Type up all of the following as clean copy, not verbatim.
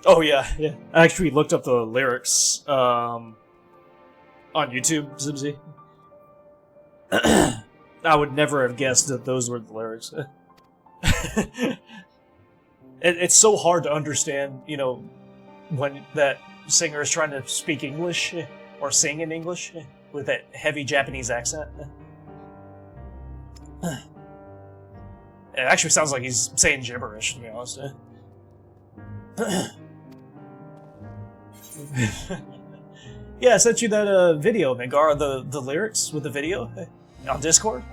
Oh yeah, yeah. I actually looked up the lyrics on YouTube, Zibsy. I would never have guessed that those were the lyrics. It's so hard to understand, you know, when that singer is trying to speak English or sing in English with that heavy Japanese accent. It actually sounds like he's saying gibberish, to be honest. Yeah, I sent you that video, Mangara, the lyrics with the video on Discord.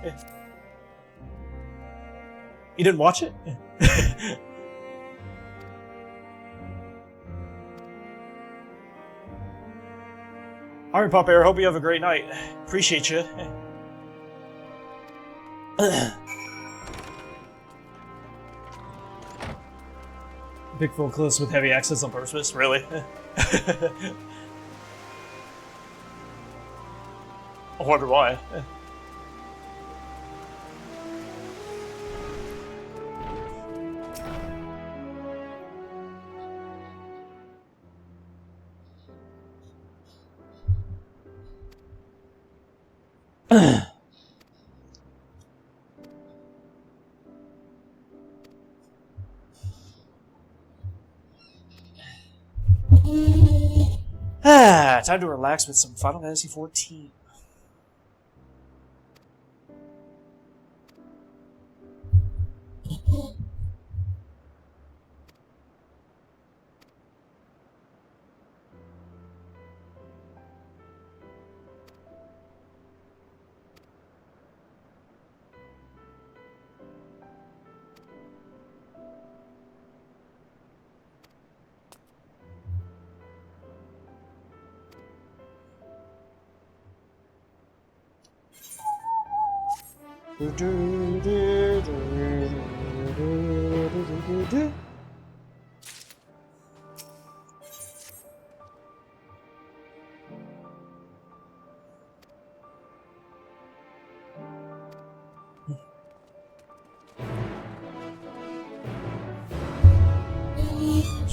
You didn't watch it? Alright, Pop Air, hope you have a great night. Appreciate you. Big full clips with heavy accents on purpose, really? I wonder why. Time to relax with some Final Fantasy XIV.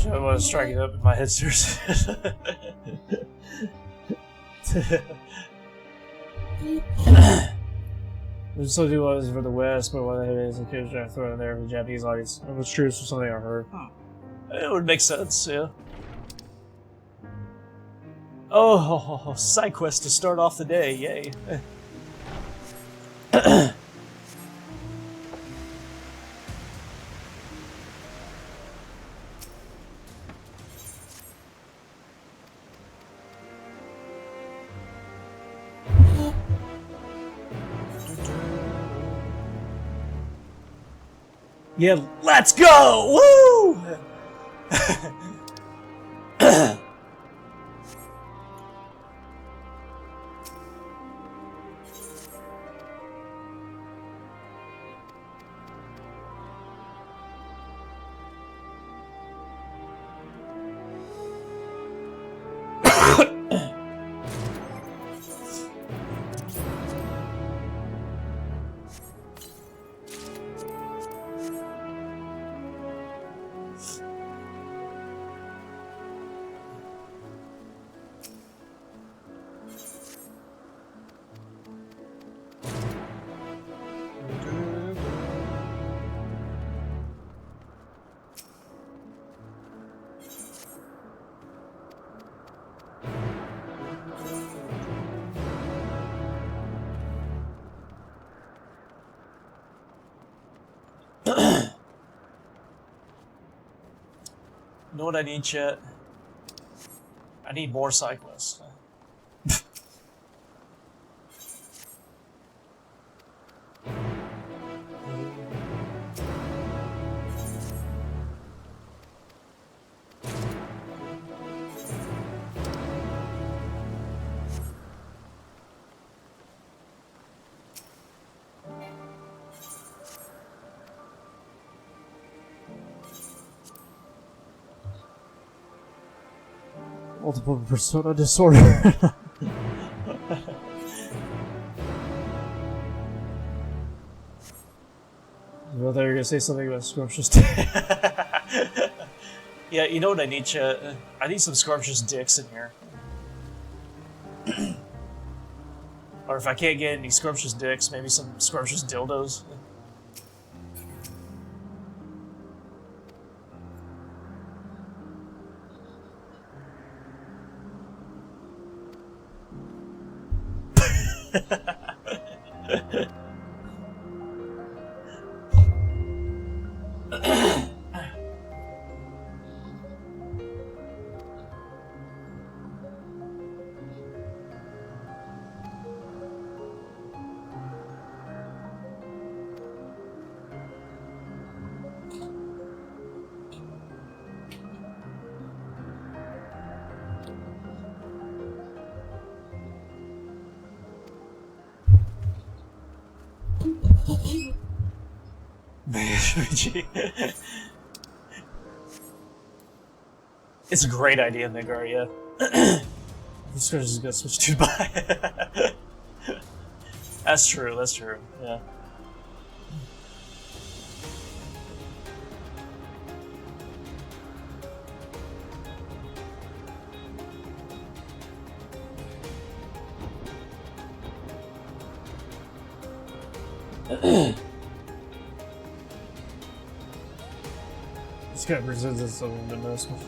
I was striking up in my headsters. There's something was for the West, but one of the kids trying to throw it in there for the Japanese audience. It was true for something I heard. It would make sense, yeah. Oh, side quest to start off the day, yay. Yeah, let's go! Woo! Know what I need, chat? I need more side quests. Multiple persona disorder. I thought you were gonna say something about scrumptious. Yeah, you know what I need, chat? I need some scrumptious dicks in here. Or if I can't get any scrumptious dicks, maybe some scrumptious dildos. It's a great idea, Midgar, yeah. This guy's just gonna switch to buy. That's true, yeah. This guy presents something to mess with.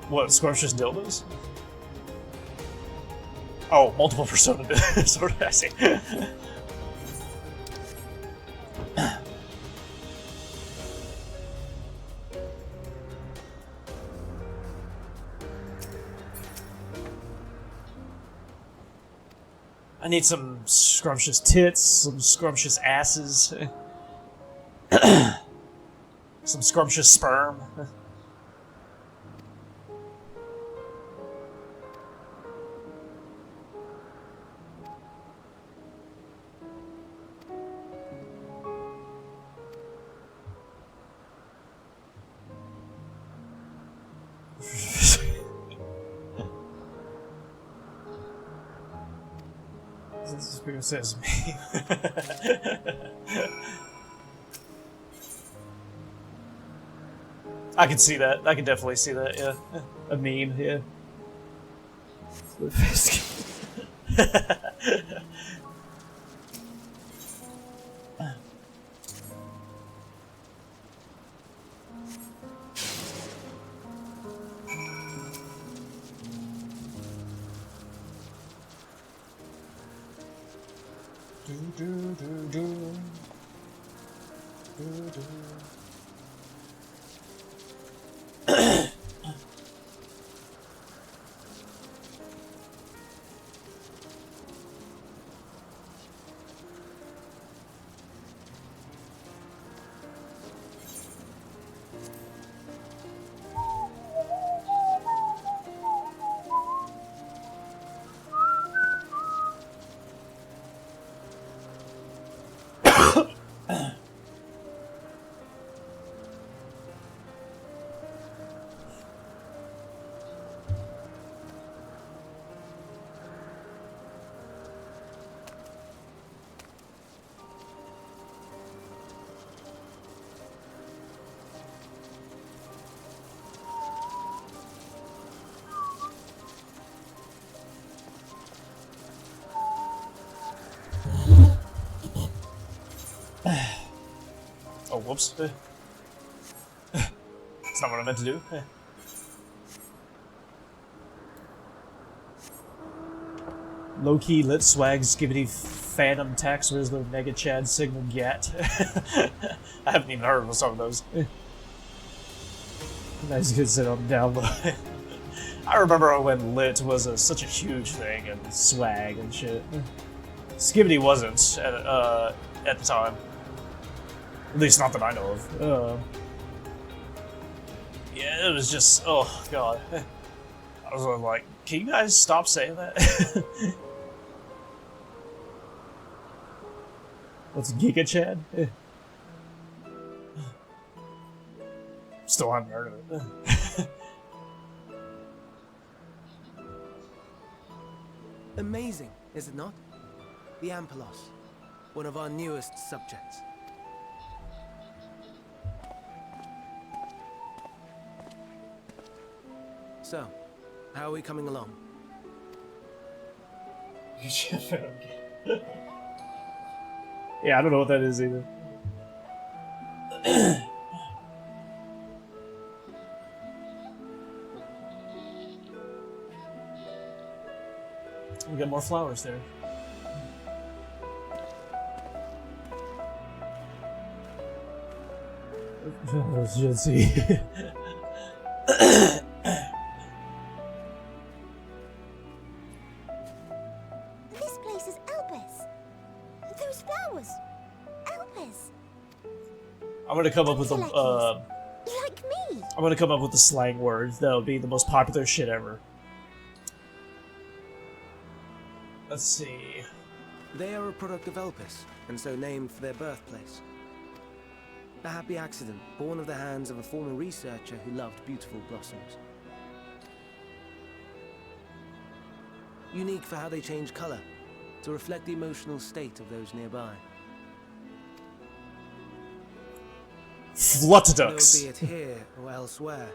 What, scrumptious dildos? Oh, multiple persona disorder, I see. I need some scrumptious tits, some scrumptious asses, some scrumptious sperm. This is says me. I can see that. I can definitely see that, yeah. A meme, yeah. Oh, whoops. That's not what I meant to do. Low-key, lit swag, skibbity, phantom, tax, Rizzler, Mega Chad, Signal, Gat. I haven't even heard of some of those. Nice good sit on download. I remember when lit was such a huge thing, and swag and shit. Skibbity wasn't at the time. At least not that I know of. Yeah, it was just, oh god. I was like, can you guys stop saying that? What's Giga Chad? Still haven't heard of it. Amazing, is it not? The Ampelos, one of our newest subjects. So, how are we coming along? Yeah, I don't know what that is either. We got more flowers there. Let's see. This place is Elpis. Those flowers. Elpis. I'm gonna come up with a Like me. I'm gonna come up with the slang words that'll be the most popular shit ever. Let's see. They are a product of Elpis, and so named for their birthplace. A happy accident, born of the hands of a former researcher who loved beautiful blossoms. Unique for how they change color, to reflect the emotional state of those nearby. Flutter Though ducks. be it here or elsewhere,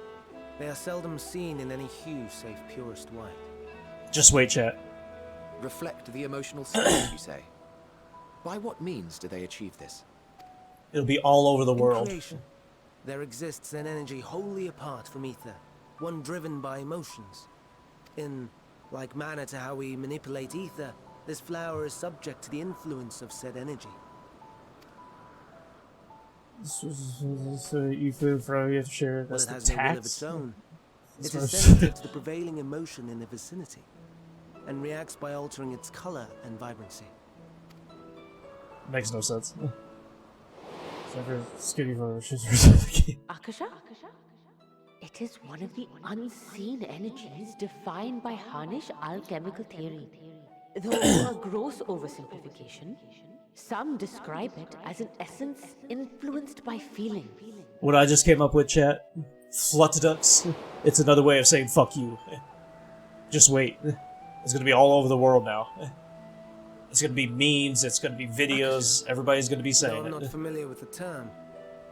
they are seldom seen in any hue save purest white. Just wait, chat. Reflect the emotional state, you say? By what means do they achieve this? It'll be all over the In world. creation, there exists an energy wholly apart from ether, one driven by emotions. In like manner to how we manipulate ether, this flower is subject to the influence of said energy. So you feel for you have to share. While That's it the has no will of tax. its own, That's it what is I- sensitive to the prevailing emotion in the vicinity, and reacts by altering its color and vibrancy. Makes no sense. Skinny photos. Akasha? It is one of the unseen energies defined by Harnish alchemical theory. Though a gross oversimplification, some describe it as an essence influenced by feeling. What I just came up with, chat. Flutter ducks. It's another way of saying fuck you. Just wait. It's gonna be all over the world now. It's gonna be memes, it's gonna be videos, everybody's gonna be Though saying I'm not it. familiar with the term,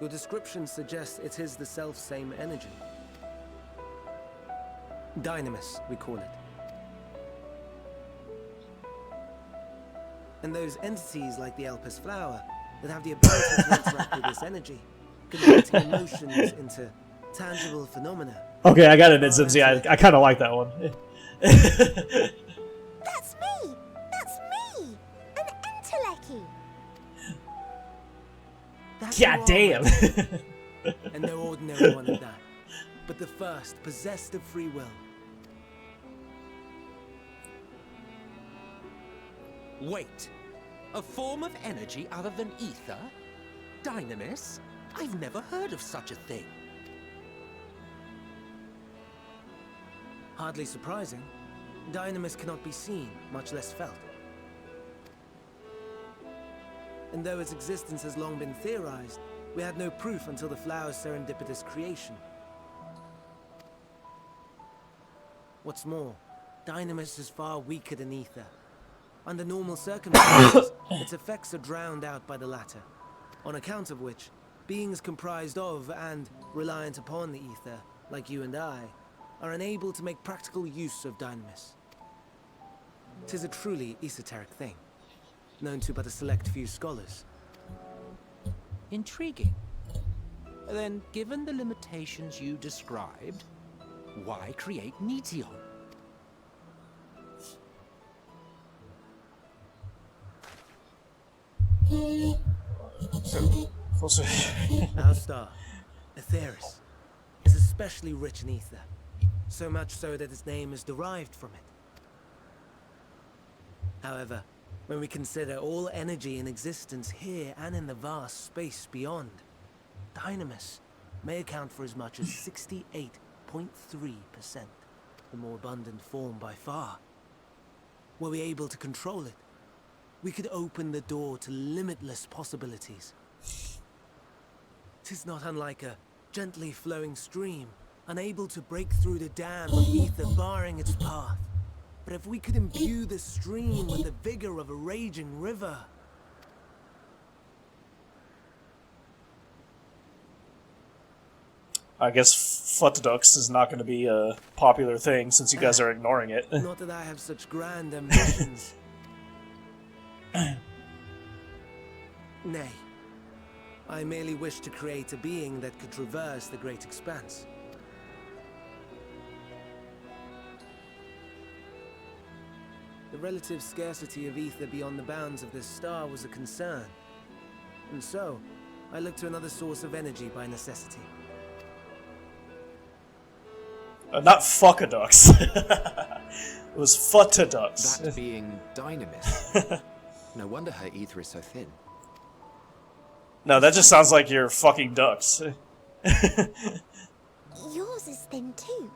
your description suggests it is the self-same energy. Dynamis, we call it. And those entities like the Elpis flower that have the ability to interact with this energy, converting emotions into tangible phenomena. Okay, I got an instance, yeah, I kinda like that one. That's me. That's me. An Entelechy. That's God who damn! I'm, and no ordinary one at that, but the first possessed of free will. Wait, a form of energy other than ether? Dynamis? I've never heard of such a thing. Hardly surprising. Dynamis cannot be seen, much less felt. And though its existence has long been theorized, we had no proof until the flower's serendipitous creation. What's more, Dynamis is far weaker than ether. Under normal circumstances, its effects are drowned out by the latter, on account of which, beings comprised of and reliant upon the ether, like you and I, are unable to make practical use of Dynamis. 'Tis a truly esoteric thing, known to but a select few scholars. Intriguing. Then, given the limitations you described, why create Meteon? Also, Our star, Aetheris, is especially rich in ether, so much so that its name is derived from it. However, when we consider all energy in existence here and in the vast space beyond, Dynamis may account for as much as 68.3%, the more abundant form by far. Were we able to control it, we could open the door to limitless possibilities. 'Tis not unlike a gently flowing stream, unable to break through the dam of ether barring its path. But if we could imbue the stream with the vigor of a raging river... I guess Futadux is not going to be a popular thing since you guys are ignoring it. Not that I have such grand ambitions. Nay. I merely wish to create a being that could traverse the great expanse. The relative scarcity of ether beyond the bounds of this star was a concern. And so, I looked to another source of energy by necessity. Not Fuckadux. It was Futadux. That being Dynamis. No wonder her ether is so thin. No, that just sounds like you're fucking ducks. Yours is thin too.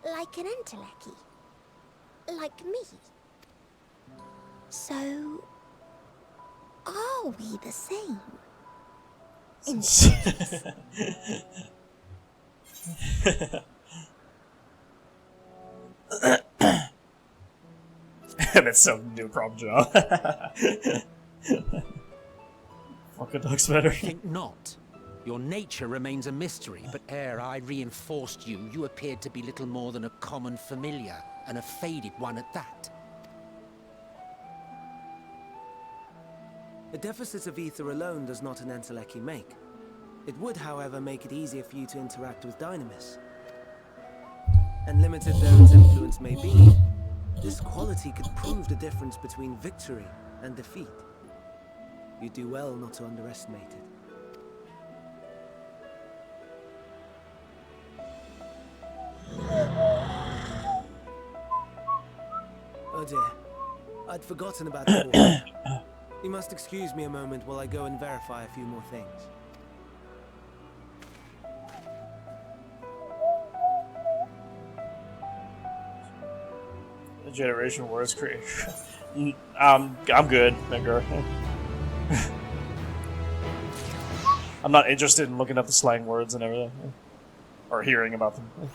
Like an entelechy. Like me. So... are we the same? In That's some new problem, John. Fuckadux better. Think not. Your nature remains a mystery, but ere I reinforced you, you appeared to be little more than a common familiar, and a faded one at that. A deficit of ether alone does not an entelechy make. It would, however, make it easier for you to interact with Dynamis. And limited though its influence may be, this quality could prove the difference between victory and defeat. You do well not to underestimate it. Oh dear, I'd forgotten about the board. You must excuse me a moment while I go and verify a few more things. The generation words creation. I'm good, Edgar. I'm not interested in looking up the slang words and everything. Or hearing about them.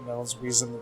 That was wheezing the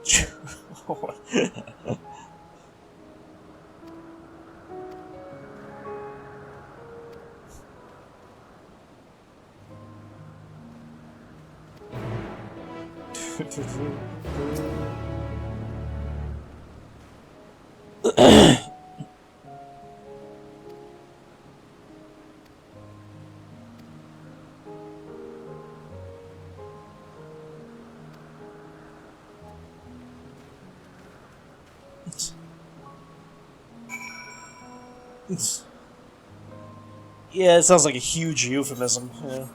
Yeah, it sounds like a huge euphemism. Yeah.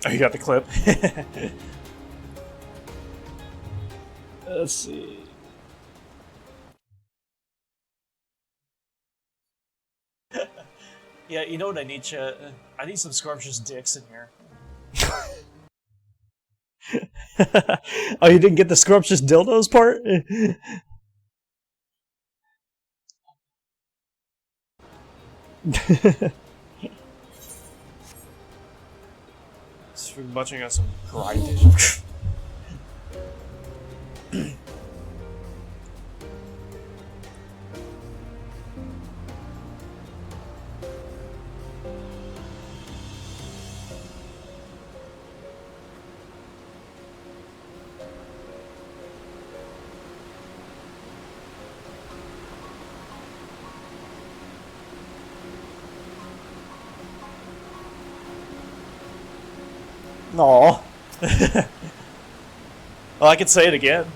Oh, you got the clip? Let's see. Yeah, you know what I need, Chet? I need some scrumptious dicks in here. Oh, you didn't get the scrumptious dildos part? Just munching on some grindage. Aw. Well, I could say it again.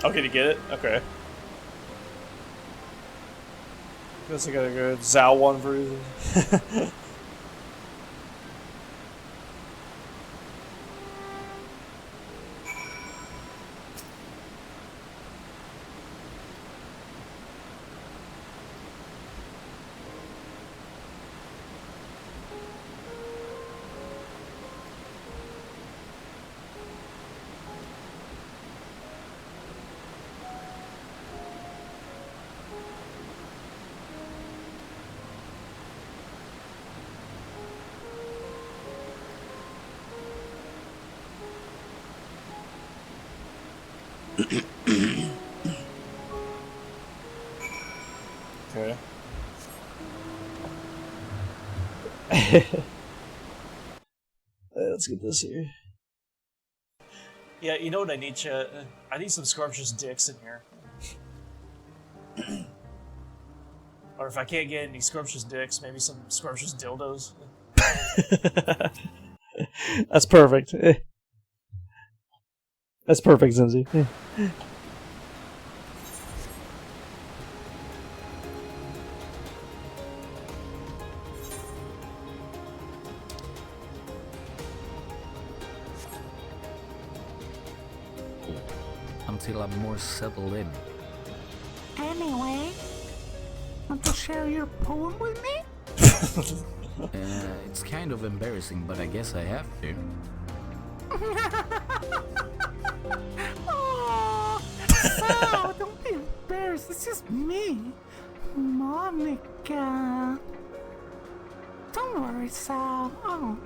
Okay, to get it? Okay. Guess I gotta go Zao 1 version. Okay. Let's get this here. Yeah, you know what I need, chat? I need some scrumptious dicks in here. Or if I can't get any scrumptious dicks, maybe some scrumptious dildos. That's perfect. That's perfect, Zinzi. Until I'm more settled in. Anyway, want to share your poem with me? It's kind of embarrassing, but I guess I have to. Oh, Sal, don't be embarrassed. It's just me, Monica. Don't worry, Sal. Oh.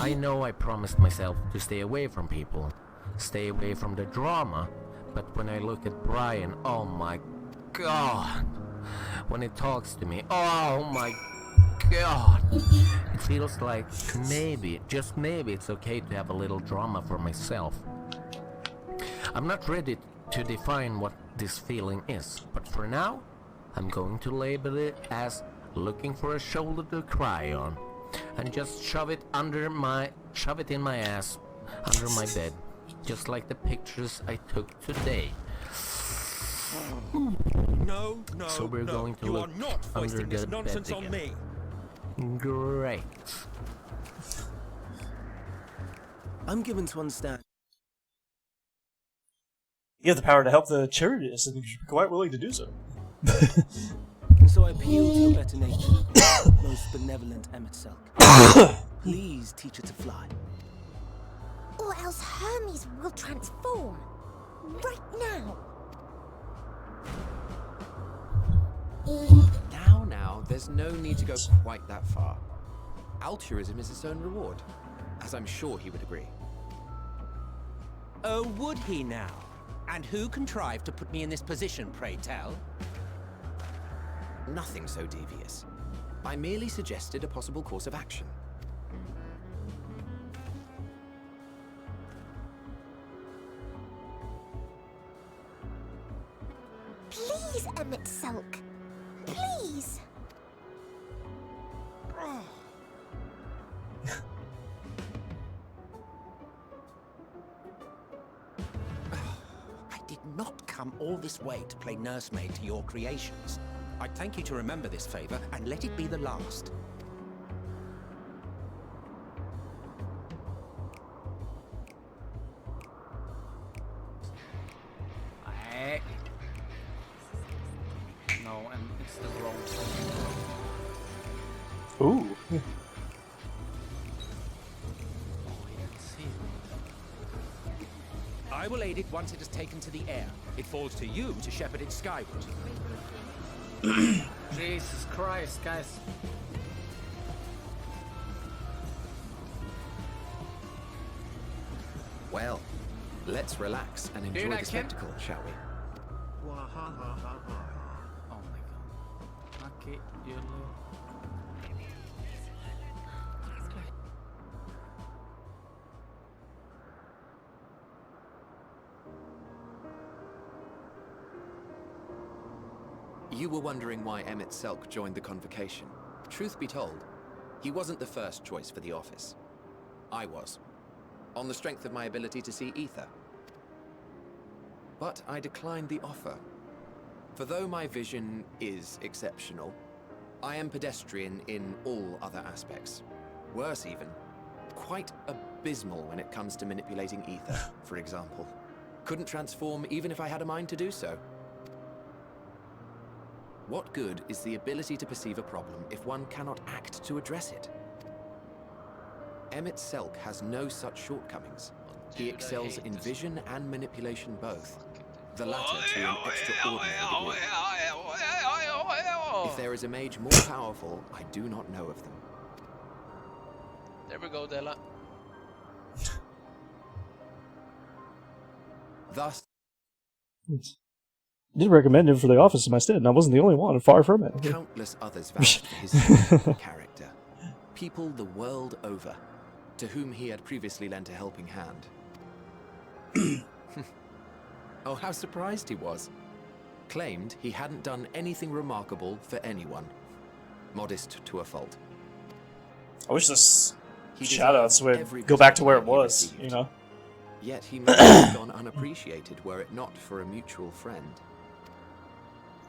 I know I promised myself to stay away from people, stay away from the drama, but when I look at Brian, oh my god. When he talks to me, oh my god. It feels like maybe, just maybe, it's okay to have a little drama for myself. I'm not ready to define what this feeling is, but for now, I'm going to label it as looking for a shoulder to cry on. And just shove it in my ass, under my bed, just like the pictures I took today. No, So we're going to you look are not under foisting this the nonsense bed on again. me. Great. I'm given to understand. You have the power to help the charities, and you should be quite willing to do so. And so I appeal to your better nature, most benevolent Emmett Selk. Please teach her to fly. Or else Hermes will transform. Right now. Now, there's no need to go quite that far. Altruism is its own reward, as I'm sure he would agree. Oh, would he now? And who contrived to put me in this position, pray tell? Nothing so devious. I merely suggested a possible course of action. Please, Emmett Selk. Please. I did not come all this way to play nursemaid to your creations. I'd thank you to remember this favor and let it be the last. No, and it's the wrong one. Ooh. I will aid it once it has taken to the air. It falls to you to shepherd it skyward. Jesus Christ, guys. Well, let's relax and enjoy the spectacle, shall we? Oh my god. Okay, you You were wondering why Emmett Selk joined the convocation. Truth be told, he wasn't the first choice for the office. I was, on the strength of my ability to see ether. But I declined the offer. For though my vision is exceptional, I am pedestrian in all other aspects. Worse even, quite abysmal when it comes to manipulating ether, for example. Couldn't transform even if I had a mind to do so. What good is the ability to perceive a problem if one cannot act to address it? Emmett Selk has no such shortcomings. He excels in vision and manipulation both, the latter to an extraordinary degree. If there is a mage more powerful, I do not know of them. There we go, Della. Thus, I did recommend him for the office in my stead, and I wasn't the only one. Far from it. countless others vouched for his character. People the world over, to whom he had previously lent a helping hand. Oh, how surprised he was. Claimed he hadn't done anything remarkable for anyone. Modest to a fault. I wish this He shoutouts would every go back to where it compliment he was, received. you know? Yet he might have gone unappreciated were it not for a mutual friend.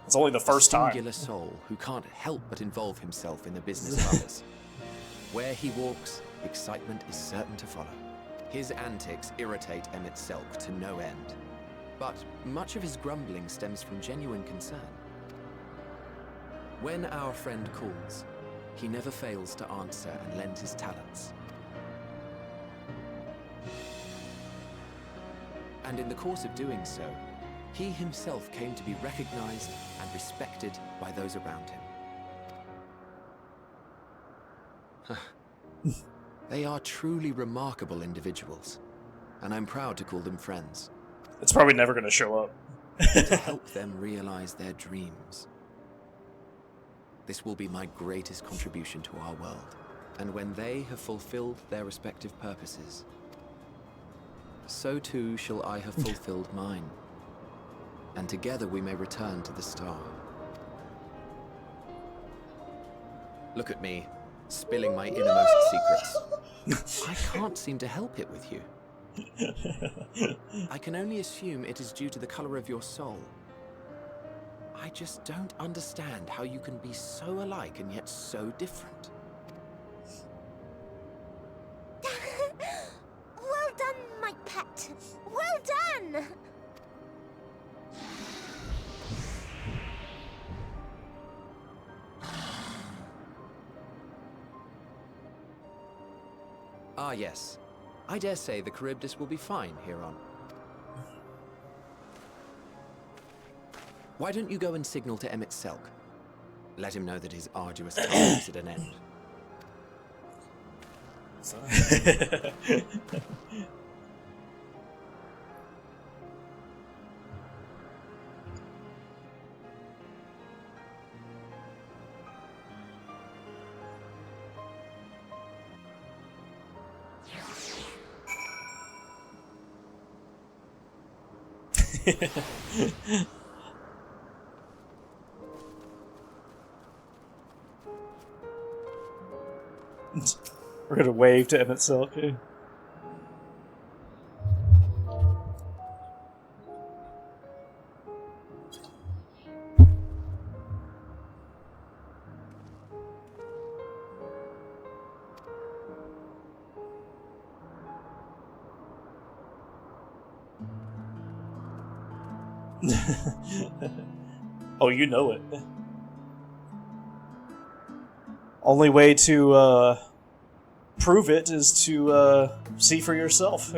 It's only the first A time. singular soul who can't help but involve himself in the business of others. Where he walks, excitement is certain to follow. His antics irritate Emmett Selk to no end. But much of his grumbling stems from genuine concern. When our friend calls, he never fails to answer and lend his talents. And in the course of doing so, he himself came to be recognized and respected by those around him. They are truly remarkable individuals, and I'm proud to call them friends. It's probably never going to show up. To help them realize their dreams. This will be my greatest contribution to our world, and when they have fulfilled their respective purposes, so too shall I have fulfilled mine, and together we may return to the star. Look at me, spilling my innermost secrets. I can't seem to help it with you. I can only assume it is due to the color of your soul. I just don't understand how you can be so alike and yet so different. Well done, my pet. Well done! Ah, yes. I dare say the Charybdis will be fine here on. Why don't you go and signal to Emmett Selk? Let him know that his arduous time is at an end. We're gonna wave to Emmett Silk. Oh, you know it. Only way to prove it is to see for yourself.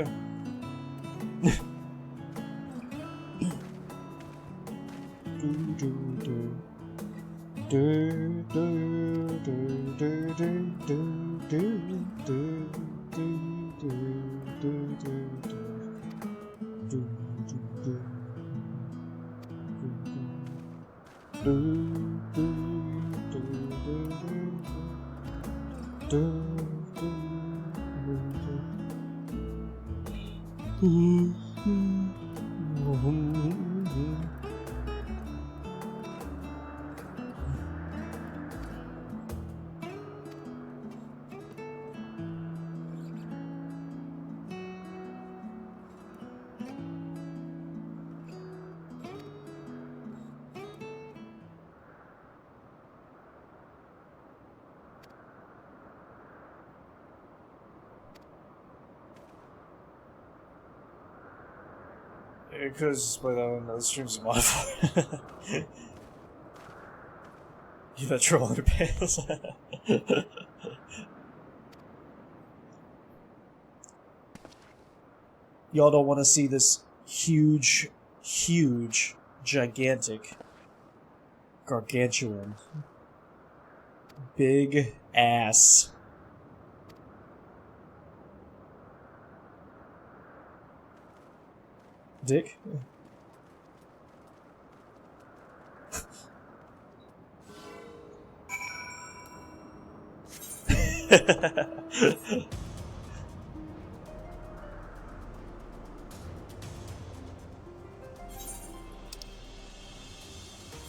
It could just play that on the streams modifier. You that troll underpants. Y'all don't want to see this huge, gigantic, gargantuan, big ass. Dick?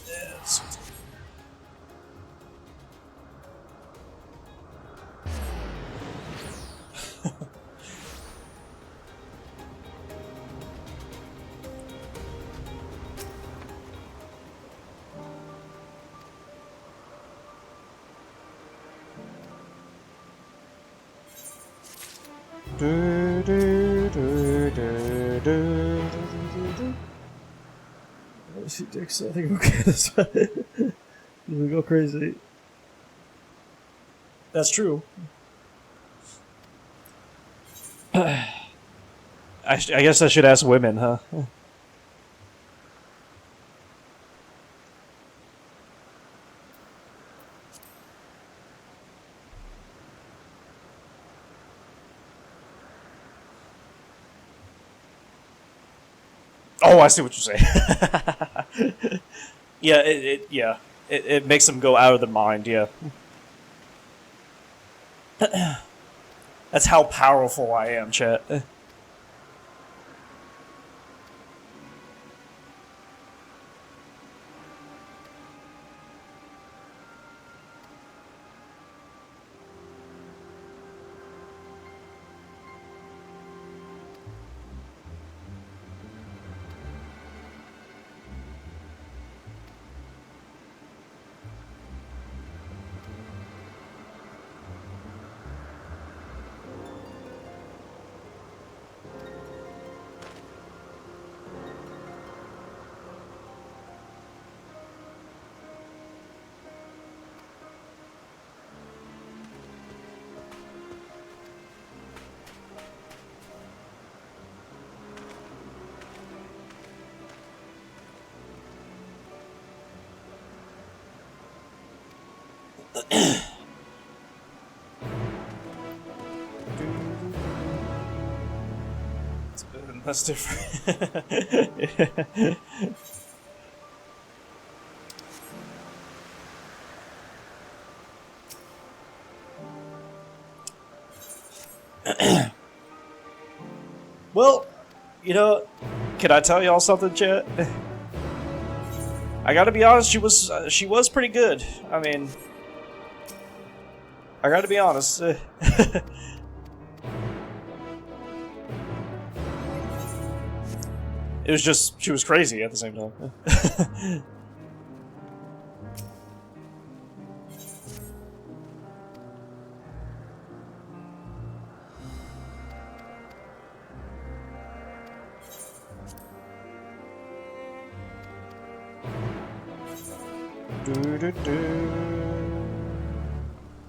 Yes. I see dicks, I think okay, that's fine. We go crazy. That's true. I guess I should ask women, huh? Oh, I see what you're saying. Yeah, it makes them go out of their mind. Yeah, that's how powerful I am, chat. That's different. Well, you know, can I tell y'all something, chat? I gotta be honest, she was pretty good. I mean, I gotta be honest. It was just, she was crazy at the same time.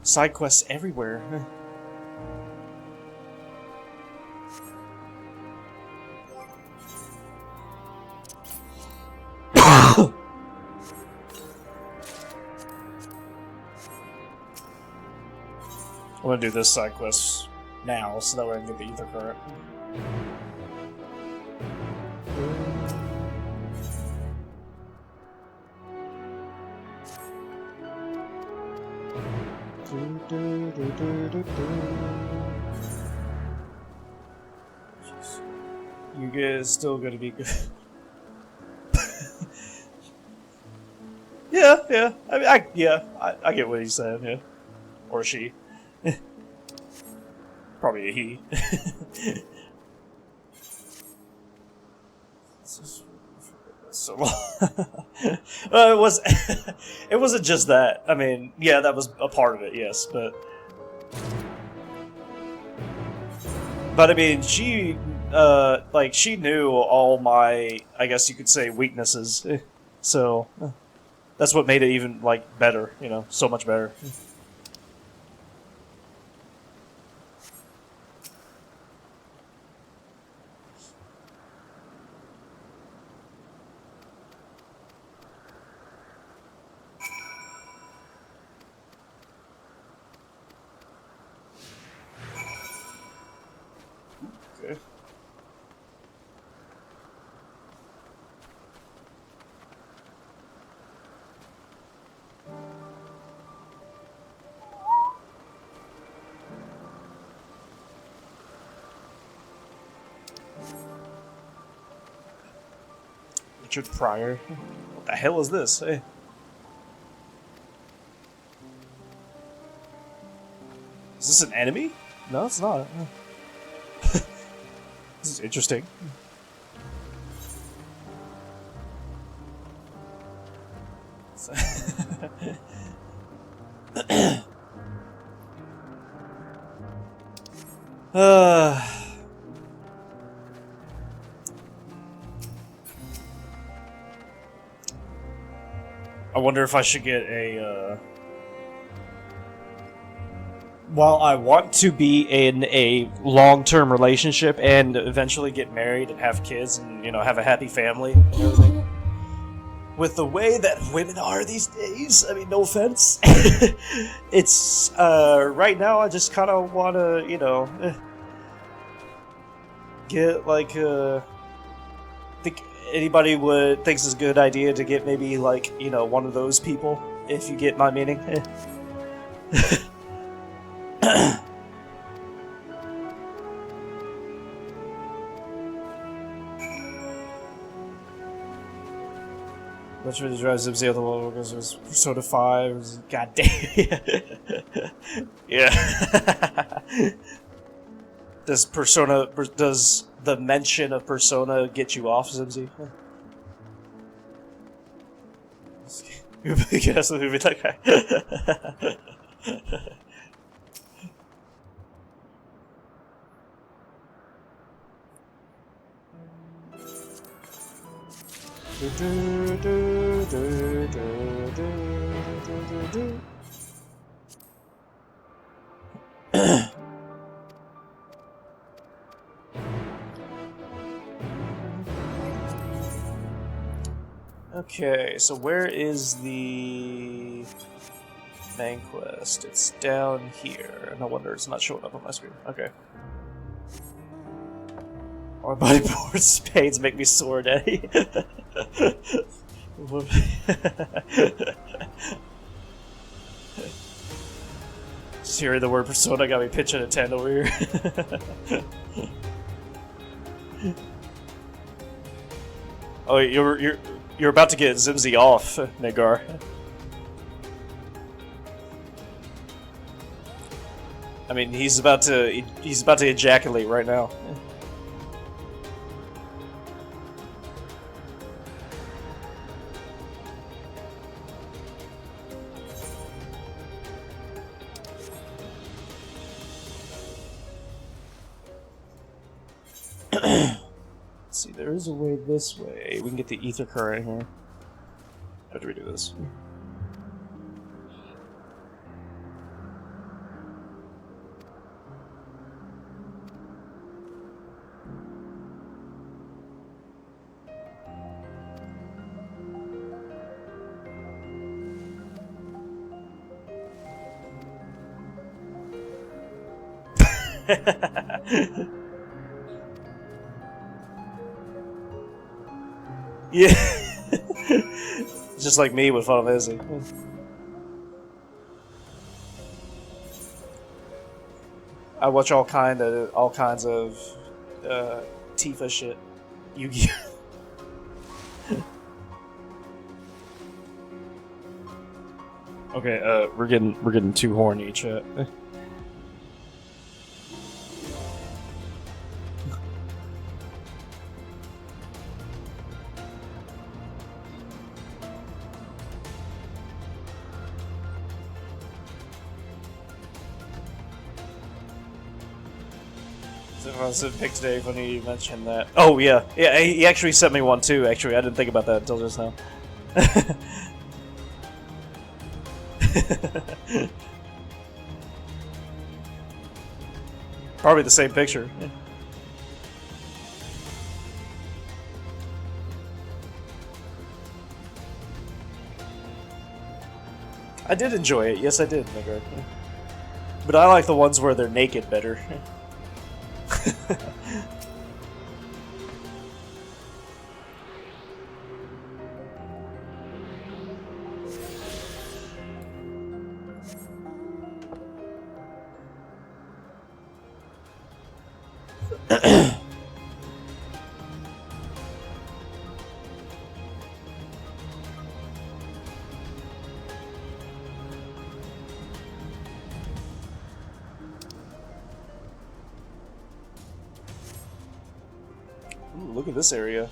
Side quests everywhere. I'm gonna do this side quest now, so that way I can get the ether current. You guys still gonna be good. Yeah. I mean, I get what he's saying. Yeah, or she. Probably a he. So long. It wasn't just that. I mean, yeah, that was a part of it, yes, but I mean, she like she knew all my, I guess you could say, weaknesses. So that's what made it even like better, you know, so much better. Okay. Richard Pryor. What the hell is this? Hey. Is this an enemy? No, it's not. This is interesting. I wonder if I should get a, while I want to be in a long-term relationship and eventually get married and have kids and, you know, have a happy family and everything, with the way that women are these days, I mean, no offense, it's, right now I just kind of want to, you know, get, like, think anybody thinks it's a good idea to get maybe, like, you know, one of those people, if you get my meaning. Which really drives the other one because it was Persona 5. God damn. Yeah. Does the mention of Persona get you off, Zimzy? Yes, it would be that guy. Okay, so where is the... Main quest. It's down here. No wonder it's not showing up on my screen. Okay. My body parts pains make me sore, Daddy. Just hearing the word persona got me pitching a tent over here. Oh, you're about to get Zimzy off, Nagar. I mean, he's about to ejaculate right now. Let's see, there is a way this way. We can get the ether current here. How do we do this? Yeah. Just like me with Final Fantasy. I watch all kinds of Tifa shit. Yu-Gi-Oh. Okay, we're getting too horny, chat. I was pick today when you mentioned that. Oh yeah, yeah. He actually sent me one too. Actually, I didn't think about that until just now. Probably the same picture. I did enjoy it. Yes, I did, Nigger. But I like the ones where they're naked better. Ooh, look at this area.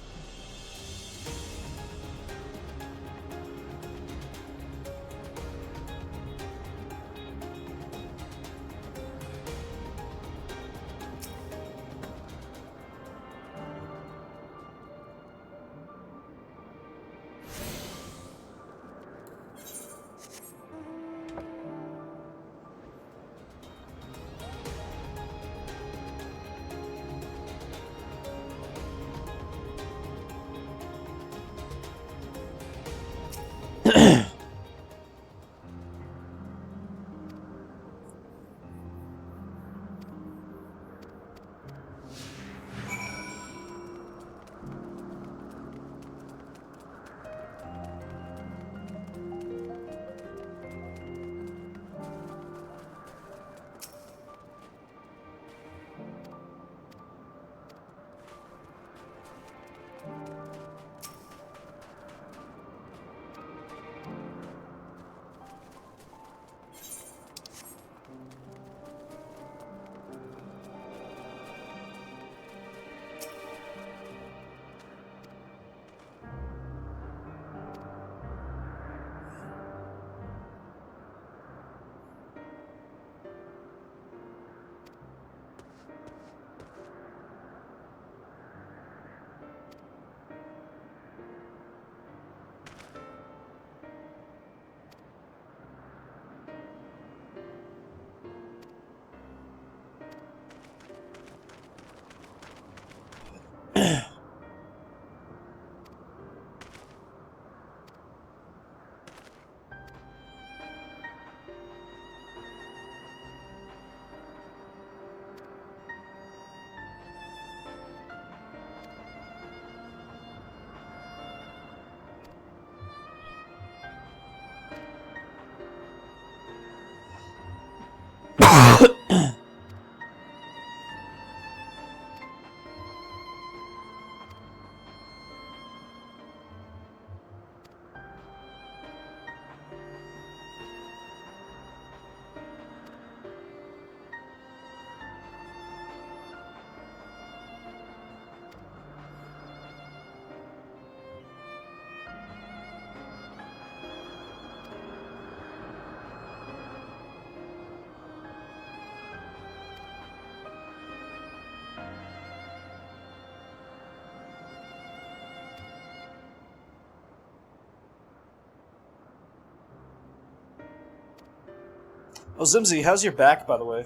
Oh, Zimzy, how's your back, by the way?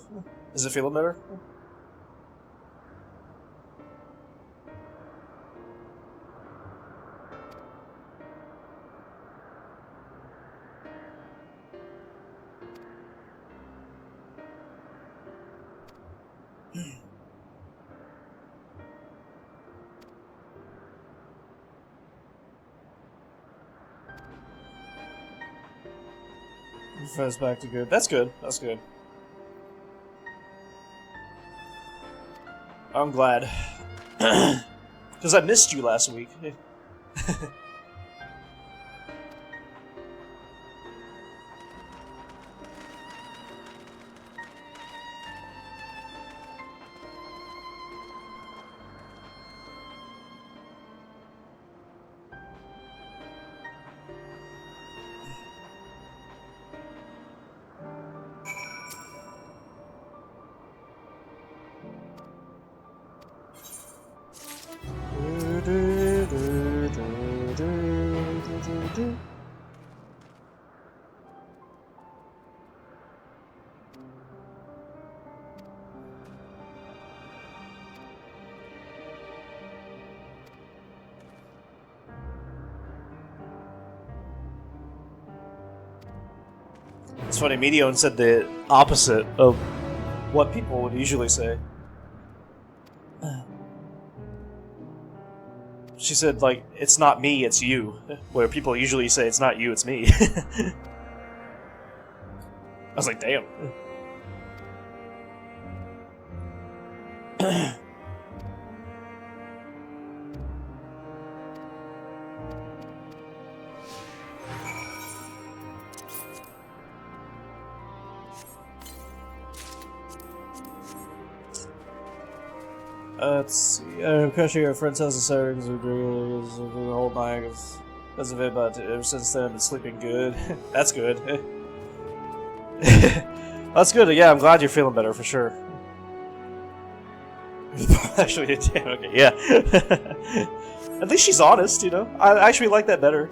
Is it feeling better? Fez back to good. That's good. That's good. I'm glad. Because I missed you last week. It's funny, Medion said the opposite of what people would usually say. She said, like, it's not me, it's you. Where people usually say, it's not you, it's me. I was like, damn. Let's see. I'm crashing at a friend's house in Saturday because we agree the whole night because of it, but ever since then I've been sleeping good. That's good. That's good. Yeah, I'm glad you're feeling better for sure. Actually, damn, okay, yeah. At least she's honest, you know? I actually like that better.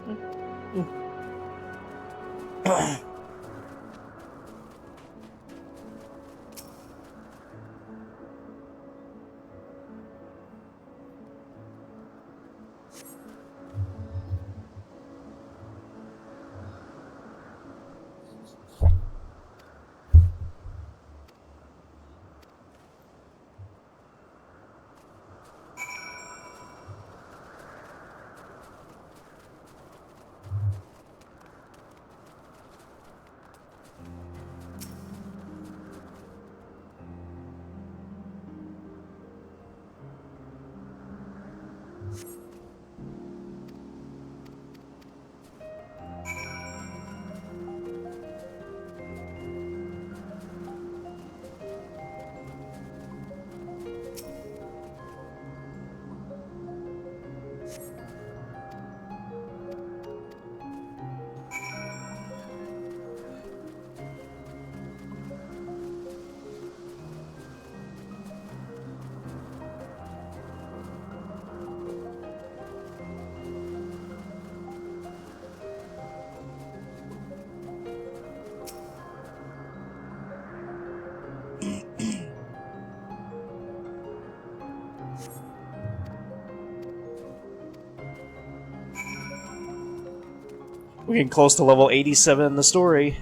We're getting close to level 87 in the story.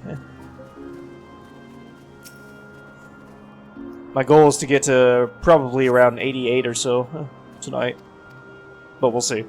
My goal is to get to probably around 88 or so tonight. But we'll see.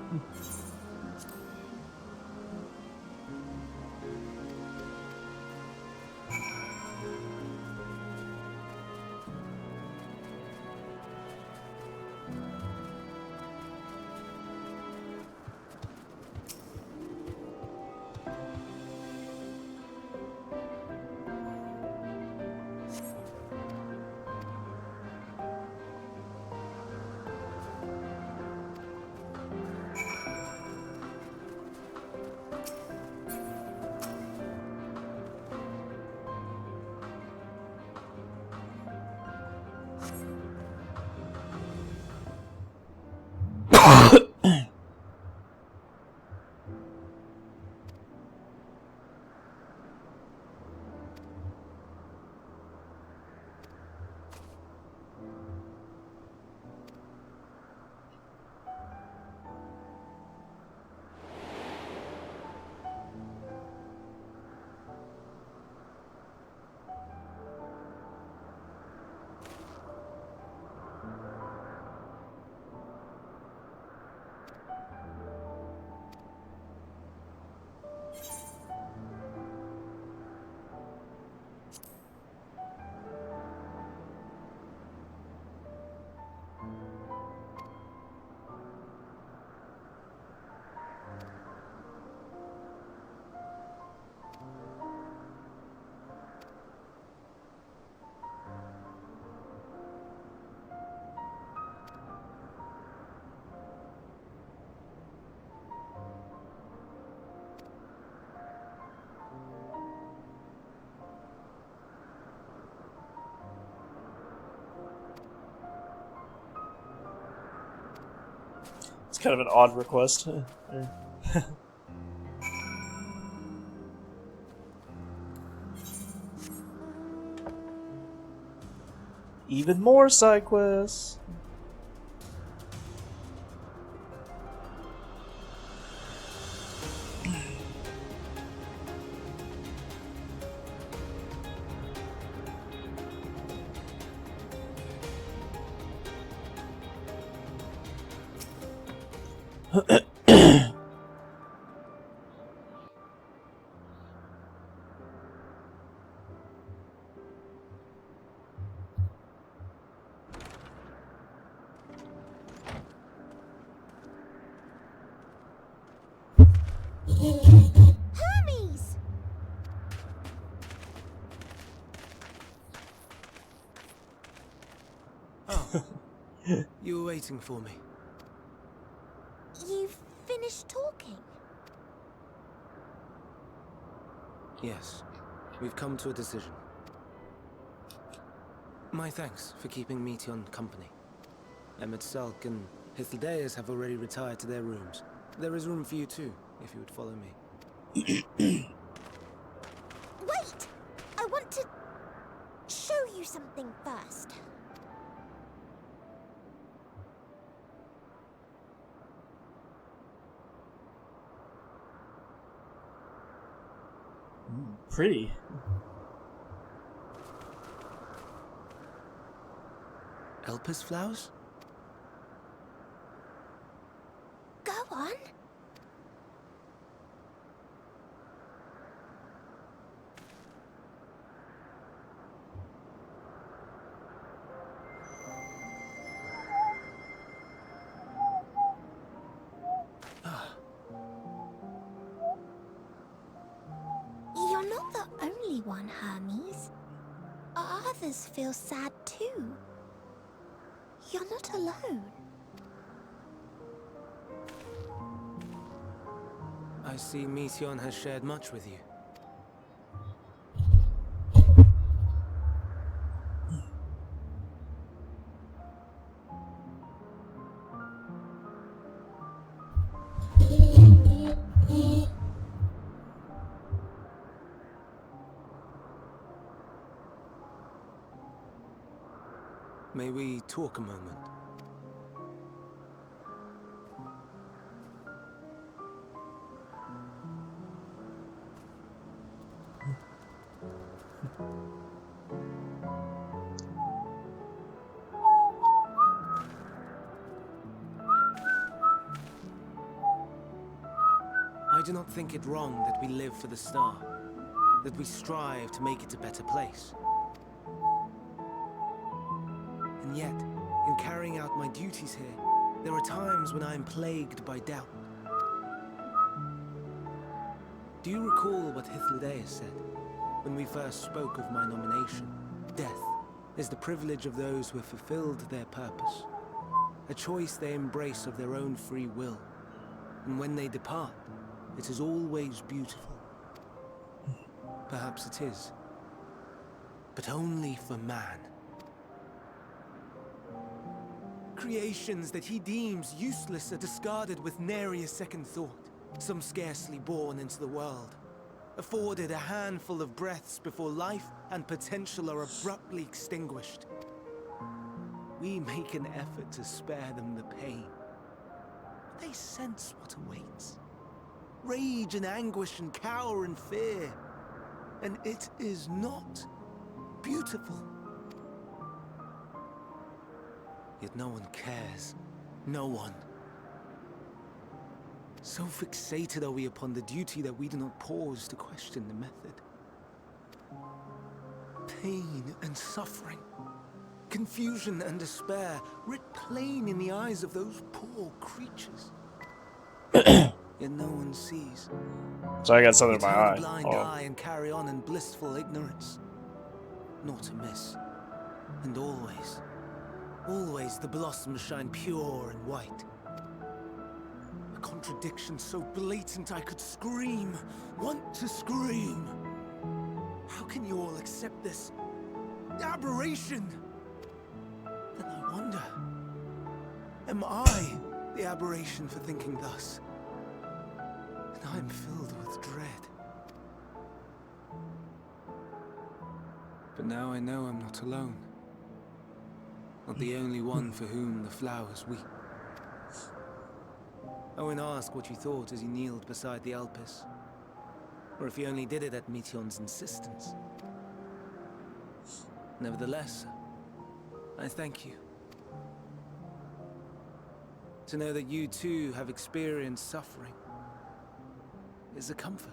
kind of an odd request. Even more side quests. Hermes! Oh, you were waiting for me. You've finished talking? Yes, we've come to a decision. My thanks for keeping Meteon company. Emmett Selk and Hythlodaeus have already retired to their rooms. There is room for you too, if you would follow me. Wait! I want to show you something first. Pretty. Elpis flowers? Go on. You're not the only one, Hermes. Others feel sad too. You're not alone. I see Meteon has shared much with you. May we talk a moment? I do not think it wrong that we live for the star, that we strive to make it a better place. And yet, in carrying out my duties here, there are times when I am plagued by doubt. Do you recall what Hythlodaeus said when we first spoke of my nomination? Death is the privilege of those who have fulfilled their purpose, a choice they embrace of their own free will. And when they depart, it is always beautiful. Perhaps it is, but only for man. Creations that he deems useless are discarded with nary a second thought. Some scarcely born into the world, afforded a handful of breaths before life and potential are abruptly extinguished. We make an effort to spare them the pain. They sense what awaits. Rage and anguish and cower and fear. And it is not beautiful. Yet no one cares. No one. So fixated are we upon the duty that we do not pause to question the method. Pain and suffering, confusion and despair, writ plain in the eyes of those poor creatures. Yet no one sees. So I got something in my Turn a eye. blind Oh. eye and carry on in blissful ignorance. Nor to miss. And always, always the blossoms shine pure and white. A contradiction so blatant I could scream, want to scream. How can you all accept this aberration? Then I wonder, am I the aberration for thinking thus. And I am filled with dread. But now I know I'm not alone. Not the only one for whom the flowers weep. Owen asked what you thought as he kneeled beside the Alpes. Or if he only did it at Meteon's insistence. Nevertheless, I thank you. To know that you too have experienced suffering is a comfort.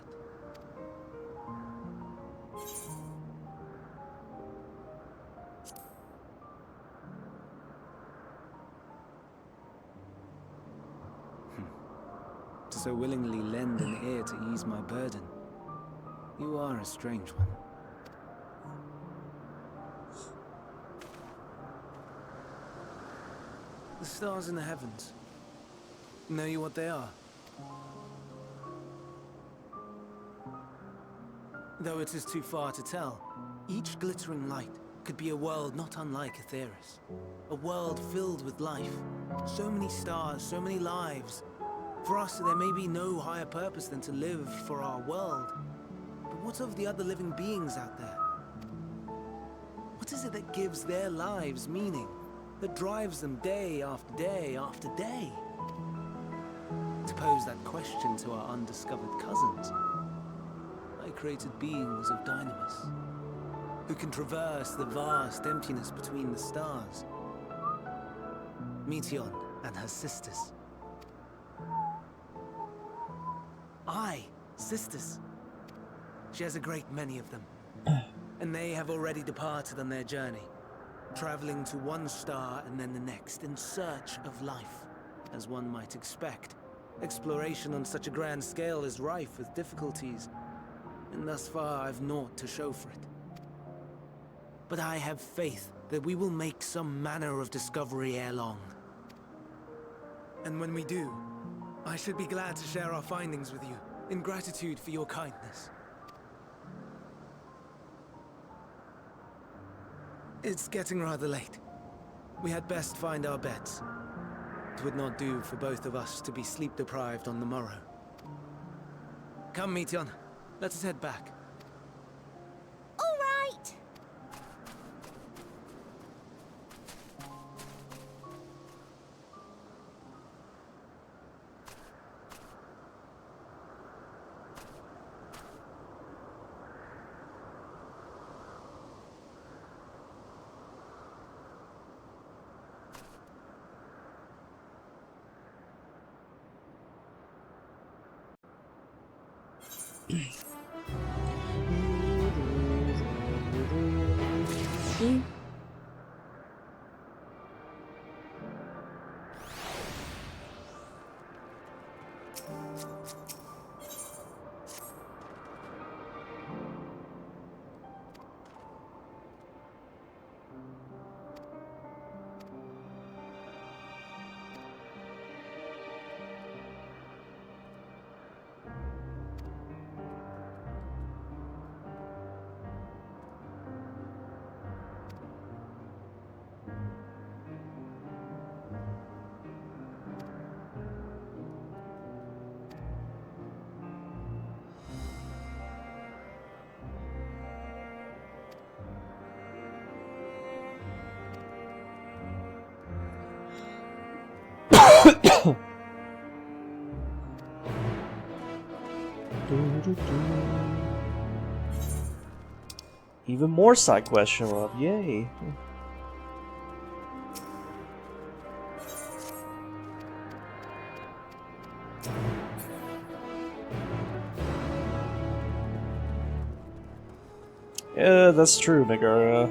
To so willingly lend an ear to ease my burden, you are a strange one. The stars in the heavens. Know you what they are? Though it is too far to tell, each glittering light could be a world not unlike Aetheris. A world filled with life. So many stars, so many lives. For us, there may be no higher purpose than to live for our world. But what of the other living beings out there? What is it that gives their lives meaning? That drives them day after day after day? To pose that question to our undiscovered cousins, I created beings of Dynamis, who can traverse the vast emptiness between the stars. Meteon and her sisters. Aye, sisters. She has a great many of them. And they have already departed on their journey, traveling to one star and then the next in search of life, as one might expect. Exploration on such a grand scale is rife with difficulties, and thus far I've naught to show for it. But I have faith that we will make some manner of discovery ere long. And when we do, I should be glad to share our findings with you, in gratitude for your kindness. It's getting rather late. We had best find our beds. It would not do for both of us to be sleep-deprived on the morrow. Come, Meteon. Let us head back. All right. Even more side question love, yay! Yeah, that's true, Megara.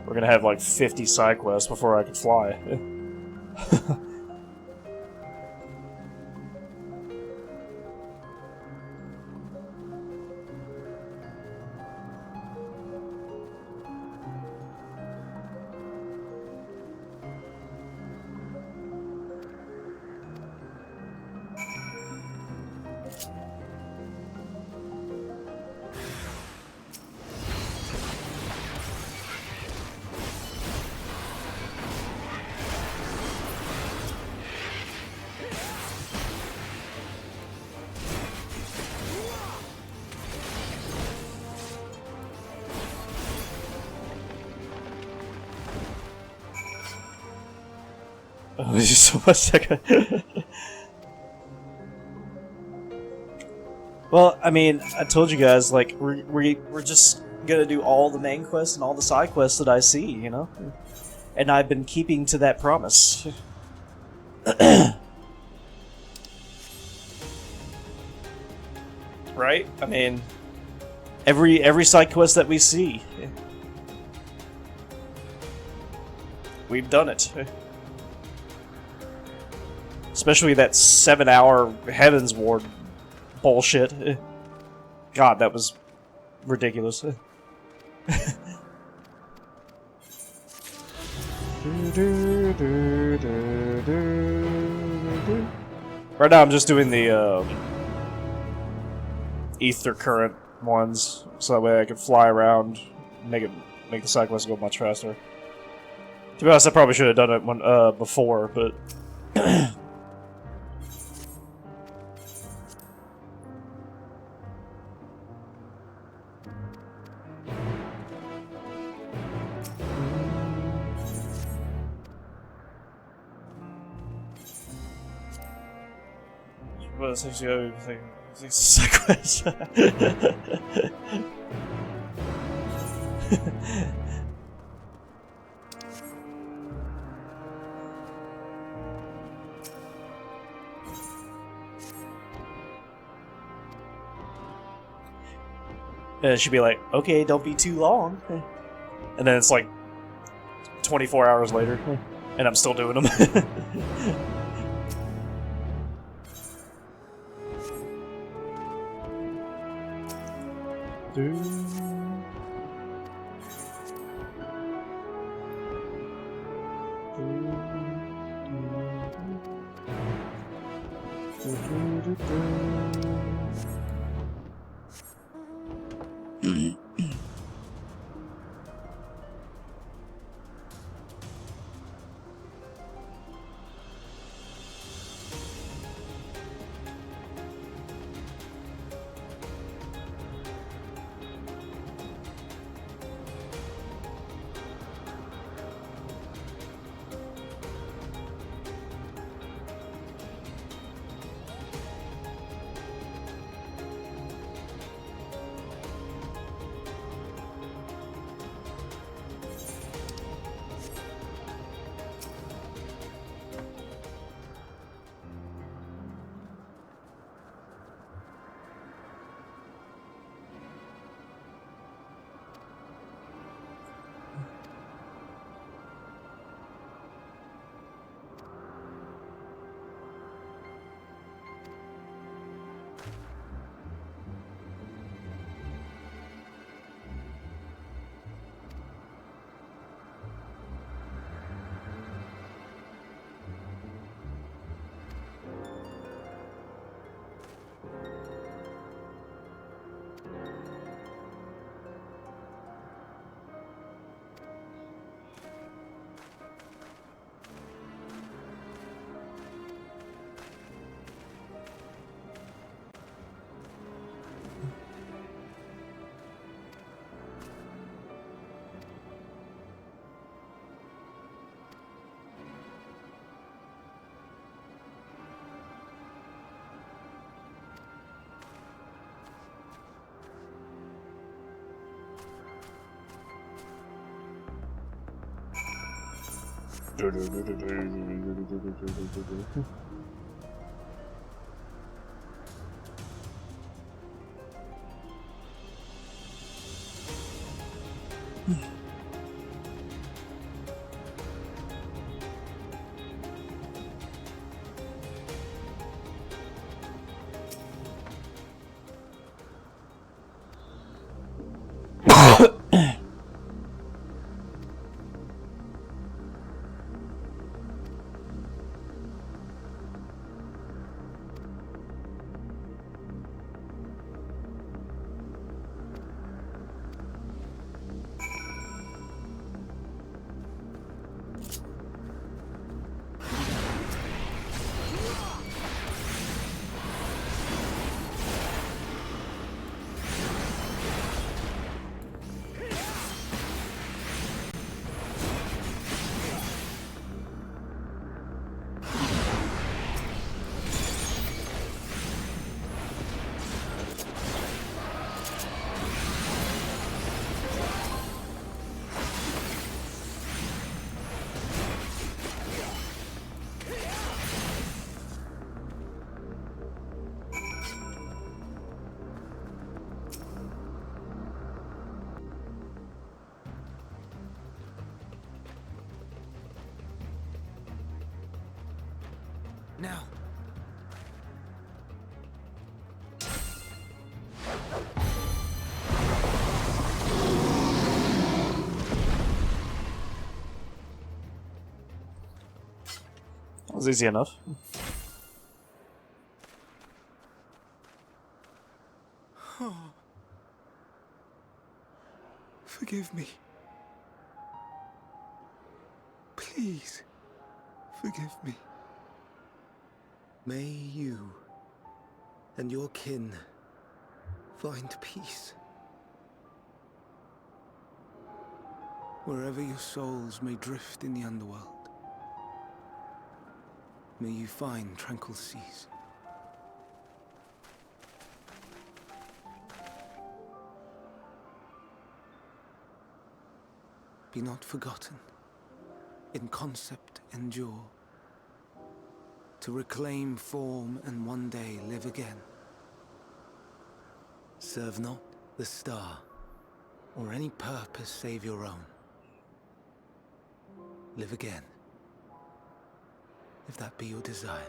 We're gonna have like 50 side quests before I can fly. Oh, there's just so much that Well, I mean, I told you guys, like, we're just gonna do all the main quests and all the side quests that I see, you know? And I've been keeping to that promise. Right? I mean, every side quest that we see, we've done it. Especially that 7-hour Heaven's Ward bullshit. God, that was ridiculous. Right now I'm just doing the ether current ones, so that way I can fly around, make the side quests go much faster. To be honest, I probably should have done it before, but it's actually it's a question. And it should be like, okay, don't be too long. And then it's like 24 hours later, and I'm still doing them. Now. That was easy enough. Forgive me. Please, forgive me. May you and your kin find peace. Wherever your souls may drift in the underworld, may you find tranquil seas. Be not forgotten, in concept endure, to reclaim form and one day live again. Serve not the star, or any purpose save your own. Live again, if that be your desire.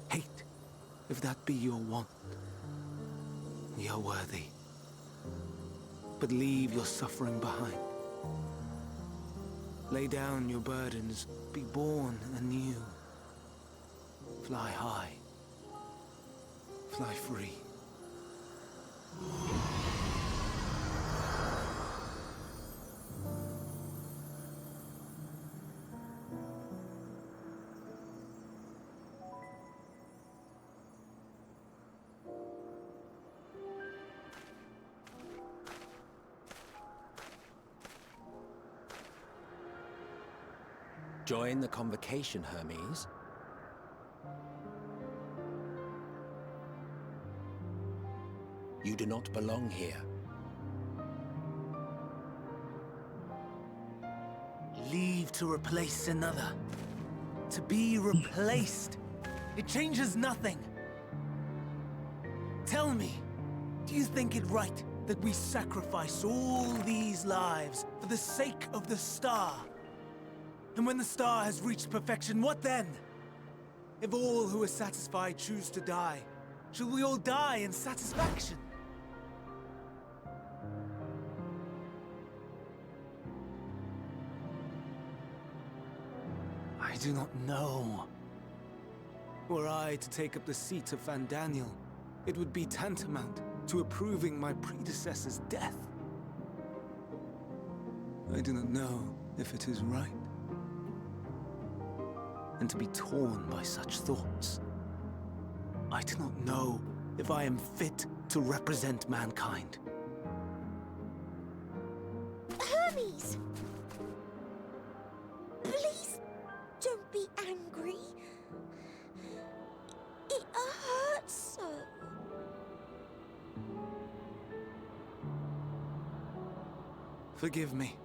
Hate, if that be your want. Ye are worthy, but leave your suffering behind. Lay down your burdens, be born anew. Fly high, fly free. Join the convocation, Hermes. You do not belong here. Leave to replace another. To be replaced. It changes nothing. Tell me, do you think it right that we sacrifice all these lives for the sake of the star? And when the star has reached perfection, what then? If all who are satisfied choose to die, shall we all die in satisfaction? I do not know. Were I to take up the seat of Fandaniel, it would be tantamount to approving my predecessor's death. I do not know if it is right. And to be torn by such thoughts, I do not know if I am fit to represent mankind. Hermes! Please don't be angry. It hurts so. Forgive me.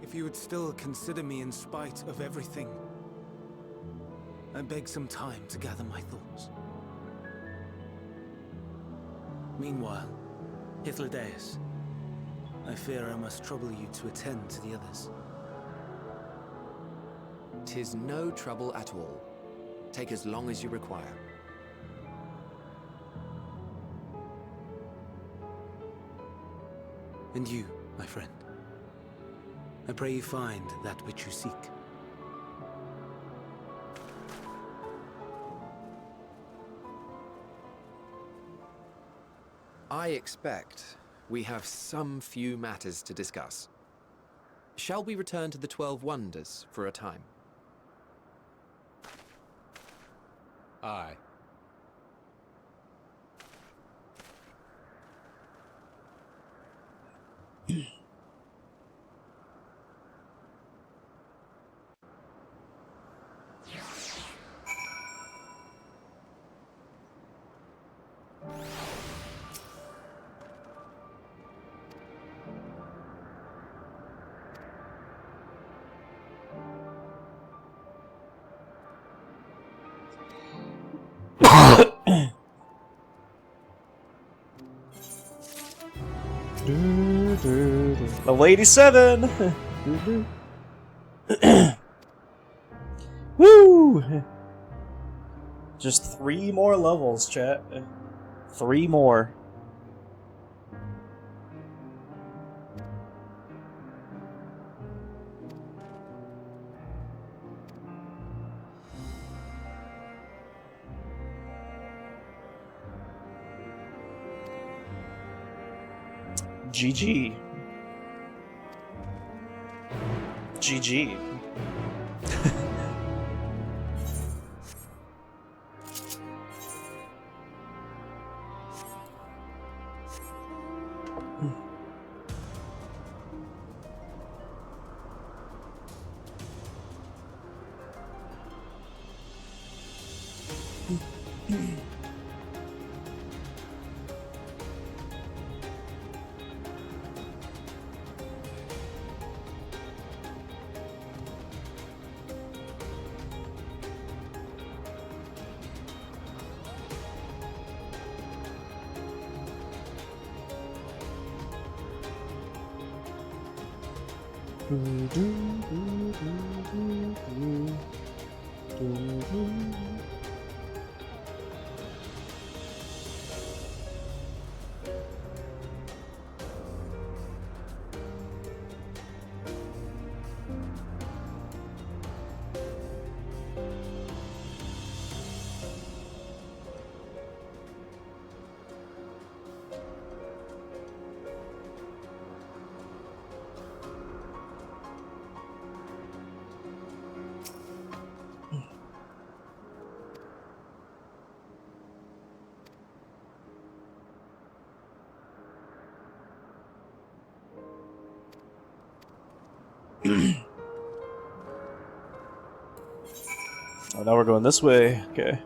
If you would still consider me in spite of everything, I beg some time to gather my thoughts. Meanwhile, Hythlodaeus, I fear I must trouble you to attend to the others. 'Tis no trouble at all. Take as long as you require. And you, my friend, I pray you find that which you seek. I expect we have some few matters to discuss. Shall we return to the 12 Wonders for a time? Aye. Level 87! Woo! Just 3 more levels, chat. 3 more. GG. GG. Oh, now we're going this way. Okay.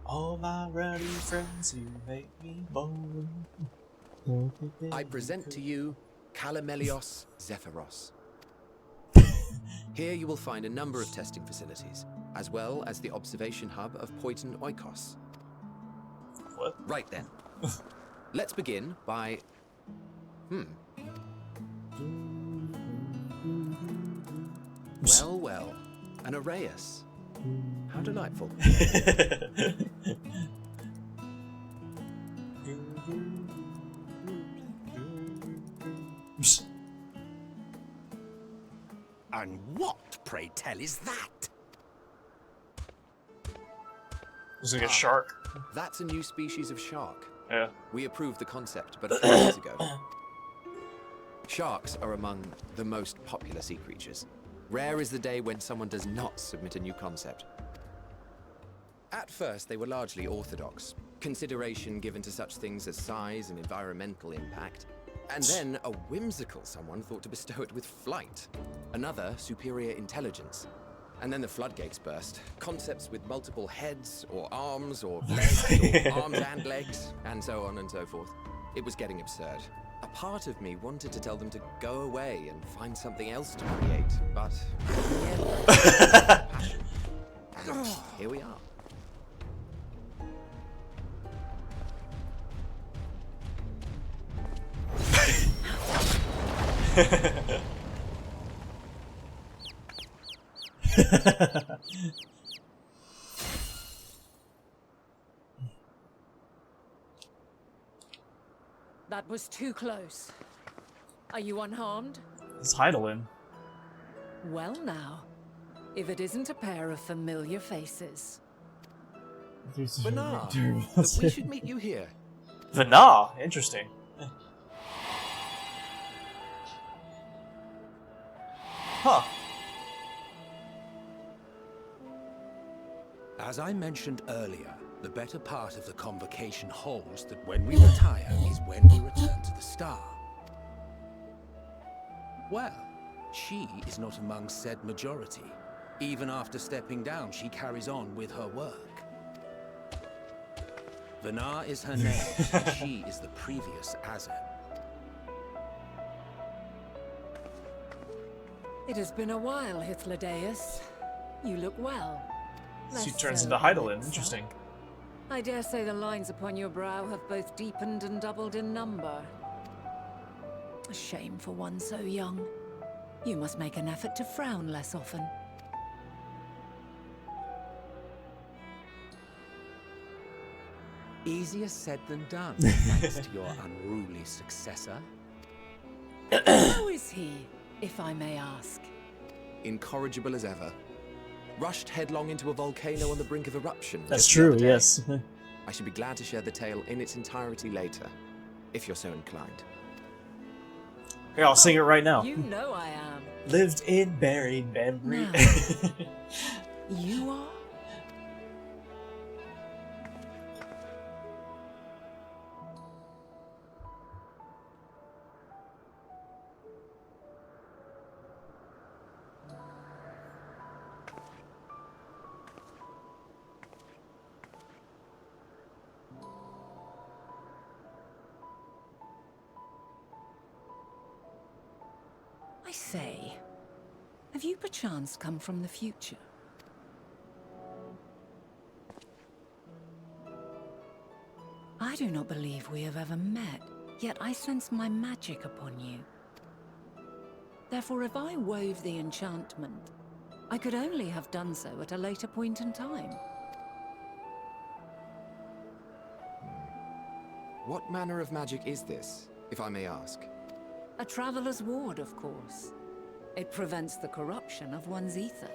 All my rowdy friends who make me bold. I present to you Calamelios Zephyros. Here you will find a number of testing facilities, as well as the observation hub of Poiton Oikos. What? Right then. Let's begin by... Well, well, an Arraius. How delightful. And what, pray tell, is that? Is it a shark? That's a new species of shark. Yeah. We approved the concept, but a few years ago. Sharks are among the most popular sea creatures. Rare is the day when someone does not submit a new concept. At first, they were largely orthodox, consideration given to such things as size and environmental impact, and then a whimsical someone thought to bestow it with flight, another superior intelligence. And then the floodgates burst. Concepts with multiple heads, or arms, or legs, or arms and legs, and so on and so forth. It was getting absurd. A part of me wanted to tell them to go away and find something else to create, but and here we are. That was too close. Are you unharmed? It's Heidelin. Well now, if it isn't a pair of familiar faces. Bernard, that we should meet you here. Vana, interesting. Huh. As I mentioned earlier, the better part of the convocation holds that when we retire is when we return to the star. Well, she is not among said majority. Even after stepping down, she carries on with her work. Vana is her name, and she is the previous Azet. It has been a while, Hythlodaeus. You look well. She Less turns so into than Heidelin. itself. Interesting. I dare say the lines upon your brow have both deepened and doubled in number. A shame for one so young. You must make an effort to frown less often. Easier said than done, thanks to your unruly successor. How is he, if I may ask? Incorrigible as ever. Rushed headlong into a volcano on the brink of eruption. That's just the true, other day. yes. I should be glad to share the tale in its entirety later, if you're so inclined. Here, I'll sing it right now. You know I am. Lived in buried memory. Now. You are? I say, have you perchance come from the future? I do not believe we have ever met, yet I sense my magic upon you. Therefore, if I wove the enchantment, I could only have done so at a later point in time. What manner of magic is this, if I may ask? A traveler's ward, of course. It prevents the corruption of one's ether.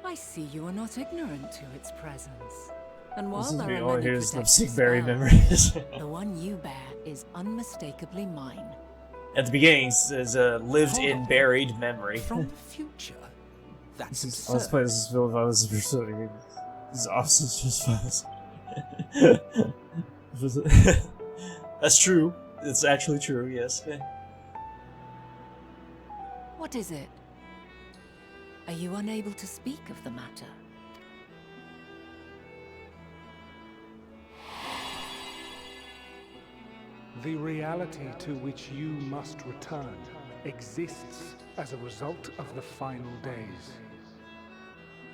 I see you are not ignorant to its presence. And while This is there me. are Oh, many here's protective lipstick berry spells, memories. the one you bear is unmistakably mine. At the beginning, it says lived in Hold on. buried memory. From the future? That's I was absurd. playing this film if I was pursuing. This is awesome, just fast. That's true. It's actually true, yes. What is it? Are you unable to speak of the matter? The reality to which you must return exists as a result of the final days.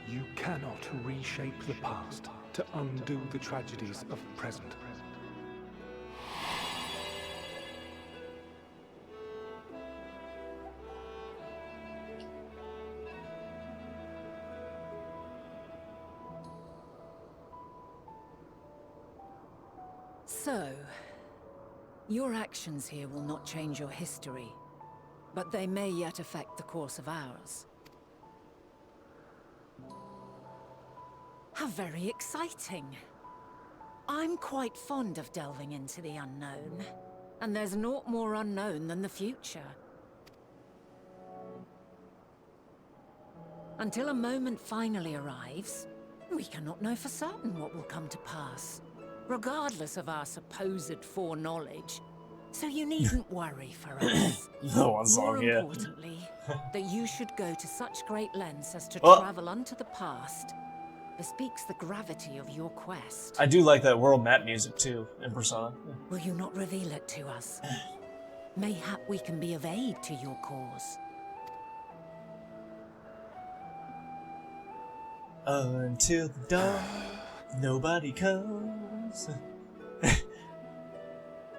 You cannot reshape the past to undo the tragedies of the present. So, your actions here will not change your history, but they may yet affect the course of ours. How very exciting. I'm quite fond of delving into the unknown, and there's naught more unknown than the future. Until a moment finally arrives, we cannot know for certain what will come to pass, regardless of our supposed foreknowledge. So you needn't worry for us. No one More song, yeah. importantly, that you should go to such great lengths as to Oh. travel unto the past bespeaks the gravity of your quest. I do like that world map music too in Persona. Will you not reveal it to us? Mayhap we can be of aid to your cause. Until the dawn, nobody comes.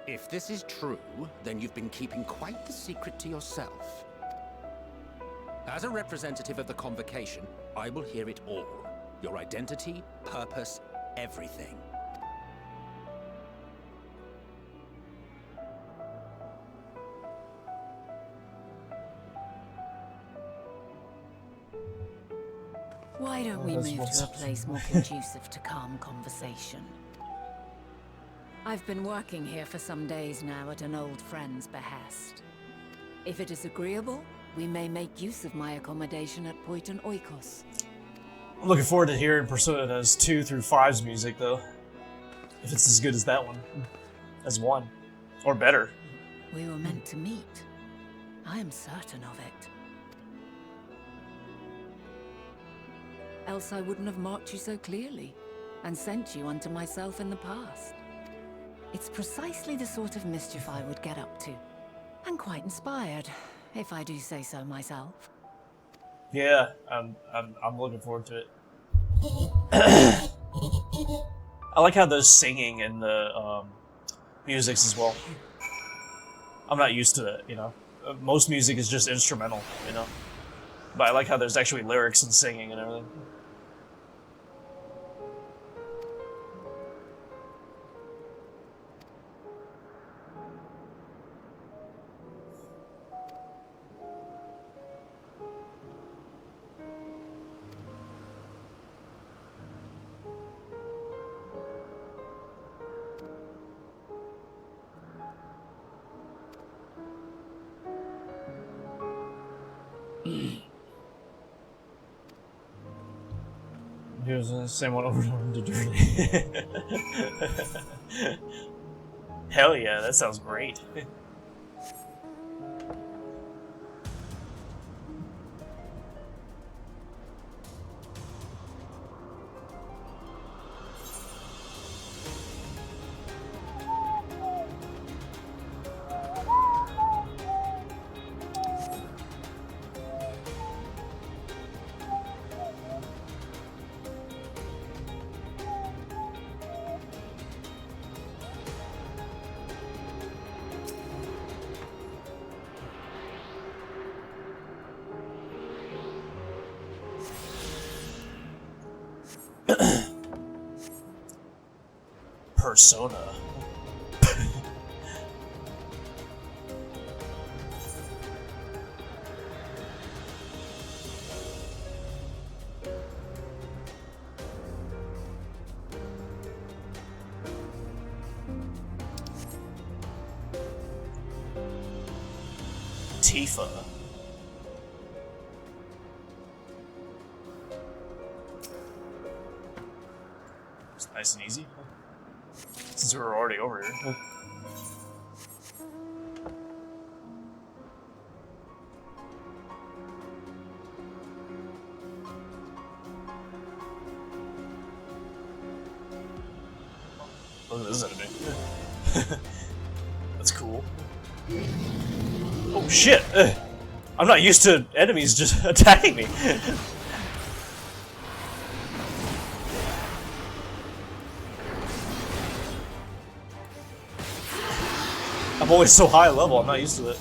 If this is true, then you've been keeping quite the secret to yourself. As a representative of the convocation, I will hear it all. Your identity, purpose, everything. Why don't we move to a place more conducive to calm conversation? I've been working here for some days now at an old friend's behest. If it is agreeable, we may make use of my accommodation at Poiton Oikos. I'm looking forward to hearing Persona's 2 through 5's music, though. If it's as good as that one. As 1. Or better. We were meant to meet. I am certain of it. Else I wouldn't have marked you so clearly, and sent you unto myself in the past. It's precisely the sort of mischief I would get up to. And quite inspired, if I do say so myself. Yeah, I'm looking forward to it. I like how there's singing in the musics as well. I'm not used to that, you know. Most music is just instrumental, you know. But I like how there's actually lyrics and singing and everything. Here's the same one over to Dirty. Hell yeah, that sounds great. Persona. Tifa. It's nice and easy. Since we were already over here. Look at this enemy. That's cool. Oh shit! I'm not used to enemies just attacking me. I'm always so high level, I'm not used to it.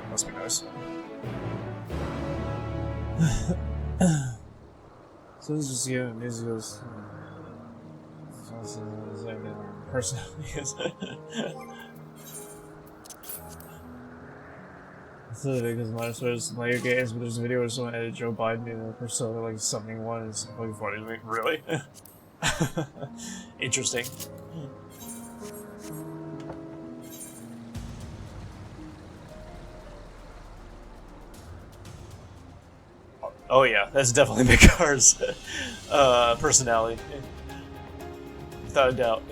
Must be nice. So this is just musicals. Personalities. Because my first later games, but there's a video where someone edited Joe Biden in a persona like something one is fucking funny to me. Really? Interesting. Oh yeah, that's definitely Mikar's personality. Without a doubt.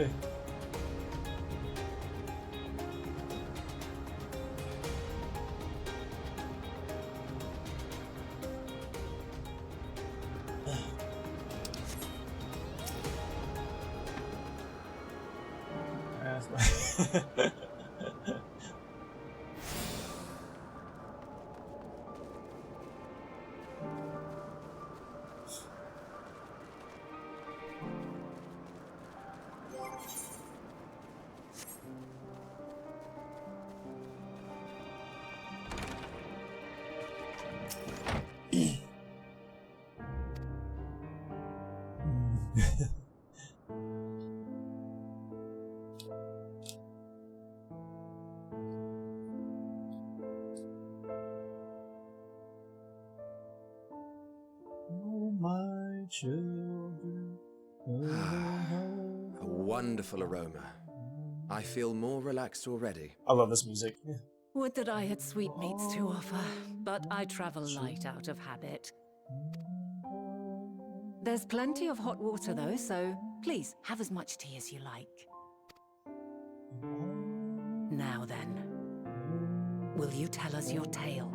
Oh, my children. A wonderful aroma. I feel more relaxed already. I love this music. Would that I had sweetmeats to offer, but I travel light out of habit. There's plenty of hot water though, so please have as much tea as you like. Now then, will you tell us your tale?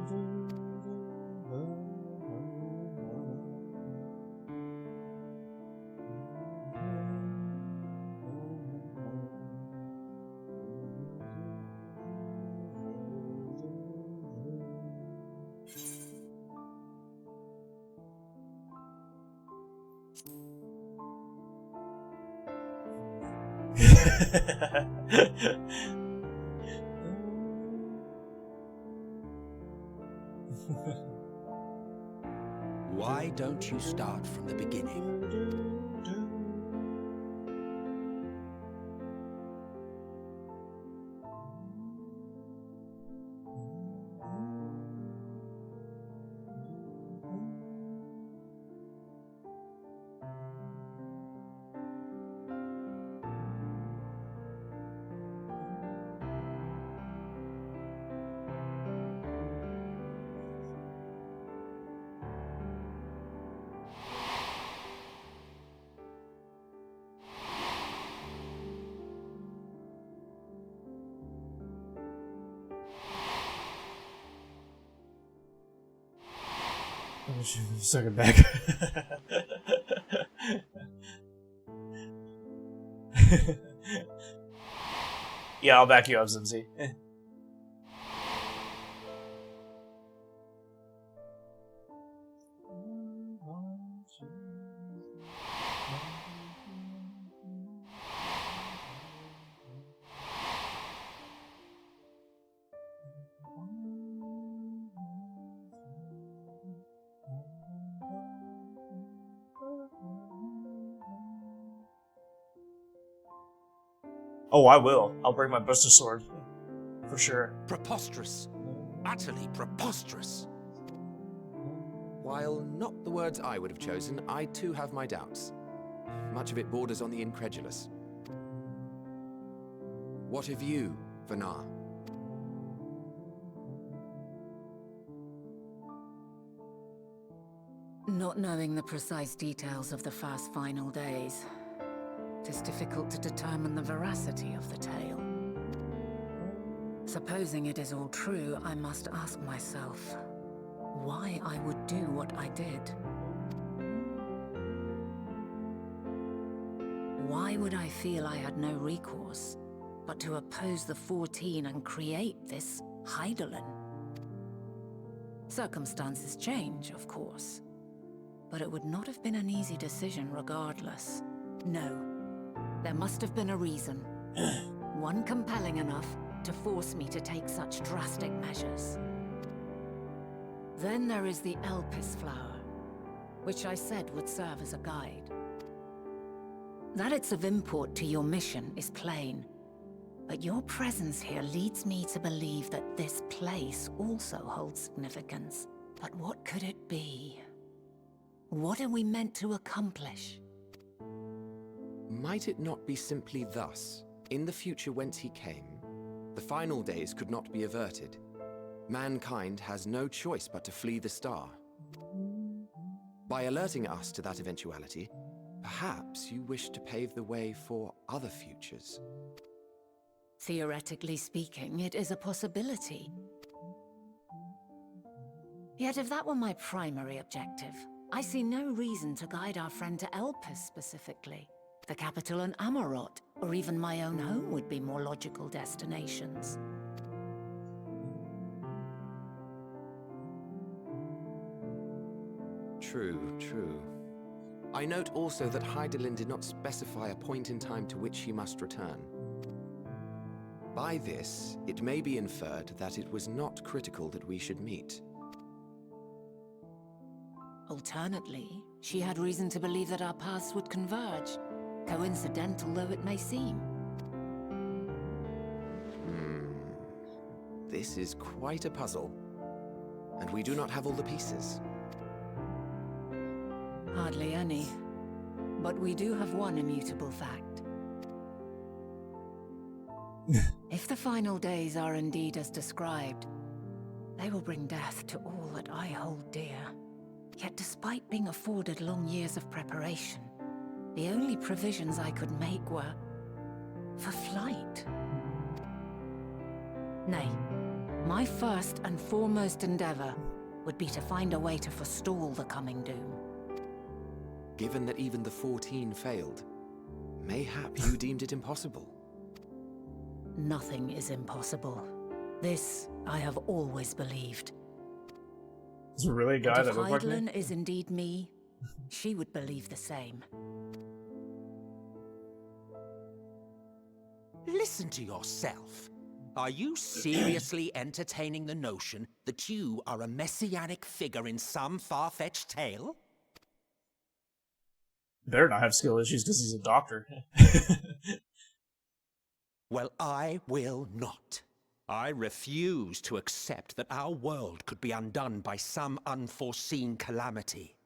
Why don't you start from the beginning? Second back. Yeah, I'll back you up, Zimzy. Oh, I will. I'll bring my Buster Sword. For sure. Preposterous. Utterly preposterous. While not the words I would have chosen, I too have my doubts. Much of it borders on the incredulous. What of you, Vanar? Not knowing the precise details of the first final days, it is difficult to determine the veracity of the tale. Supposing it is all true, I must ask myself why I would do what I did. Why would I feel I had no recourse but to oppose the 14 and create this Hydaelyn? Circumstances change, of course, but it would not have been an easy decision regardless. No. There must have been a reason. One compelling enough to force me to take such drastic measures. Then there is the Elpis flower, which I said would serve as a guide. That it's of import to your mission is plain, But your presence here leads me to believe that this place also holds significance. But what could it be? What are we meant to accomplish? Might it not be simply thus? In the future whence he came, the final days could not be averted. Mankind has no choice but to flee the star. By alerting us to that eventuality, perhaps you wish to pave the way for other futures. Theoretically speaking, it is a possibility. Yet if that were my primary objective, I see no reason to guide our friend to Elpis specifically. The capital and Amarot, or even my own home would be more logical destinations. True, true. I note also that Hydaelyn did not specify a point in time to which he must return. By this, it may be inferred that it was not critical that we should meet. Alternately, she had reason to believe that our paths would converge, coincidental though it may seem. This is quite a puzzle, and we do not have all the pieces. Hardly any. But we do have one immutable fact. If the final days are indeed as described, they will bring death to all that I hold dear. Yet despite being afforded long years of preparation, the only provisions I could make were for flight. Nay, my first and foremost endeavor would be to find a way to forestall the coming doom. Given that even the 14 failed, mayhap you deemed it impossible. Nothing is impossible. This I have always believed. It's really a guy And that if looked like me. Hydaelyn is indeed me, she would believe the same. Listen to yourself. Are you seriously entertaining the notion that you are a messianic figure in some far-fetched tale? Better not have skill issues because he's a doctor. Well, I will not. I refuse to accept that our world could be undone by some unforeseen calamity.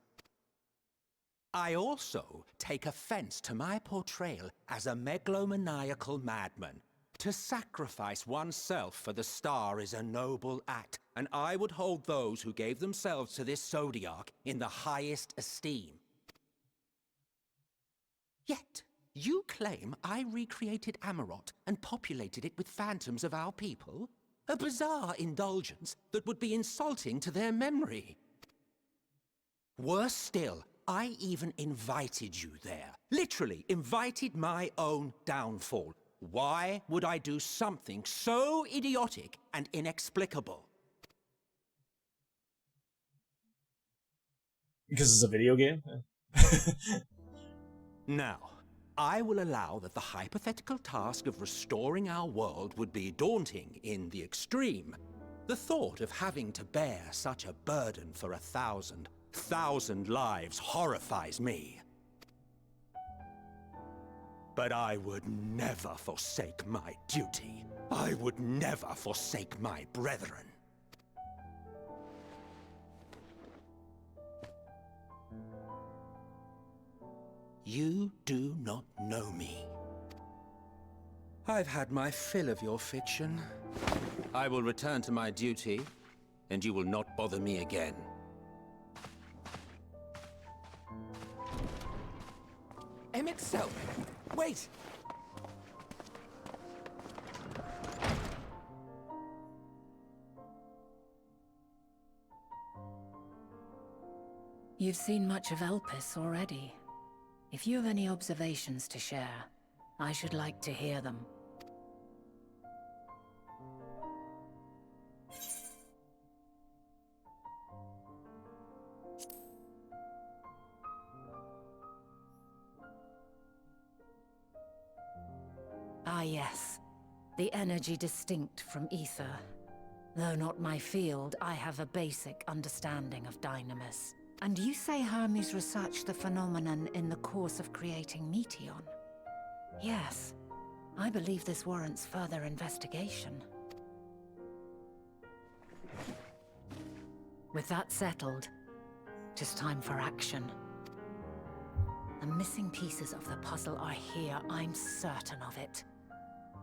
I also take offense to my portrayal as a megalomaniacal madman. To sacrifice oneself for the star is a noble act, and I would hold those who gave themselves to this zodiac in the highest esteem. Yet, you claim I recreated Amarot and populated it with phantoms of our people? A bizarre indulgence that would be insulting to their memory. Worse still, I even invited you there. Literally invited my own downfall. Why would I do something so idiotic and inexplicable? Because it's a video game? Now, I will allow that the hypothetical task of restoring our world would be daunting in the extreme. The thought of having to bear such a burden for 1,000 lives horrifies me. But I would never forsake my duty. I would never forsake my brethren. You do not know me. I've had my fill of your fiction. I will return to my duty, and you will not bother me again. Emet-Selch! Wait! You've seen much of Elpis already. If you have any observations to share, I should like to hear them. Ah yes, the energy distinct from ether. Though not my field, I have a basic understanding of Dynamis. And you say Hermes researched the phenomenon in the course of creating Meteon? Yes. I believe this warrants further investigation. With that settled, it is time for action. The missing pieces of the puzzle are here, I'm certain of it.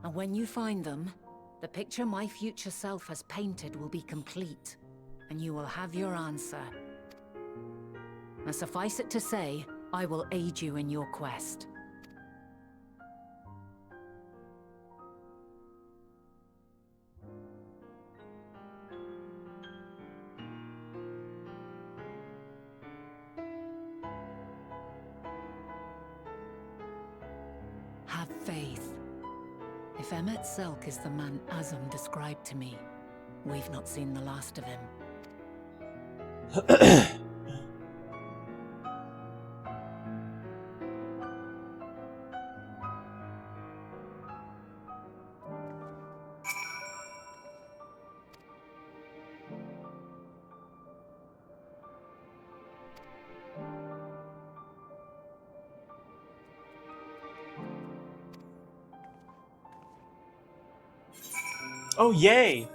And when you find them, the picture my future self has painted will be complete, and you will have your answer. Now suffice it to say, I will aid you in your quest. Have faith. If Emmet Selk is the man Azum described to me, we've not seen the last of him. Oh, yay!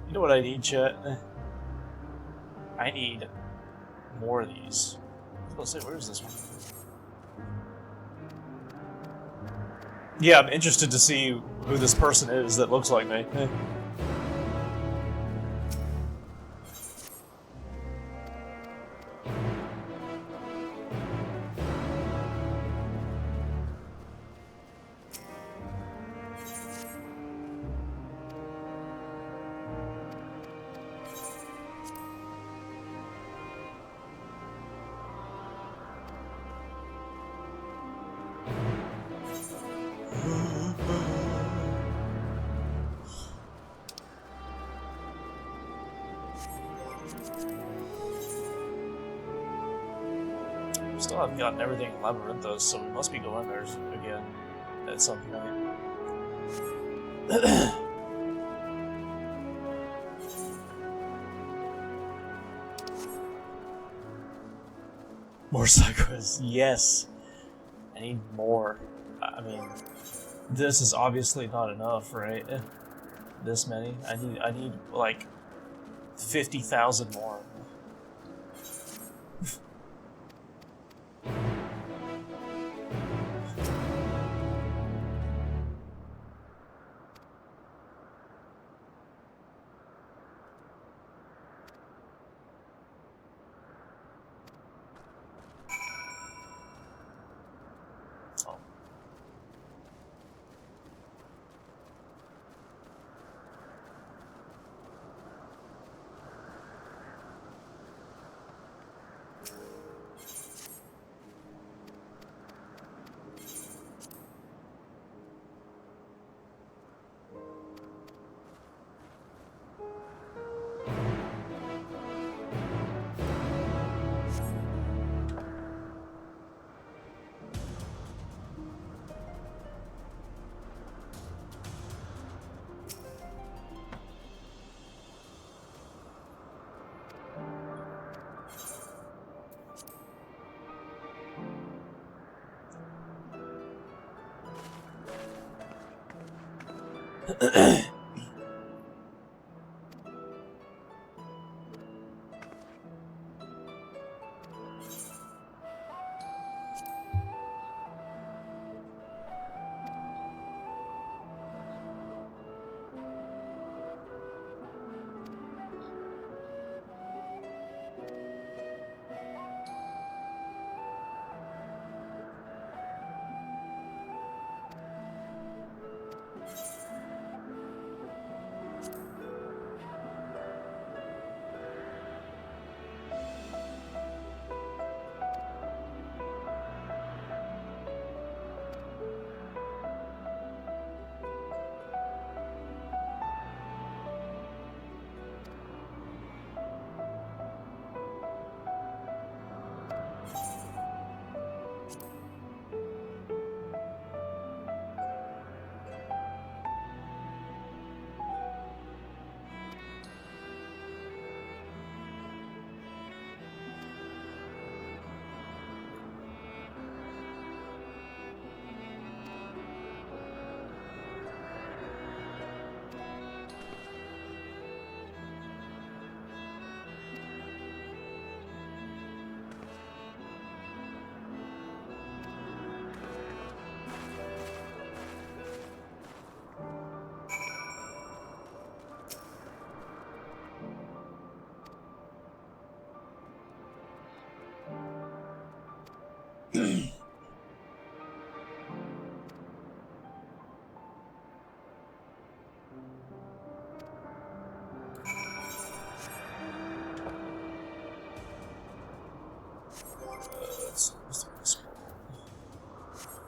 You know what I need, chat? I need more of these. I was gonna say, where is this one? Yeah, I'm interested to see who this person is that looks like me. Still haven't gotten everything in Labyrinthos, so we must be going there again at some point. More side quests, yes. I need more. I mean, this is obviously not enough, right? This many. I need like 50,000 more.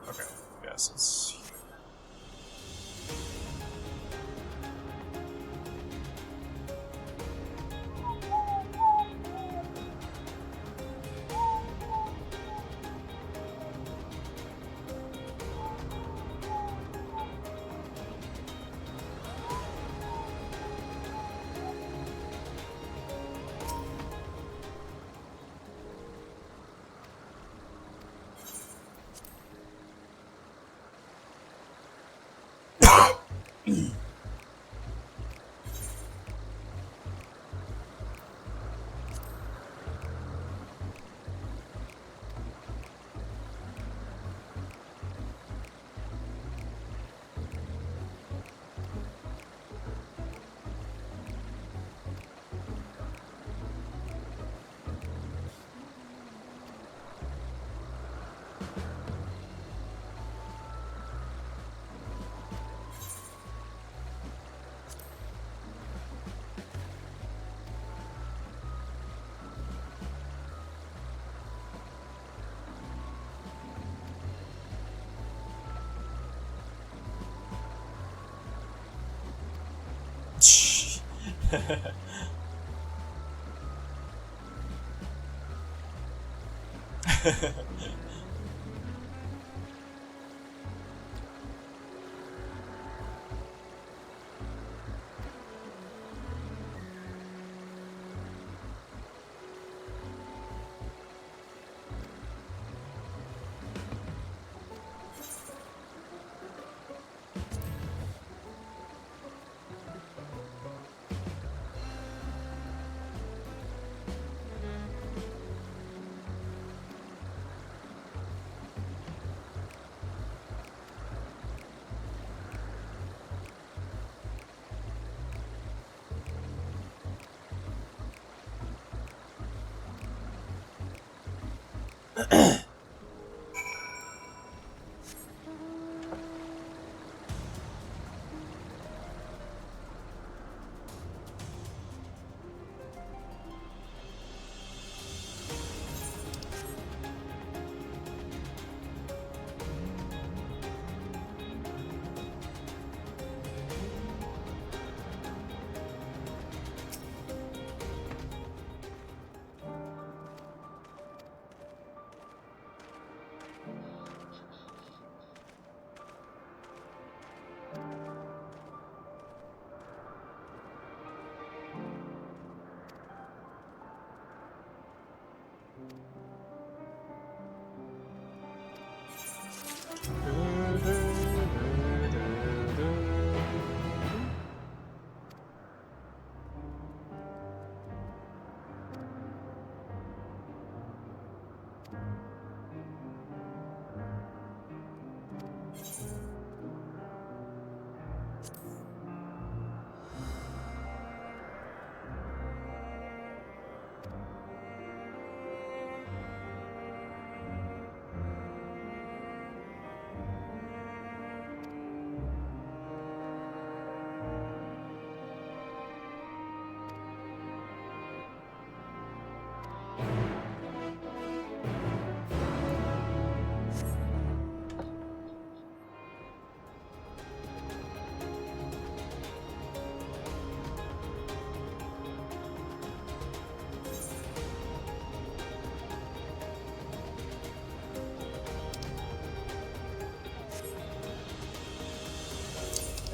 Okay, yes, it's here.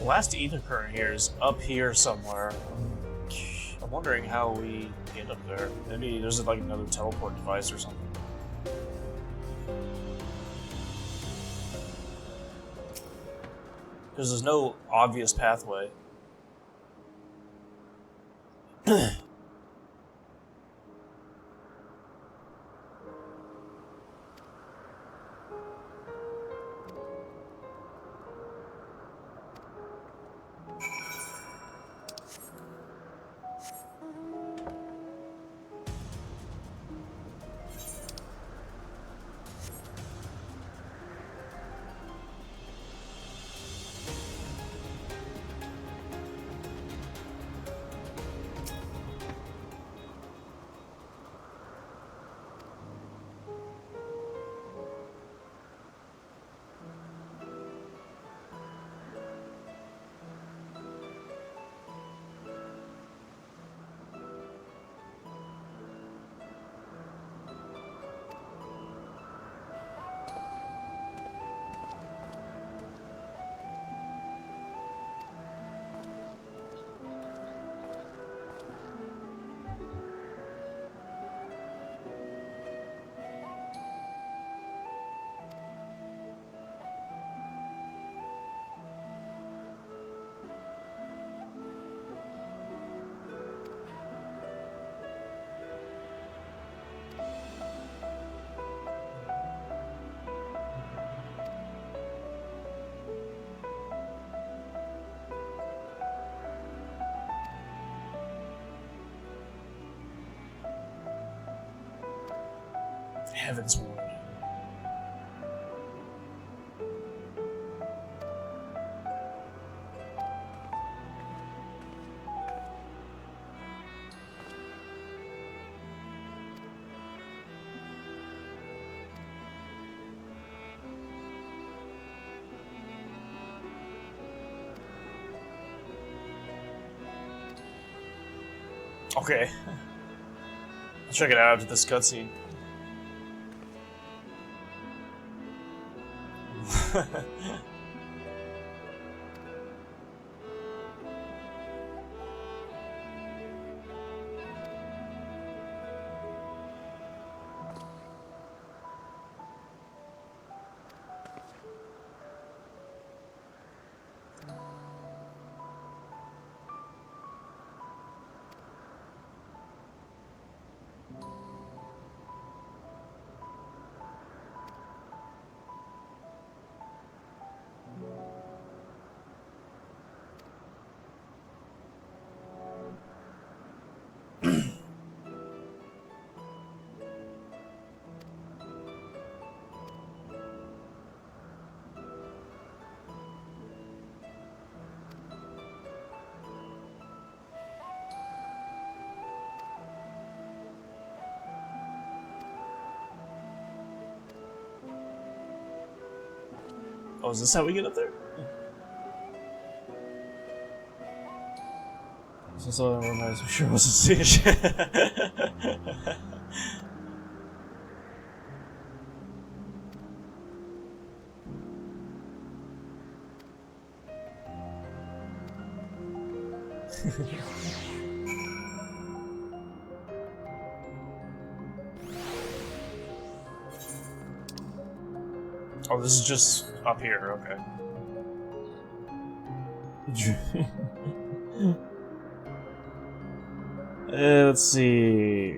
The last ether current here is up here somewhere. I'm wondering how we get up there. Maybe there's like another teleport device or something. Because there's no obvious pathway. Heaven's Ward. Okay. I'll check it out after this cutscene. Oh, is this how we get up there? So I realized I'm sure I wasn't seeing shit. Oh, this is just up here, okay. Let's see.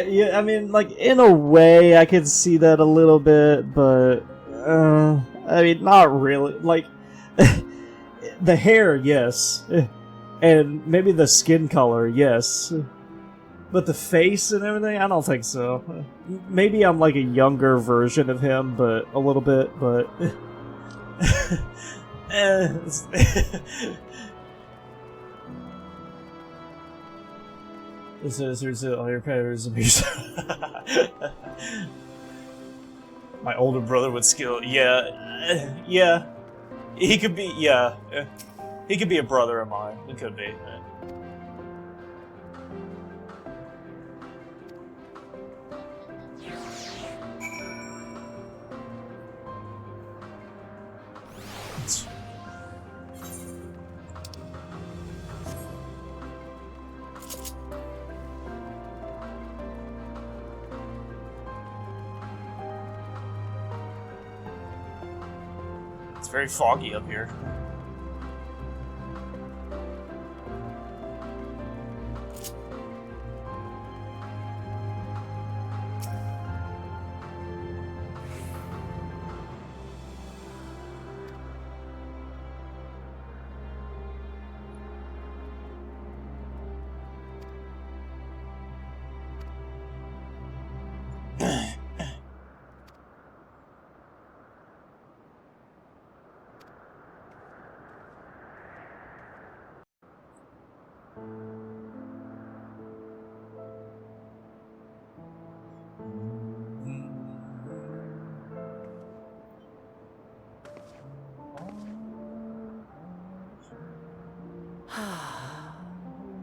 Yeah, I mean, like, in a way, I could see that a little bit, but, I mean, not really. Like, the hair, yes. And maybe the skin color, yes. But the face and everything, I don't think so. Maybe I'm like a younger version of him, but a little bit, but... This is all your parents abuse. My older brother would skill. Yeah, yeah. He could be. Yeah, he could be a brother of mine. He could be. It's very foggy up here.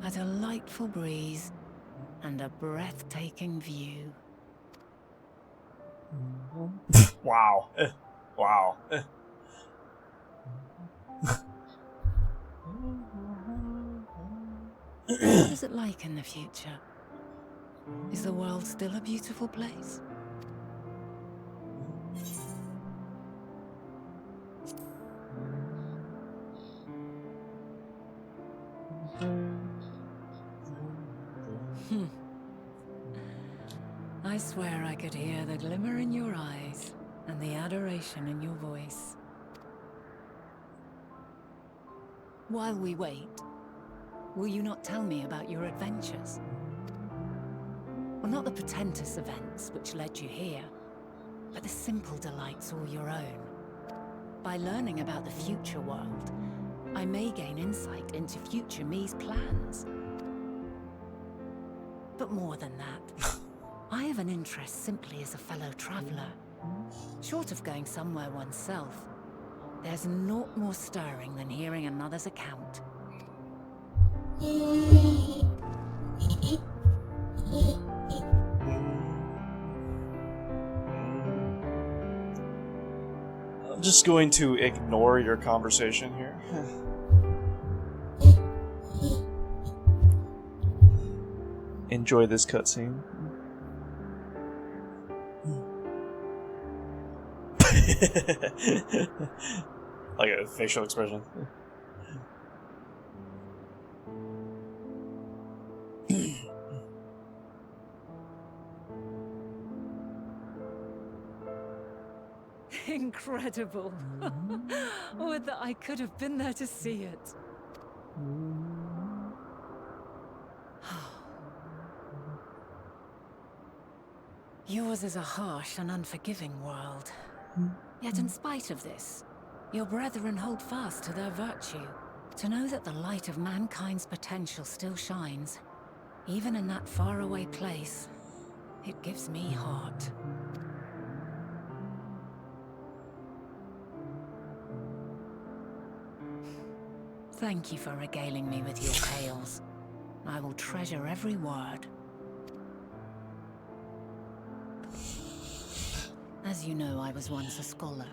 A delightful breeze and a breathtaking view. Wow. Wow. What is it like in the future? Is the world still a beautiful place? I swear I could hear the glimmer in your eyes and the adoration in your voice. While we wait, will you not tell me about your adventures? Well, not the portentous events which led you here, but the simple delights all your own. By learning about the future world, I may gain insight into future me's plans. But more than that, I have an interest simply as a fellow traveller. Short of going somewhere oneself, there's naught more stirring than hearing another's account. I'm just going to ignore your conversation here. Enjoy this cutscene. Like a facial expression. Incredible. Would that I could have been there to see it. Yours is a harsh and unforgiving world. Yet in spite of this, your brethren hold fast to their virtue. To know that the light of mankind's potential still shines, even in that faraway place, it gives me heart. Thank you for regaling me with your tales. I will treasure every word. As you know, I was once a scholar.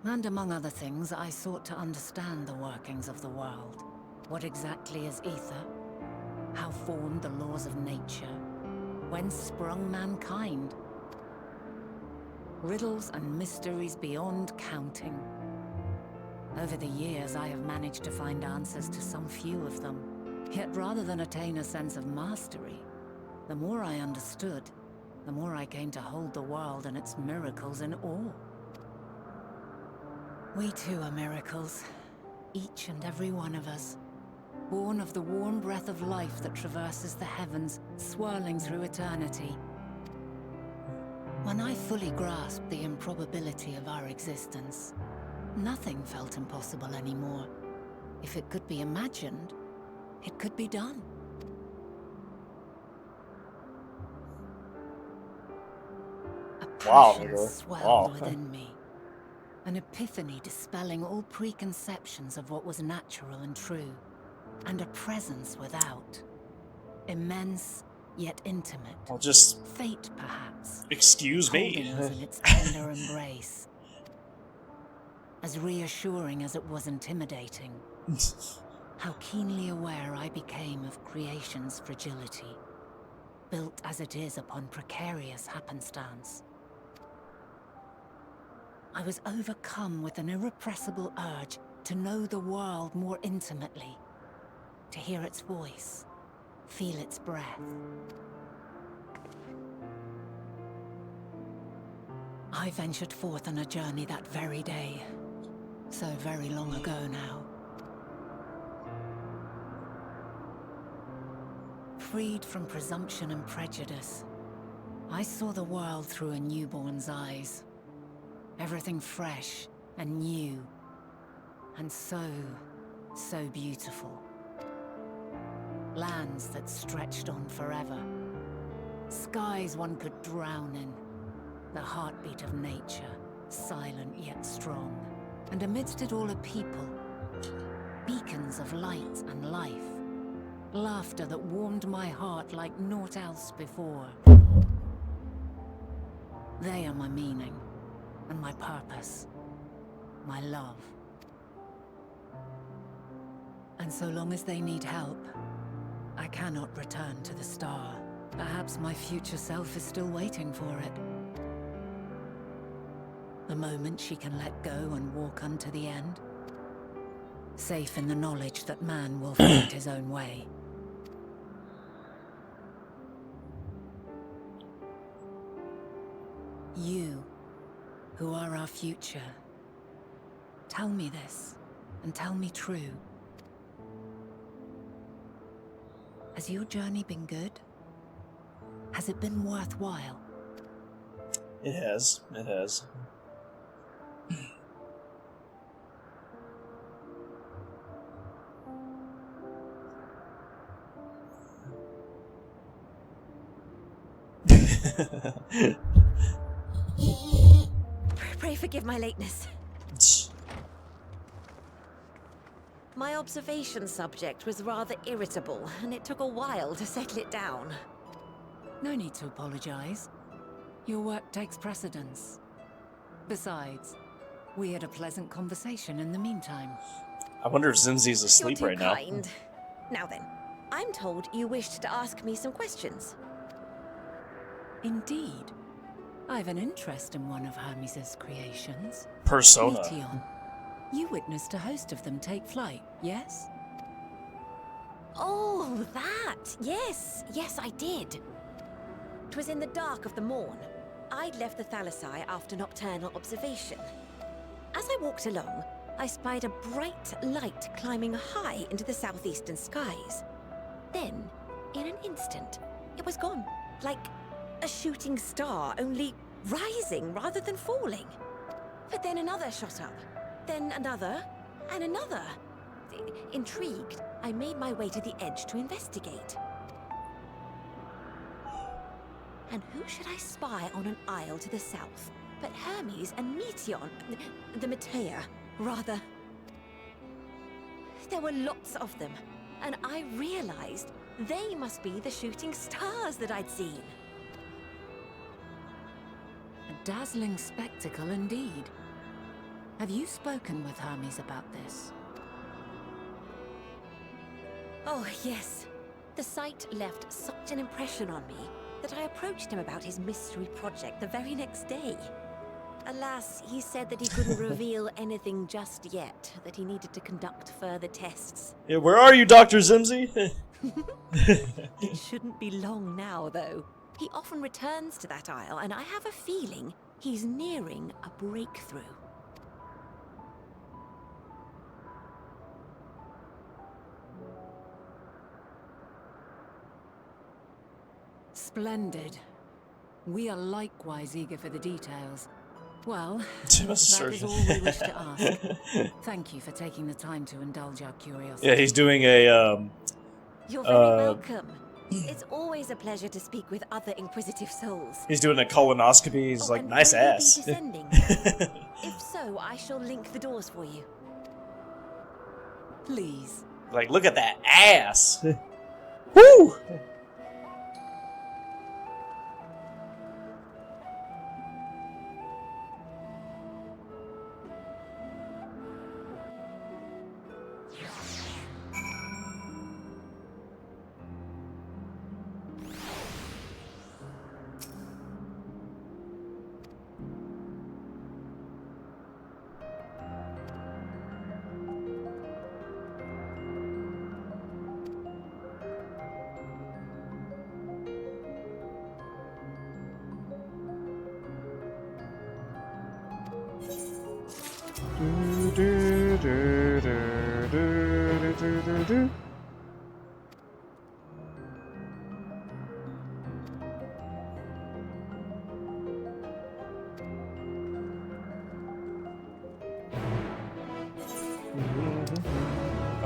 And among other things, I sought to understand the workings of the world. What exactly is ether? How formed the laws of nature? Whence sprung mankind? Riddles and mysteries beyond counting. Over the years, I have managed to find answers to some few of them. Yet rather than attain a sense of mastery, the more I understood, the more I came to hold the world and its miracles in awe. We too are miracles, each and every one of us, born of the warm breath of life that traverses the heavens, swirling through eternity. When I fully grasped the improbability of our existence, nothing felt impossible anymore. If it could be imagined, it could be done. A passion swelled within me. An epiphany dispelling all preconceptions of what was natural and true. And a presence without. Immense, yet intimate. I'll just... Fate, perhaps. Excuse me. Holding us in its tender embrace. As reassuring as it was intimidating. How keenly aware I became of creation's fragility, built as it is upon precarious happenstance. I was overcome with an irrepressible urge to know the world more intimately, to hear its voice, feel its breath. I ventured forth on a journey that very day, so very long ago now. Freed from presumption and prejudice, I saw the world through a newborn's eyes. Everything fresh and new, and so beautiful. Lands that stretched on forever. Skies one could drown in. The heartbeat of nature, silent yet strong. And amidst it all a people. Beacons of light and life. Laughter that warmed my heart like naught else before. They are my meaning, and my purpose, my love. And so long as they need help, I cannot return to the star. Perhaps my future self is still waiting for it. The moment she can let go and walk unto the end. Safe in the knowledge that man will find his own way. who are our future. Tell me this, and tell me true. Has your journey been good? Has it been worthwhile? It has. It has. Pray forgive my lateness. My observation subject was rather irritable, and it took a while to settle it down. No need to apologize. Your work takes precedence. Besides, we had a pleasant conversation in the meantime. I wonder if Zimzi's asleep You're right too now. kind. Now then, I'm told you wished to ask me some questions. Indeed. I've an interest in one of Hermes' creations. Persona. Meteon. You witnessed a host of them take flight, yes? Oh, that! Yes, yes, I did. 'Twas in the dark of the morn. I'd left the Thalassai after nocturnal observation. As I walked along, I spied a bright light climbing high into the southeastern skies. Then, in an instant, it was gone, like a shooting star, only rising rather than falling. But then another shot up, then another, and another. Intrigued, I made my way to the edge to investigate. And who should I spy on an isle to the south but Hermes and Meteon, the Metea, rather. There were lots of them, and I realized they must be the shooting stars that I'd seen. A dazzling spectacle indeed. Have you spoken with Hermes about this? Oh, yes. The sight left such an impression on me that I approached him about his mystery project the very next day. Alas, he said that he couldn't reveal anything just yet, that he needed to conduct further tests. Yeah, where are you, Dr. Zimzi? It shouldn't be long now, though. He often returns to that isle, and I have a feeling he's nearing a breakthrough. Splendid. We are likewise eager for the details. Well, That that is all we wish to ask. Thank you for taking the time to indulge our curiosity. Yeah, he's doing a, You're very welcome. It's always a pleasure to speak with other inquisitive souls. he's doing a colonoscopy. He's like, and nice will you be ass. descending? If so, I shall link the doors for you. Please. Like, look at that ass. Woo!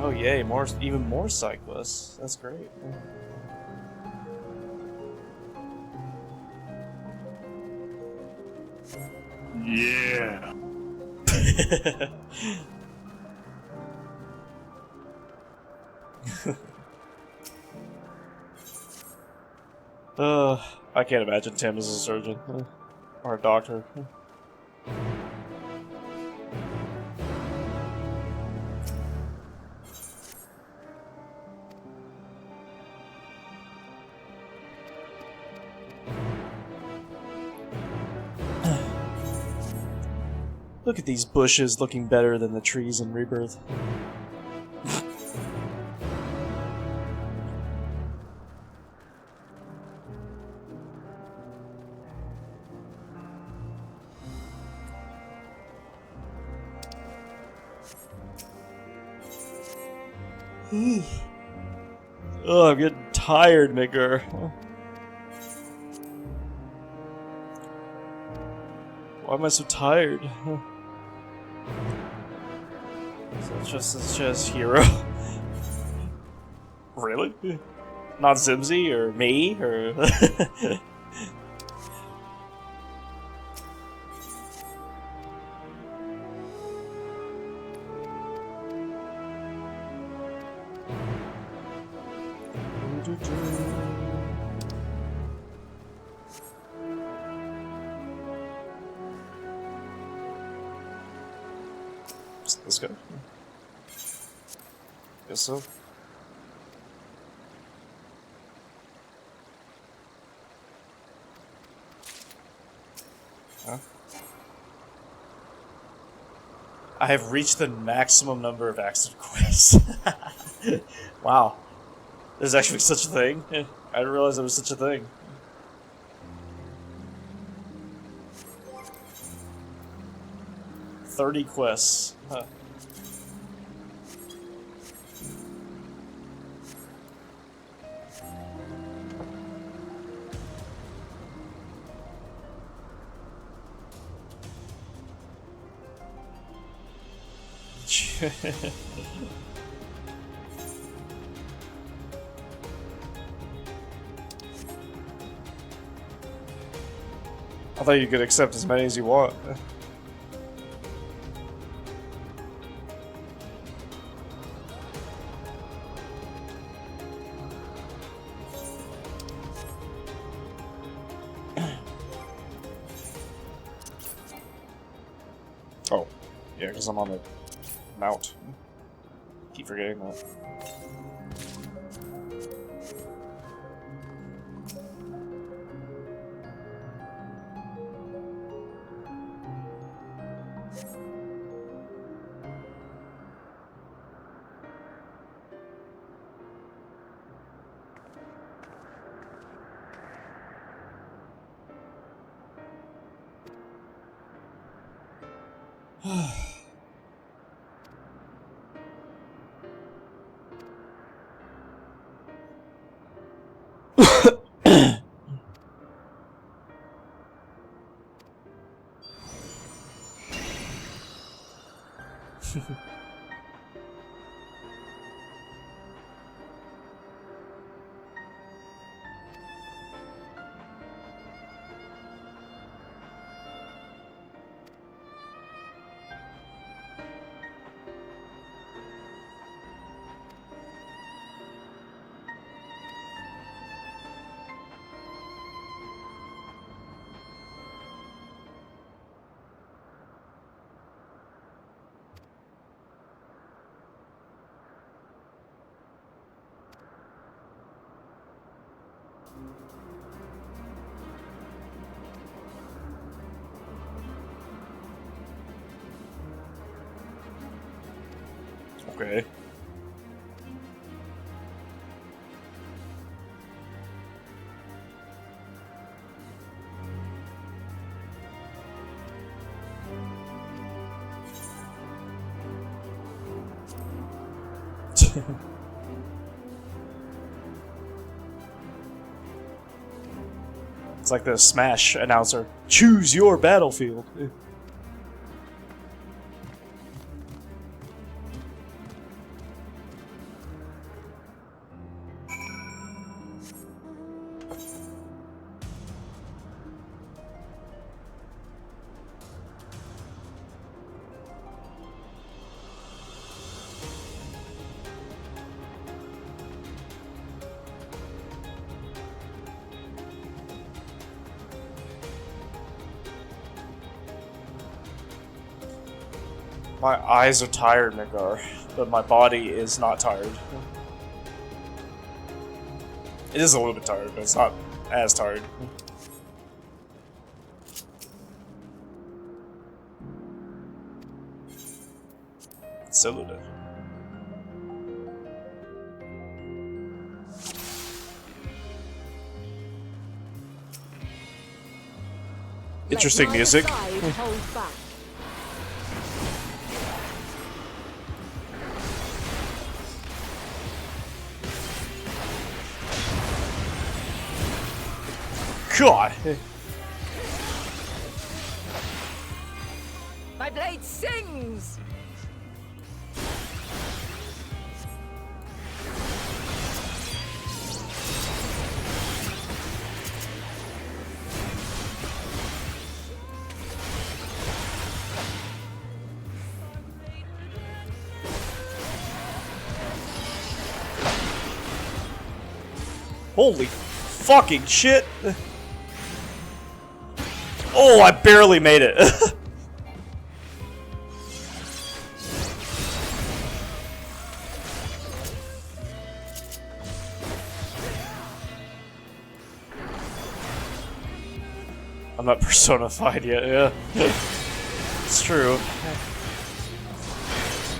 Oh yay, more, even more cyclists. That's great. Yeah. I can't imagine Tim as a surgeon or a doctor. Look at these bushes looking better than the trees in Rebirth. Oh, I'm getting tired, Migger. Why am I so tired? So it's just Hero. Really? Not Zimzy or me or Let's go. Guess so. Huh? I have reached the maximum number of accident quests. Wow. There's actually such a thing. I didn't realize there was such a thing. "30 quests. Huh. I thought you could accept as many as you want. Oh, yeah, because I'm on the mount. Keep forgetting that. Okay. It's like the Smash announcer. Choose your battlefield. My eyes are tired, Midgar, but my body is not tired. It is a little bit tired, but it's not as tired. Saluted. Interesting music. God. My blade sings! Holy fucking shit. Oh, I barely made it. I'm not personified yet, yeah. It's true.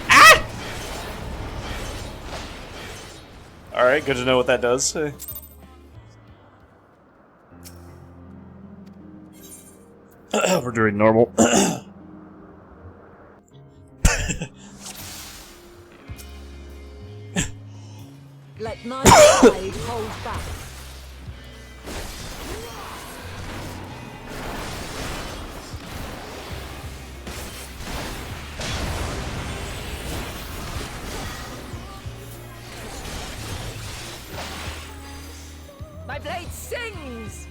Ah! Alright, good to know what that does. We're doing normal. Let my pride hold back. My blade sings!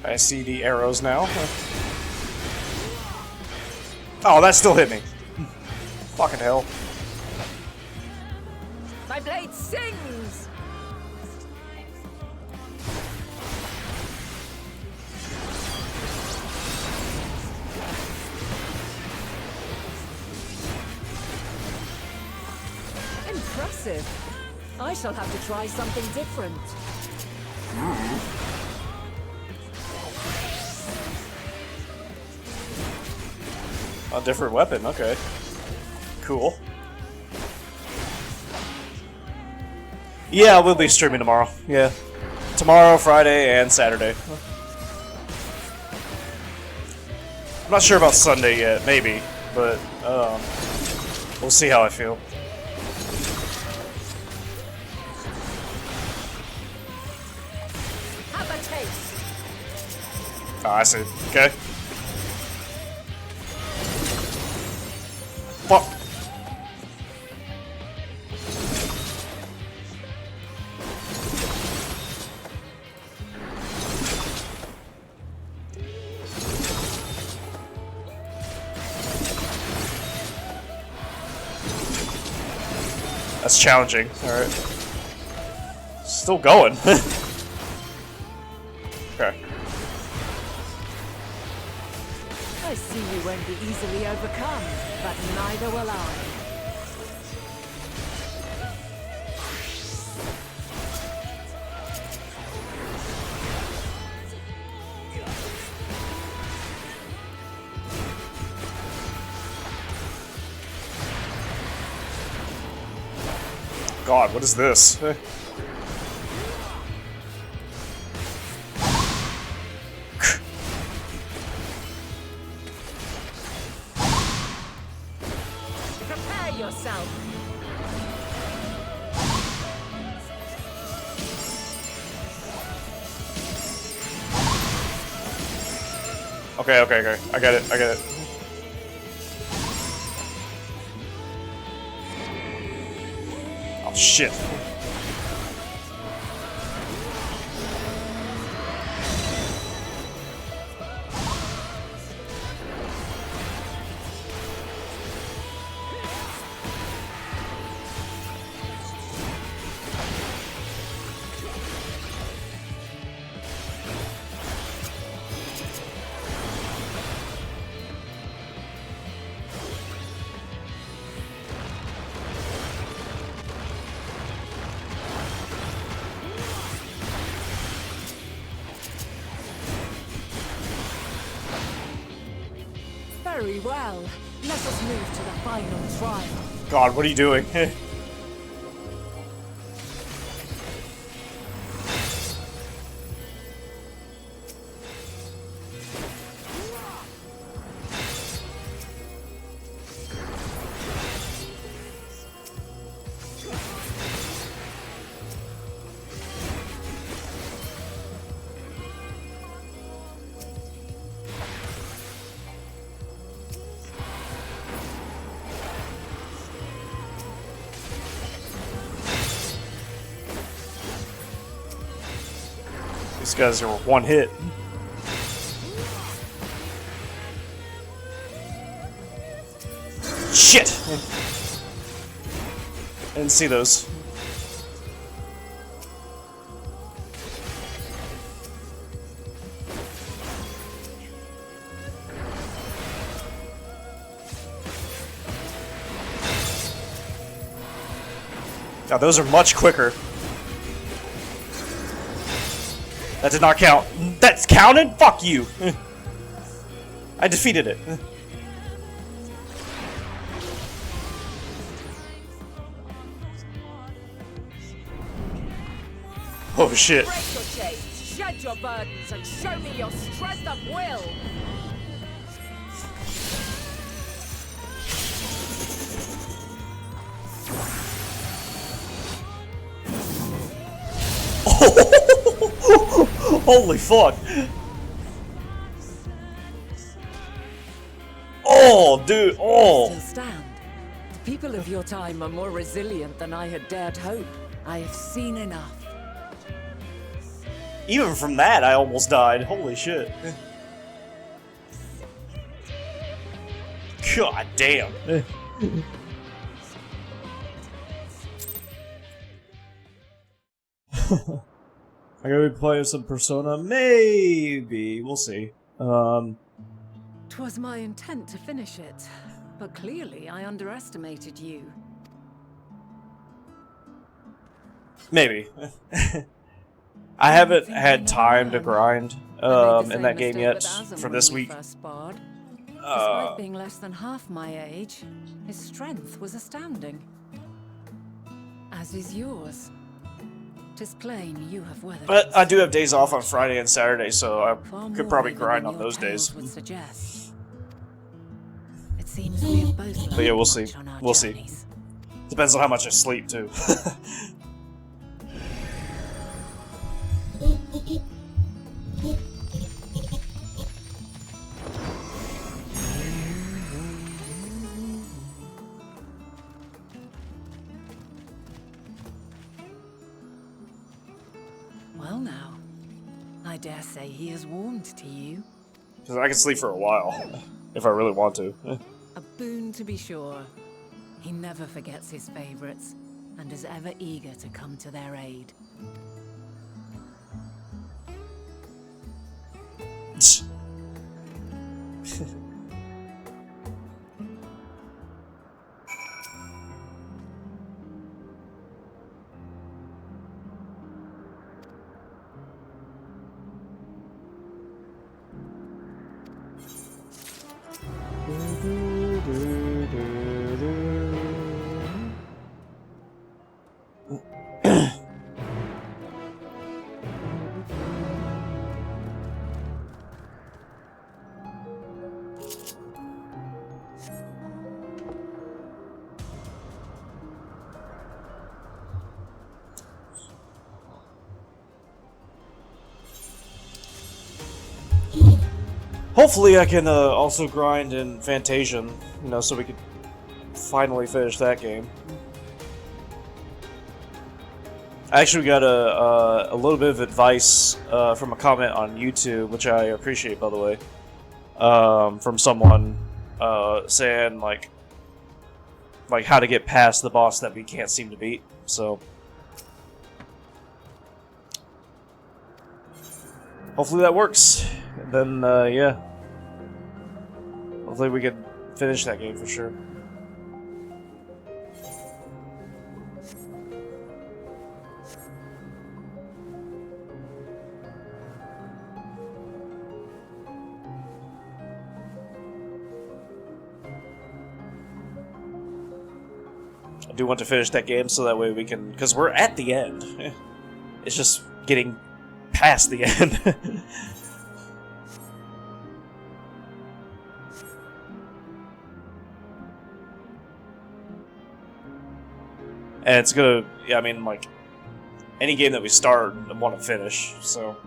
I see the arrows now. Oh, that still hit me. Fucking hell. My blade sings! Impressive. I shall have to try something different. A different weapon, okay. Cool. Yeah, we'll be streaming tomorrow. Yeah. Tomorrow, Friday, and Saturday. I'm not sure about Sunday yet, maybe, but we'll see how I feel. Have a taste. Oh, I see. Okay. Fuck. That's challenging. Alright. Still going. Okay. I see you won't be easily overcome, but neither will I. God, what is this? Prepare yourself. Okay, okay, okay. I get it, I get it. Oh, shit. Very well. Let us move to the final trial. God, what are you doing? These guys are one hit. Shit! I didn't see those. Now those are much quicker. That did not count. That's counted? Fuck you! I defeated it. Oh shit. Break your chains, shed your burdens, and show me your strength of will. Holy fuck! Oh, dude! Oh! Still stand. The people of your time are more resilient than I had dared hope. I have seen enough. Even from that, I almost died. Holy shit! God damn! I gotta be playing some Persona? Maybe. We'll see. 'Twas my intent to finish it, but clearly I underestimated you. Maybe. I haven't had time to grind in that game yet for this week. Despite being less than half my age, his strength was astounding. As is yours. 'Tis plain you have weathered. But I do have days off on Friday and Saturday, so I Far could more probably even grind than on your those days. tales would suggest. It seems we have both But yeah, learned we'll see. much on our We'll see. journeys. Depends on how much I sleep, too. Well now, I dare say he is warmed to you. Because I can sleep for a while, if I really want to. A boon to be sure. He never forgets his favorites, and is ever eager to come to their aid. Hopefully I can also grind in Fantasian, you know, so we could finally finish that game. I actually got a little bit of advice from a comment on YouTube, which I appreciate, by the way, from someone saying like how to get past the boss that we can't seem to beat. So hopefully that works. And then yeah, hopefully we can finish that game for sure. I do want to finish that game so that way we can, because we're at the end. It's just getting past the end. And it's gonna, yeah, I mean, like, any game that we start, I want to finish, so.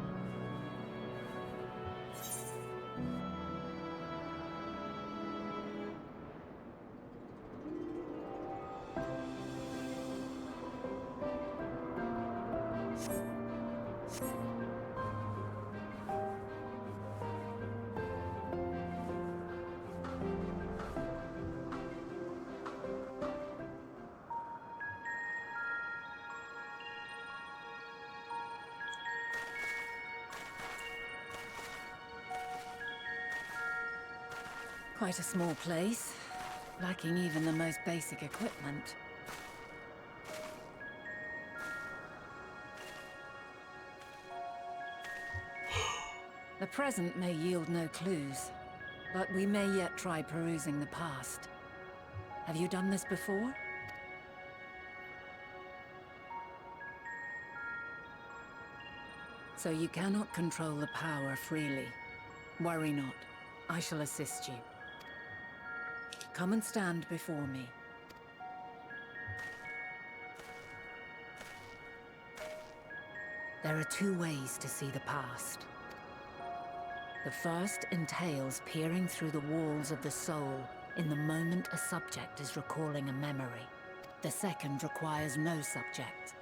Quite a small place, lacking even the most basic equipment. The present may yield no clues, but we may yet try perusing the past. Have you done this before? So you cannot control the power freely. Worry not. I shall assist you. Come and stand before me. There are two ways to see the past. The first entails peering through the walls of the soul in the moment a subject is recalling a memory. The second requires no subject,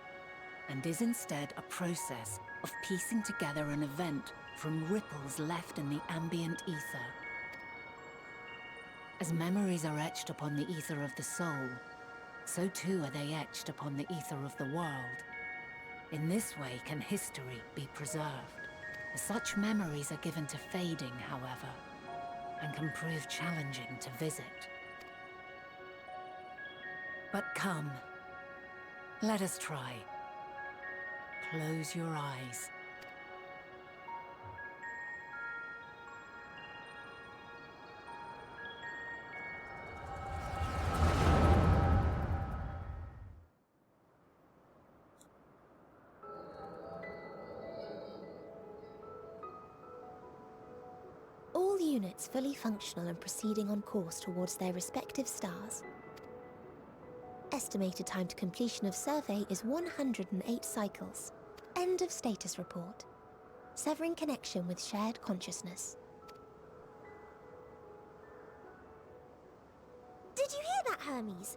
and is instead a process of piecing together an event from ripples left in the ambient ether. As memories are etched upon the ether of the soul, so too are they etched upon the ether of the world. In this way can history be preserved. Such memories are given to fading, however, and can prove challenging to visit. But come, let us try. Close your eyes. All units fully functional and proceeding on course towards their respective stars. Estimated time to completion of survey is 108 cycles. End of status report. Severing connection with shared consciousness. Did you hear that, Hermes?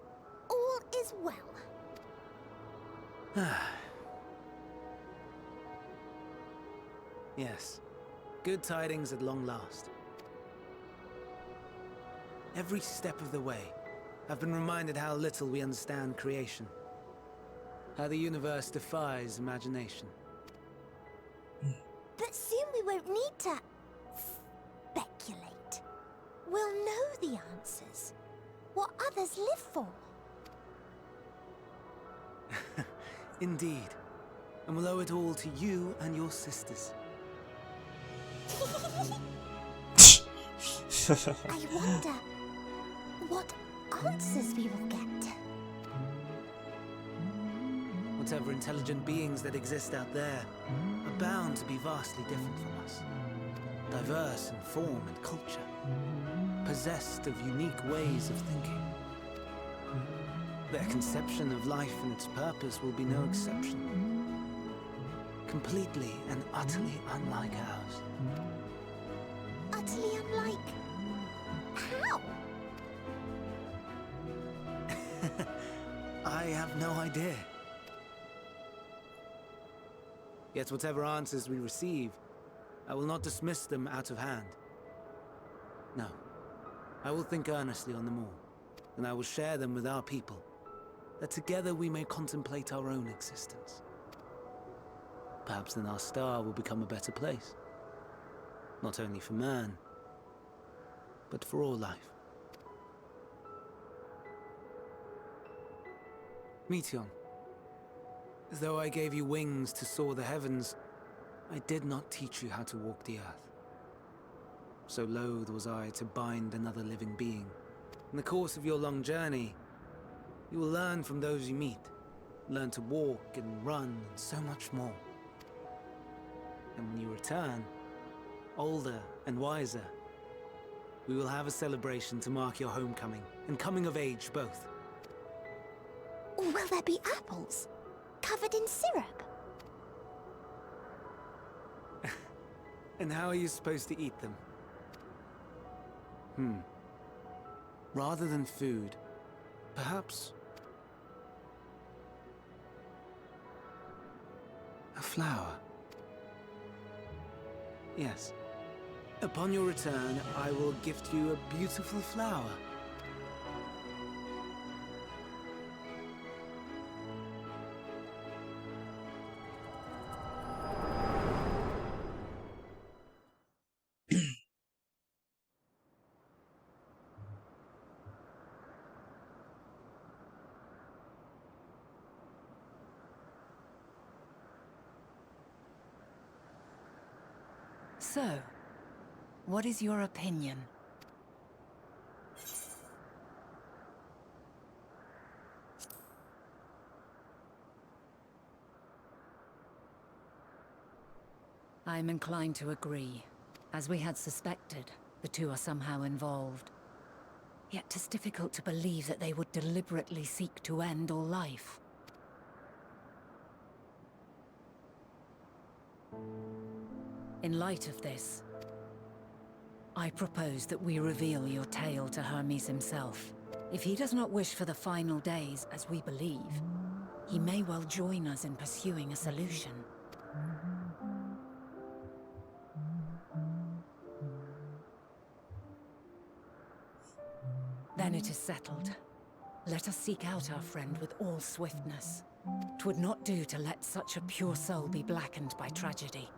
All is well. Yes. Good tidings at long last. Every step of the way, I've been reminded how little we understand creation. How the universe defies imagination. But soon we won't need to speculate. We'll know the answers. What others live for. Indeed. And we'll owe it all to you and your sisters. I wonder what answers we will get. Whatever intelligent beings that exist out there are bound to be vastly different from us. Diverse in form and culture. Possessed of unique ways of thinking. Their conception of life and its purpose will be no exception. Completely and utterly unlike ours. Utterly unlike... how? I have no idea. Yet whatever answers we receive, I will not dismiss them out of hand. No. I will think earnestly on them all, and I will share them with our people, that together we may contemplate our own existence. Perhaps then our star will become a better place. Not only for man, but for all life. Meteon, as though I gave you wings to soar the heavens, I did not teach you how to walk the earth. So loath was I to bind another living being. In the course of your long journey, You will learn from those you meet. Learn to walk and run and so much more. And when you return, older and wiser, we will have a celebration to mark your homecoming and coming of age both. Will there be apples? Covered in syrup? And how are you supposed to eat them? Rather than food, perhaps a flower. Yes. Upon your return, I will gift you a beautiful flower. So, what is your opinion? I'm inclined to agree. As we had suspected, the two are somehow involved. Yet 'tis difficult to believe that they would deliberately seek to end all life. In light of this, I propose that we reveal your tale to Hermes himself. If he does not wish for the final days, as we believe, he may well join us in pursuing a solution. Then it is settled. Let us seek out our friend with all swiftness. 'Twould not do to let such a pure soul be blackened by tragedy.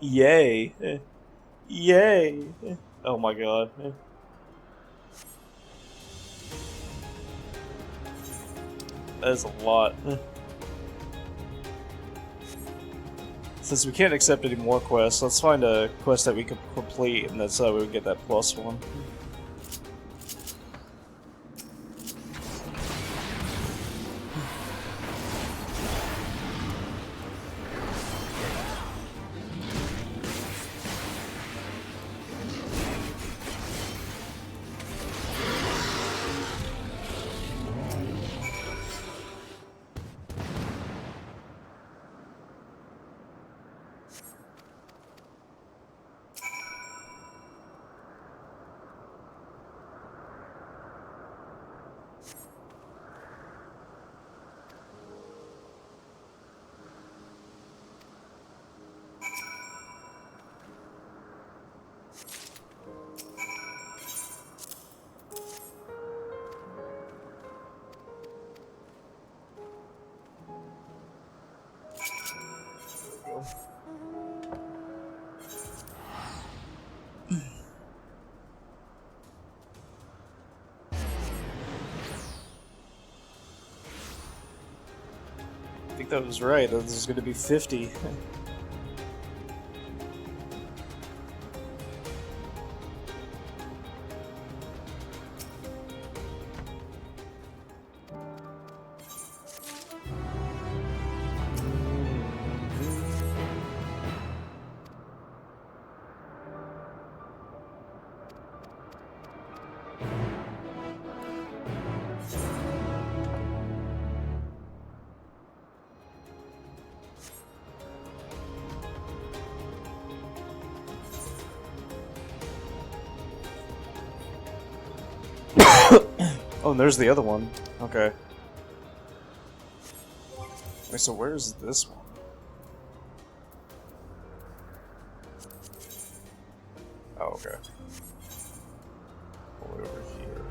Yay. Yay. Oh my god. That's a lot. Since we can't accept any more quests, let's find a quest that we can complete, and that's how we would get that +1. I think that was right. This is going to be 50. Oh, and there's the other one. Okay. Wait, so where's this one? Oh, okay. All the way over here.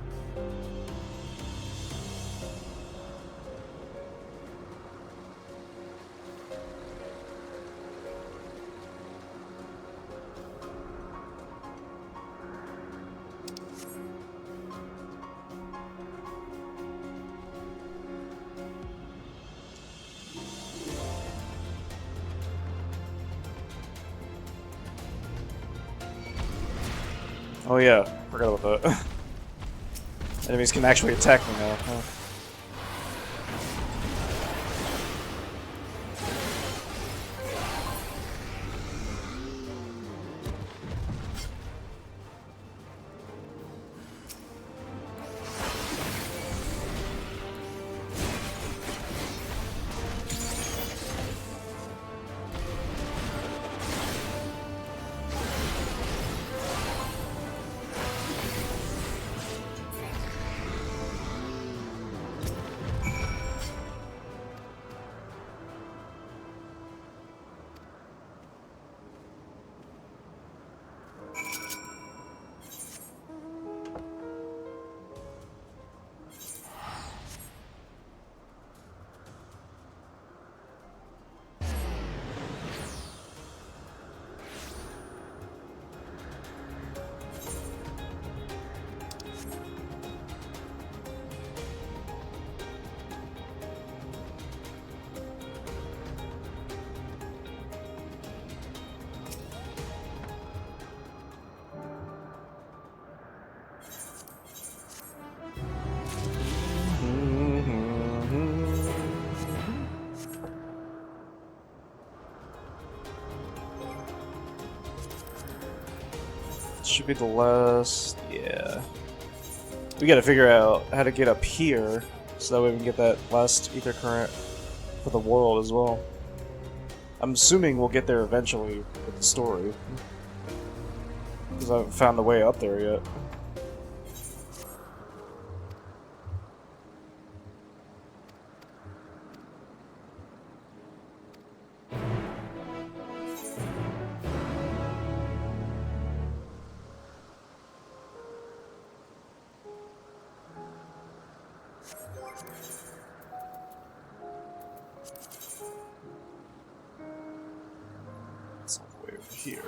Oh yeah, forgot about that. Enemies can actually attack me now. Huh? Should be the last. Yeah. We gotta figure out how to get up here so that way we can get that last ether current for the world as well. I'm assuming we'll get there eventually with the story. Because I haven't found the way up there yet. It's all the way over here.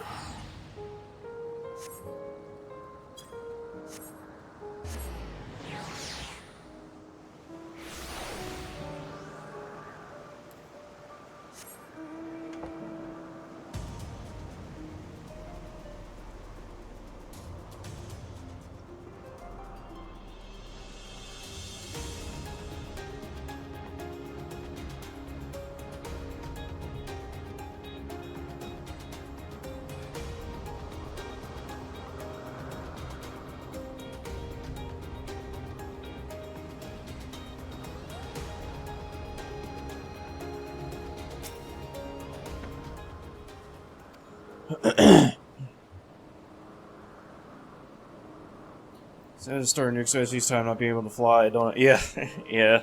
So to start a new exercise time not being able to fly, don't I? Yeah, yeah.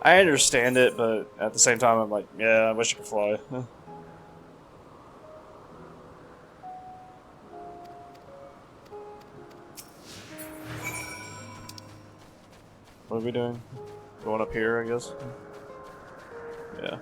I understand it, but at the same time I'm like, yeah, I wish I could fly. What are we doing? Going up here, I guess? Yeah.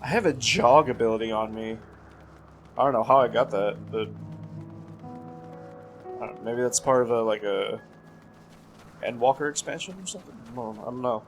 I have a jog ability on me. I don't know how I got that, but maybe that's part of like a Endwalker expansion or something. No, I don't know.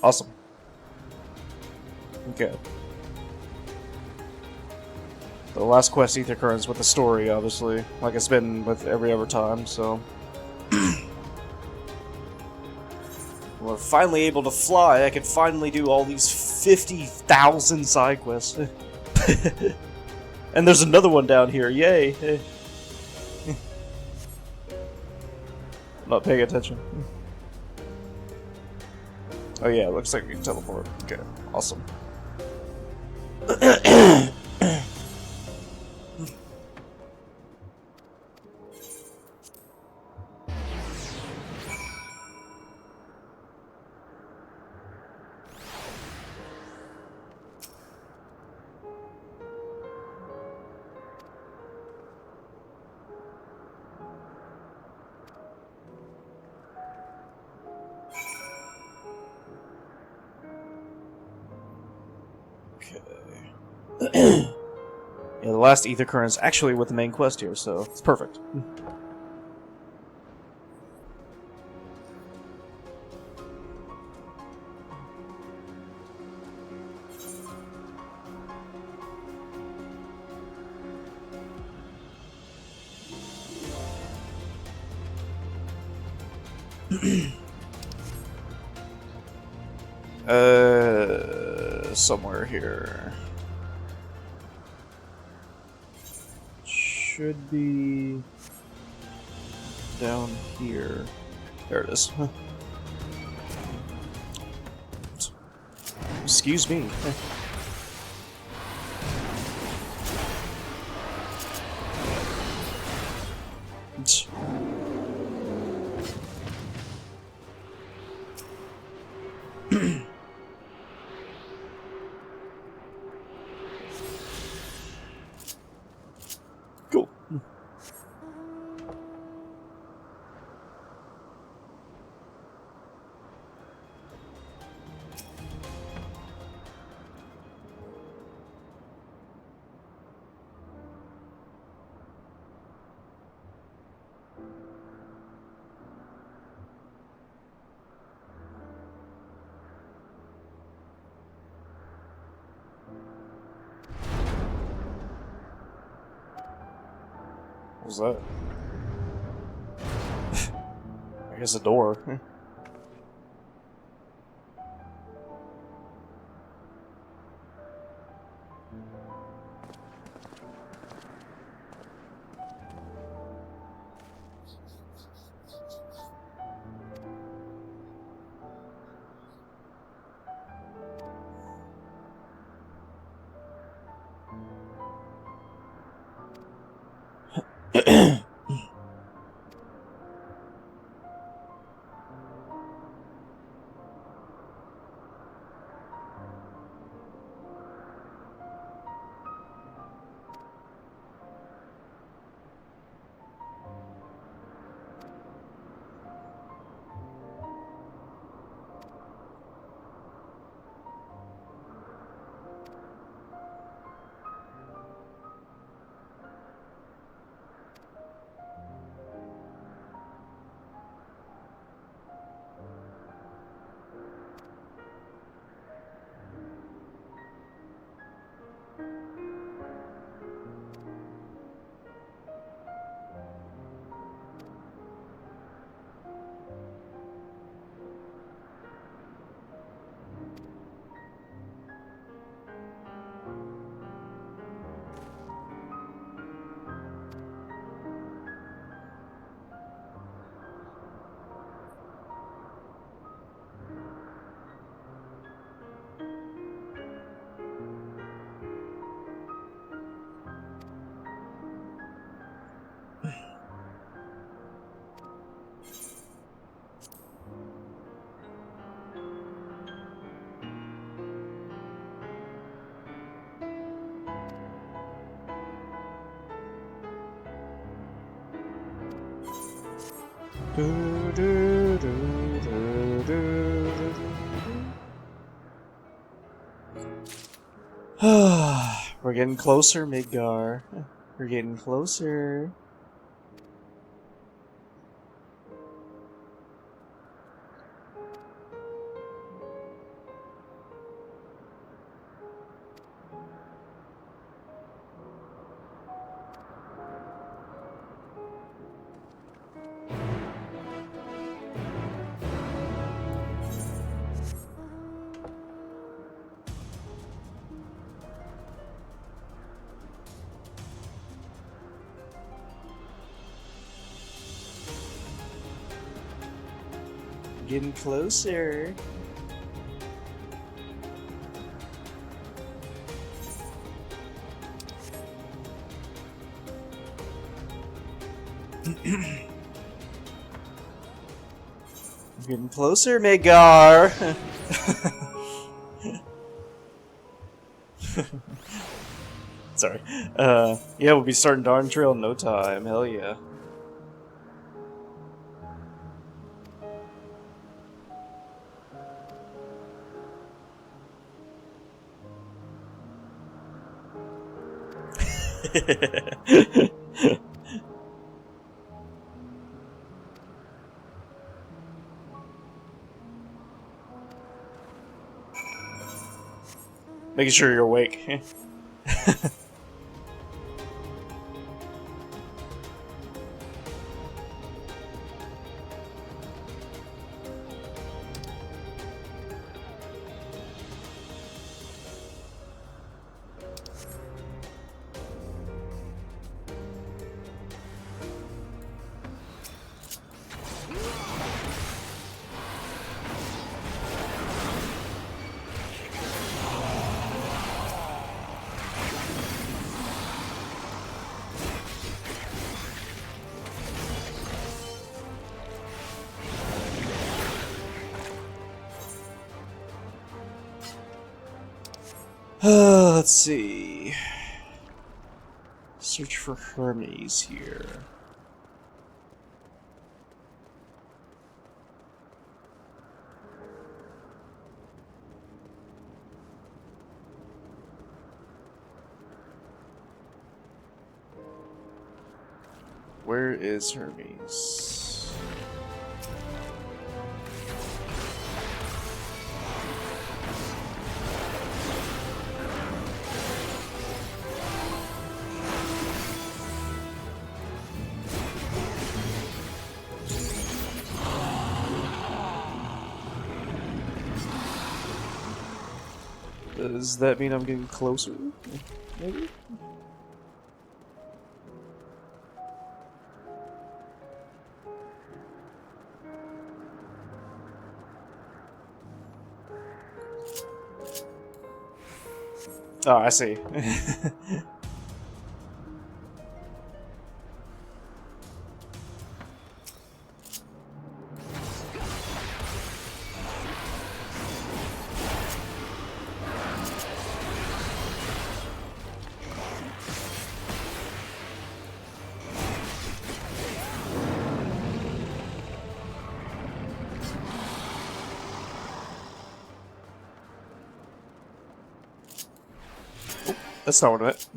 Awesome. Okay. The last quest Ether Currents with the story, obviously, like it's been with every other time, so. We're finally able to fly. I can finally do all these 50,000 side quests. And there's another one down here, yay! I'm not paying attention. Oh yeah, it looks like we can teleport. Okay, awesome. Yeah, the last Ether Current's actually with the main quest here, so it's perfect. Somewhere here. Should be down here. There it is. Excuse me. Cool. What was that? I guess a door. Do, do, do, do, do, do. We're getting closer, Midgar. We're getting closer. Getting closer. Getting closer, Midgar. Sorry. Yeah, we'll be starting Darn Trail in no time. Hell yeah. Making sure you're awake. Let's see. Search for Hermes here. Where is Hermes? Does that mean I'm getting closer? Maybe? Oh, I see. That's not what I meant.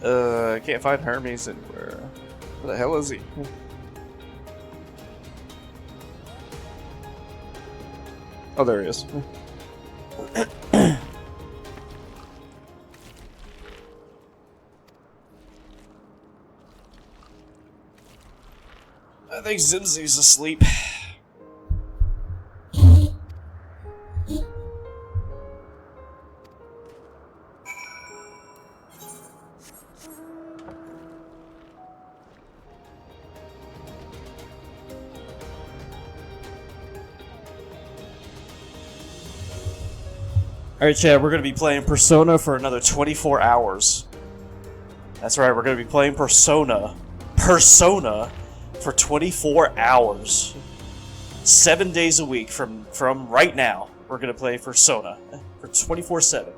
I can't find Hermes anywhere. Where the hell is he? Oh, there he is. I think Zimzi's asleep. Alright, Chad, we're going to be playing Persona for another 24 hours. That's right, we're going to be playing Persona Persona for 24 hours. 7 days a week from right now. We're gonna play Persona for 24/7.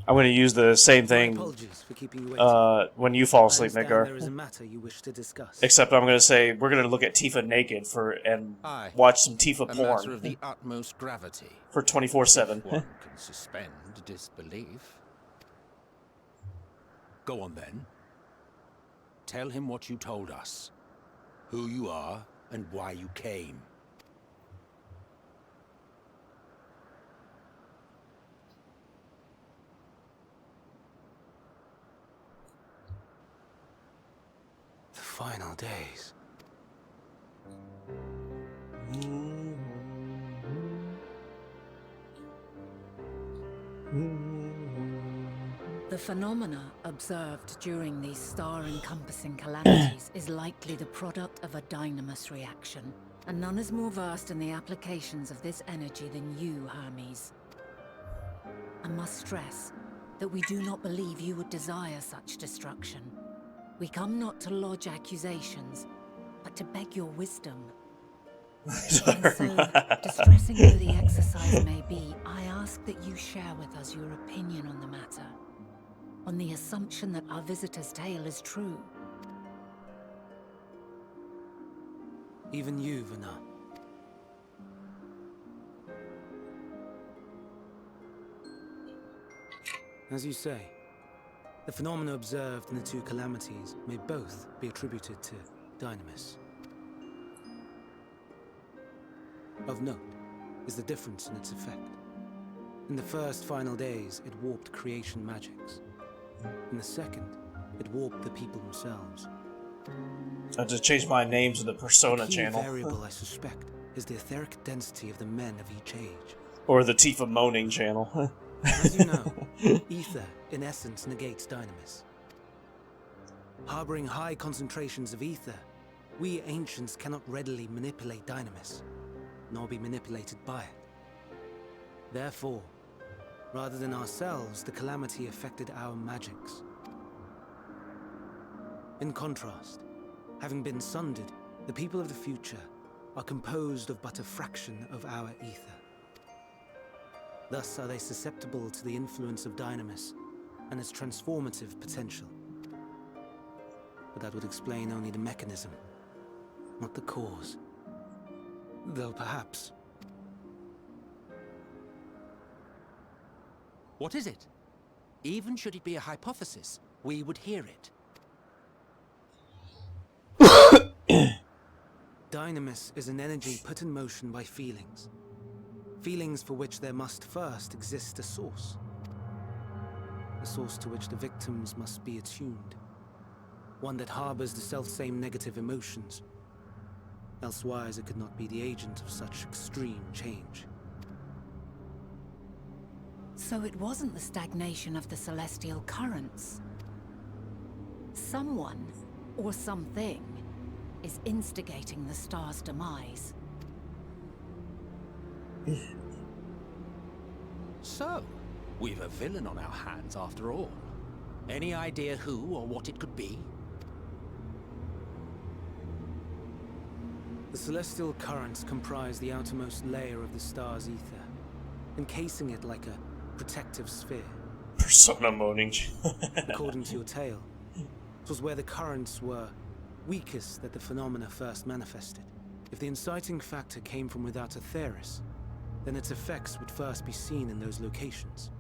I'm going to use the same thing Apologies for keeping you waiting. when you fall asleep, I understand Midgar. there is a matter you wish to discuss. Except I'm going to say we're going to look at Tifa naked and Aye. watch some Tifa A matter porn of the utmost gravity. for 24/7. One can suspend disbelief. Go on then. Tell him what you told us. Who you are and why you came. The final days. The phenomena observed during these star-encompassing calamities is likely the product of a dynamis reaction, and none is more versed in the applications of this energy than you, Hermes. I must stress that we do not believe you would desire such destruction. We come not to lodge accusations, but to beg your wisdom. And so, distressing though the exercise may be, I ask that you share with us your opinion on the matter, on the assumption that our visitor's tale is true. Even you, Vana. As you say, the phenomena observed in the two calamities may both be attributed to dynamis. Of note is the difference in its effect. In the first final days, it warped creation magics. In the second, it warped the people themselves. I just changed my name to the Persona The key channel. variable, I suspect, is the etheric density of the men of each age. Or the Tifa moaning channel. As you know, ether, in essence, negates dynamis. Harboring high concentrations of ether, we ancients cannot readily manipulate dynamis, nor be manipulated by it. Therefore, rather than ourselves, the calamity affected our magics. In contrast, having been sundered, the people of the future are composed of but a fraction of our ether. Thus are they susceptible to the influence of dynamis and its transformative potential. But that would explain only the mechanism, not the cause. Though perhaps... What is it? Even should it be a hypothesis, we would hear it. Dynamis is an energy put in motion by feelings. Feelings for which there must first exist a source. A source to which the victims must be attuned. One that harbors the selfsame negative emotions. Elsewise it could not be the agent of such extreme change. So it wasn't the stagnation of the celestial currents. Someone, or something, is instigating the star's demise. So, we've a villain on our hands after all. Any idea who or what it could be? The celestial currents comprise the outermost layer of the star's ether, encasing it like a protective sphere. Persona moaning. According to your tale, it was where the currents were weakest that the phenomena first manifested. If the inciting factor came from without Aetheris, then its effects would first be seen in those locations.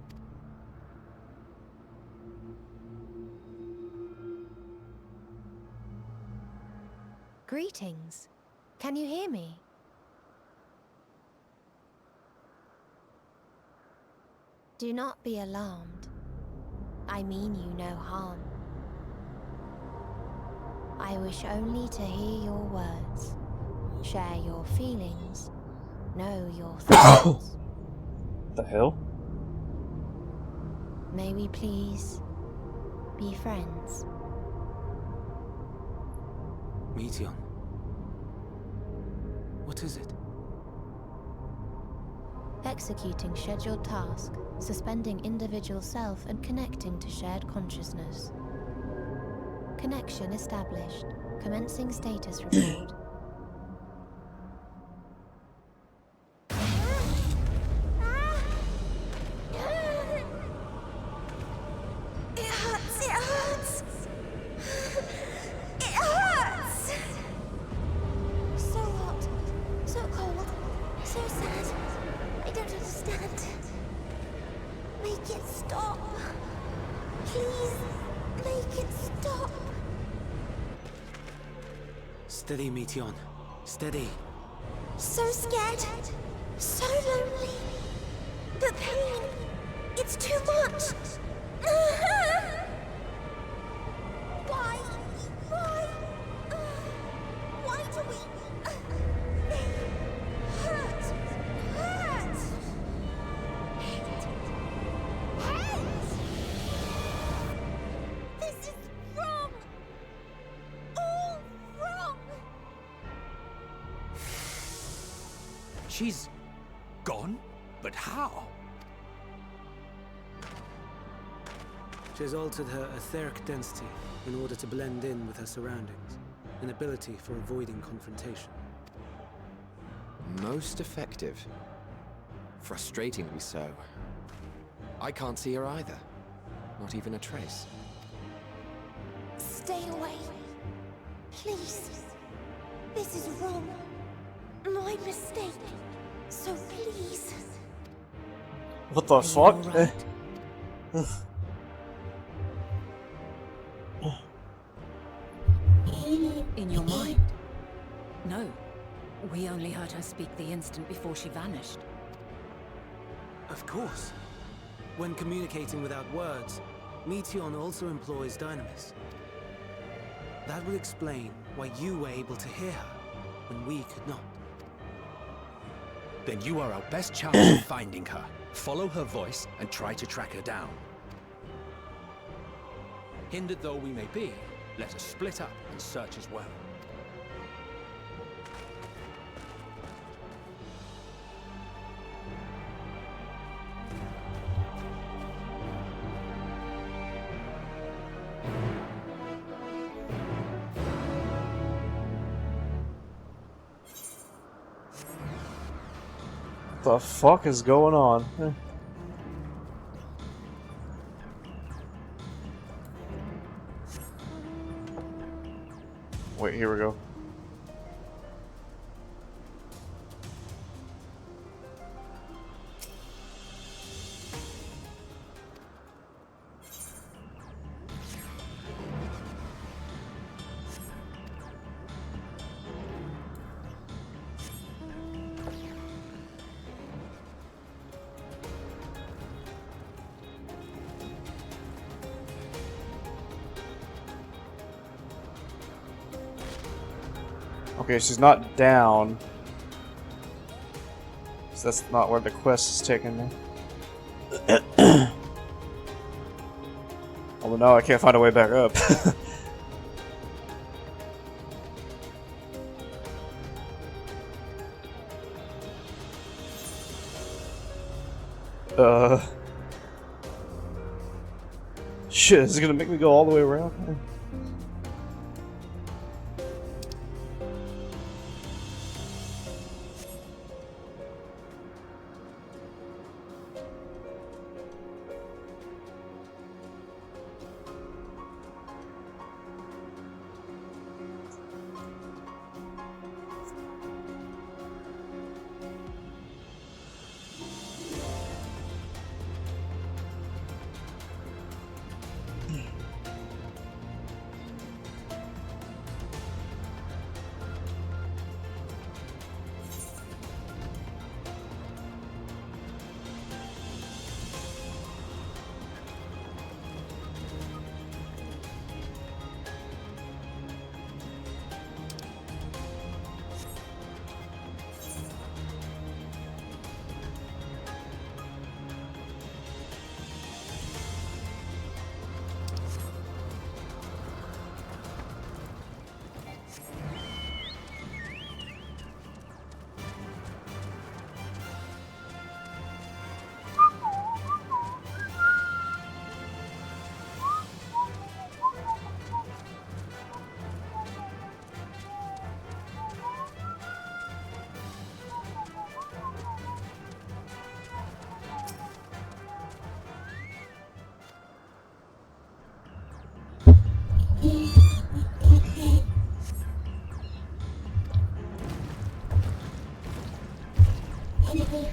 Greetings. Can you hear me? Do not be alarmed. I mean you no harm. I wish only to hear your words, share your feelings, know your thoughts. The hell? May we please be friends? Meteon. What is it? Executing scheduled task, suspending individual self and connecting to shared consciousness. Connection established. Commencing status report. It hurts, it hurts! It hurts! So hot, so cold, so sad. I don't understand. Make it stop. Please, make it stop. Steady, Meteon. Steady. So scared, so lonely. The pain, it's too much. Why? Why do we? They hurt. Hate. This is wrong. All wrong. She's gone? But how? She has altered her etheric density in order to blend in with her surroundings, an ability for avoiding confrontation. Most effective. Frustratingly so. I can't see her either. Not even a trace. Stay away. Please. This is wrong. My mistake. So please. What the fuck? In your mind? No. We only heard her speak the instant before she vanished. Of course. When communicating without words, Meteon also employs Dynamis. That would explain why you were able to hear her when we could not. Then you are our best chance of finding her. Follow her voice and try to track her down. Hindered though we may be, let us split up and search as well. What the fuck is going on? Wait, here we go. Okay, she's not down. So that's not where the quest is taking me. Although now I can't find a way back up. Shit, is it gonna make me go all the way around? Okay.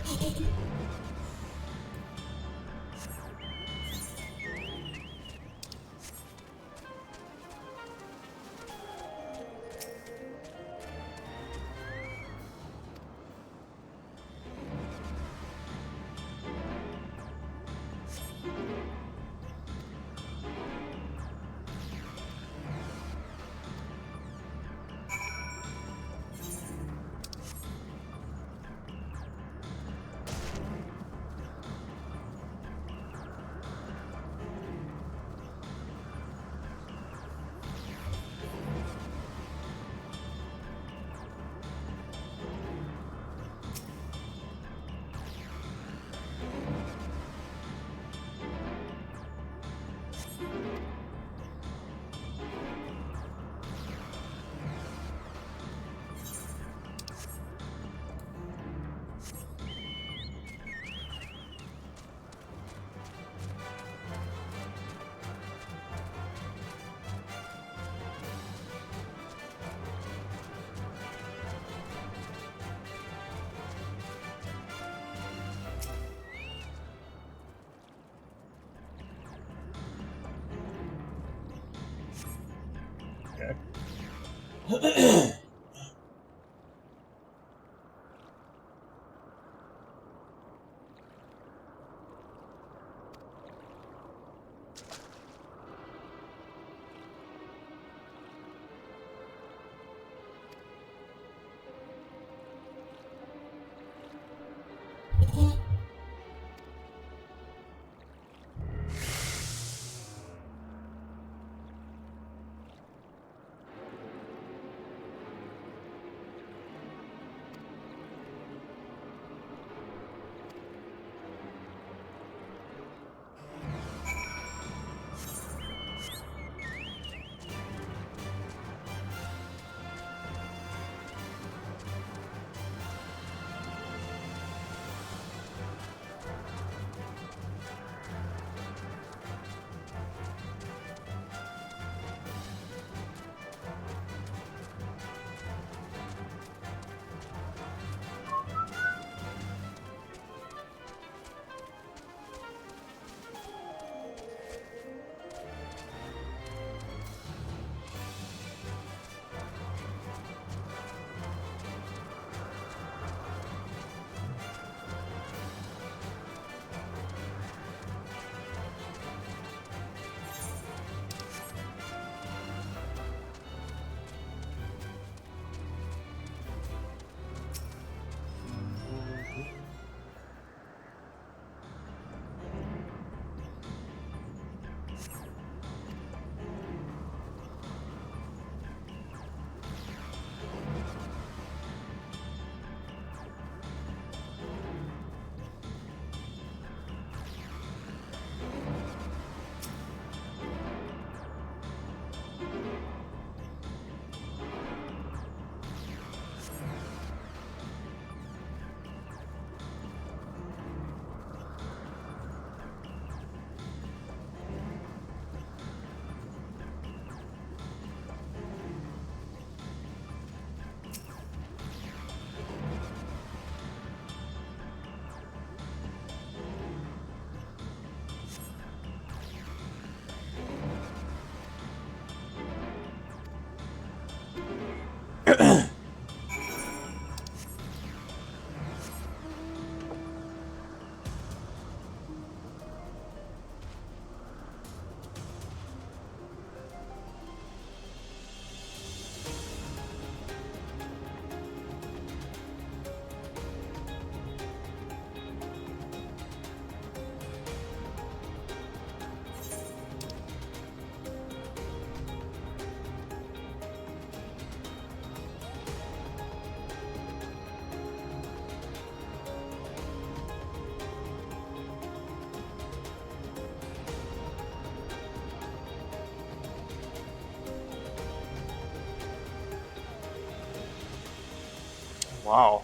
Wow.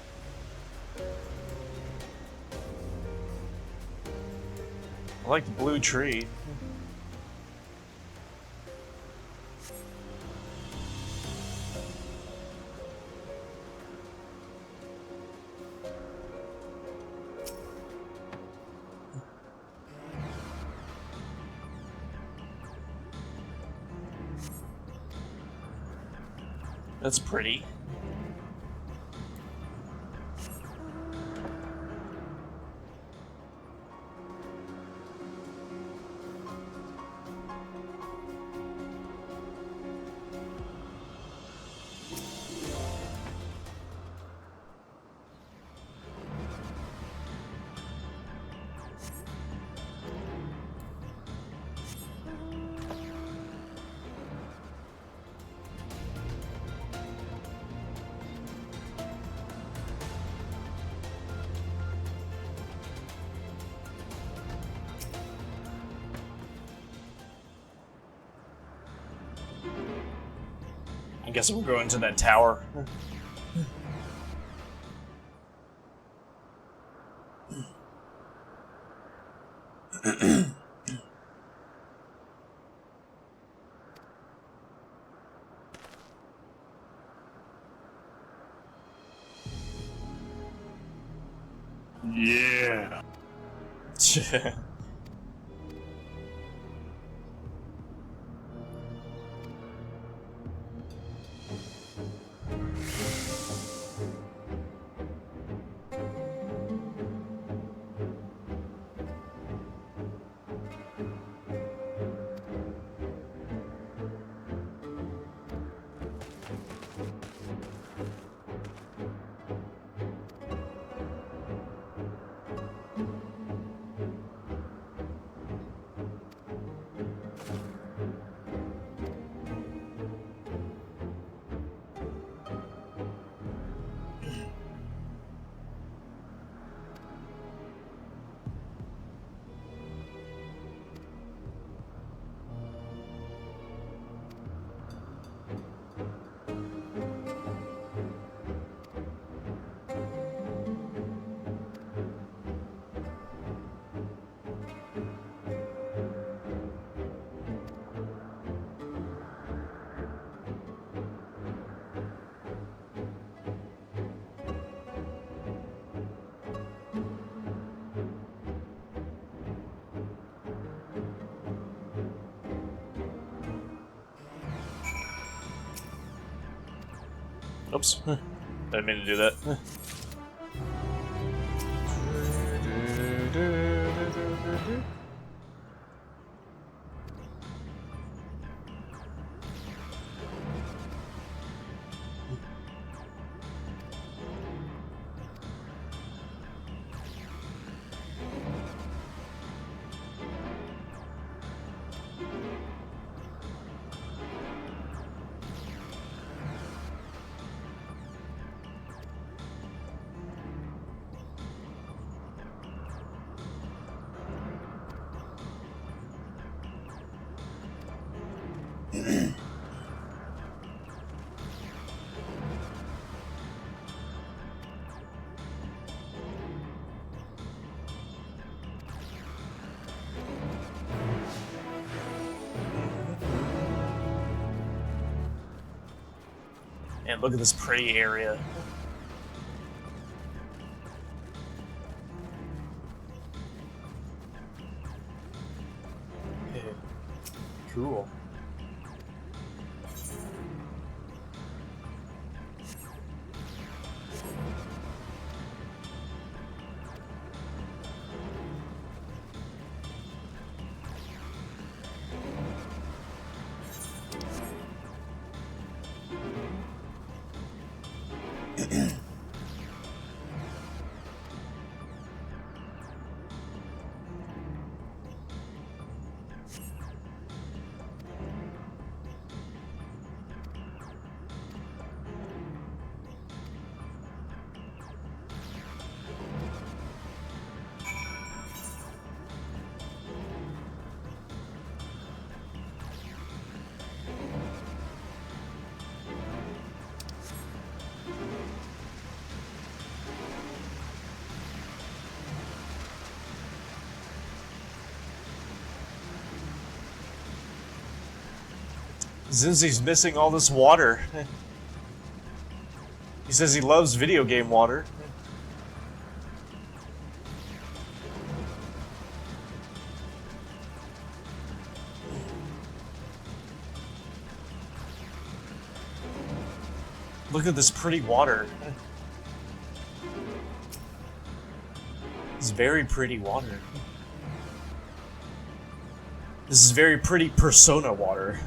I like the blue tree. That's pretty. I guess we'll go into that tower. Yeah. Oops. Didn't mean to do that. And look at this pretty area. Yeah. Cool. Zinzi's missing all this water. He says he loves video game water. Look at this pretty water. It's very pretty water. This is very pretty Persona water.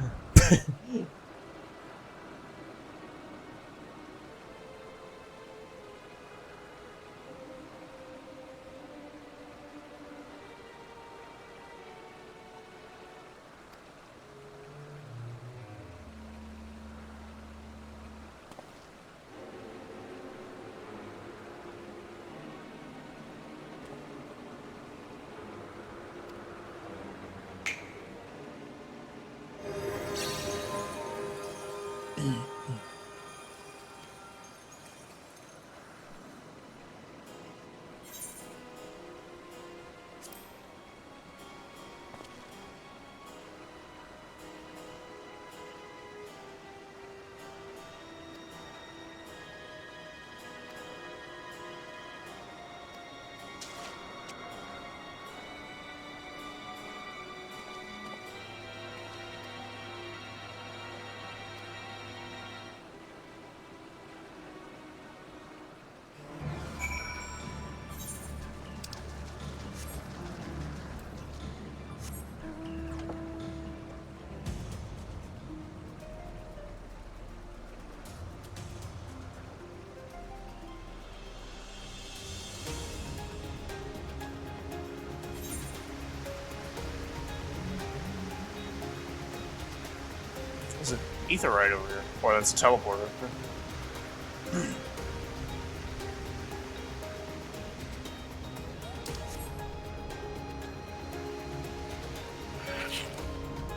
There's an etherite over here. Boy, that's a teleporter.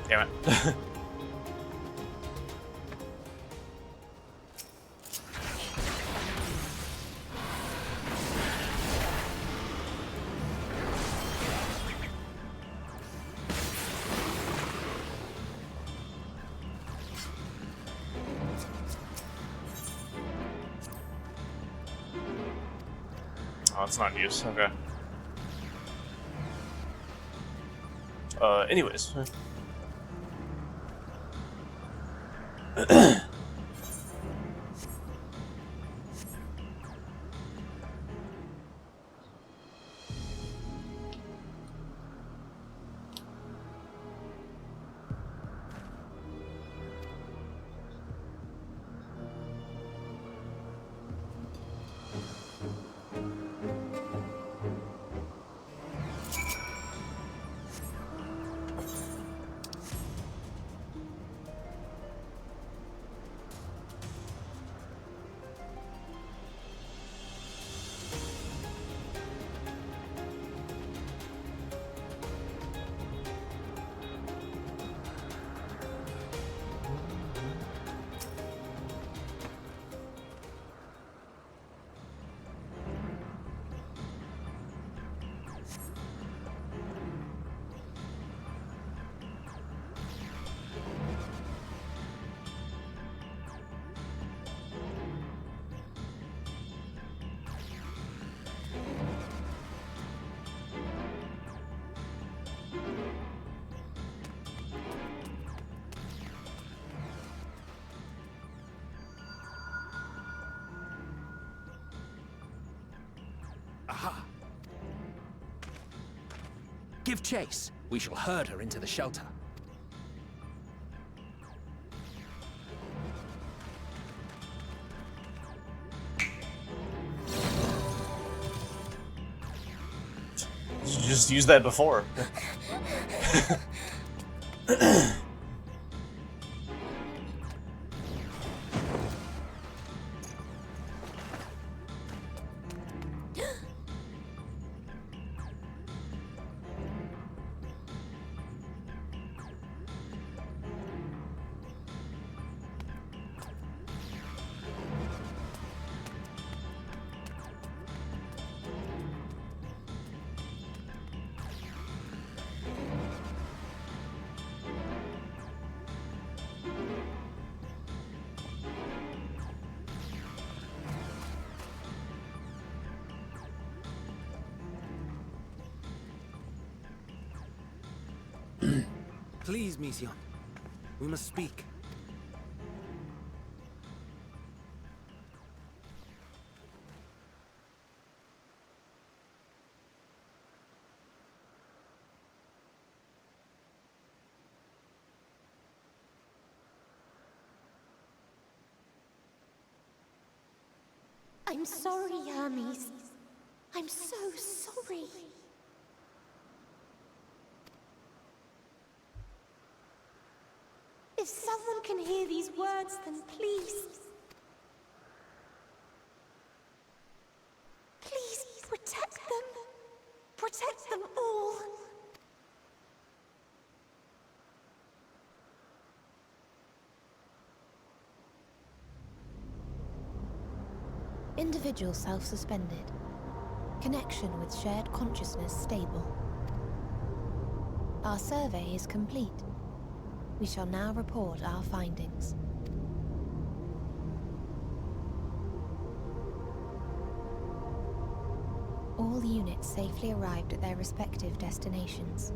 Damn it. Oh, it's not in use. Okay. Anyways. Aha! Give chase. We shall herd her into the shelter. You just used that before. Please, Mission. We must speak. I'm sorry, Hermes. I'm so sorry. If someone can hear these words, then please... please protect them. Protect them all. Individual self-suspended. Connection with shared consciousness stable. Our survey is complete. We shall now report our findings. All units safely arrived at their respective destinations.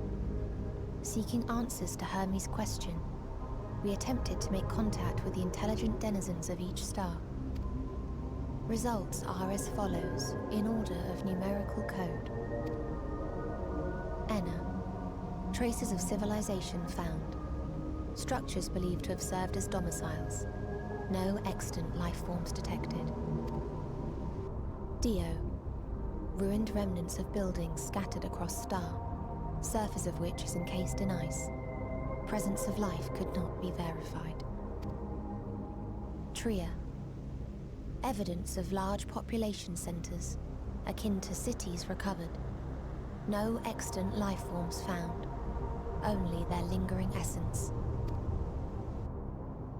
Seeking answers to Hermes' question, we attempted to make contact with the intelligent denizens of each star. Results are as follows, in order of numerical code. Enna. Traces of civilization found. Structures believed to have served as domiciles. No extant life forms detected. Dio. Ruined remnants of buildings scattered across star, surface of which is encased in ice. Presence of life could not be verified. Tria. Evidence of large population centers, akin to cities recovered. No extant life forms found, only their lingering essence.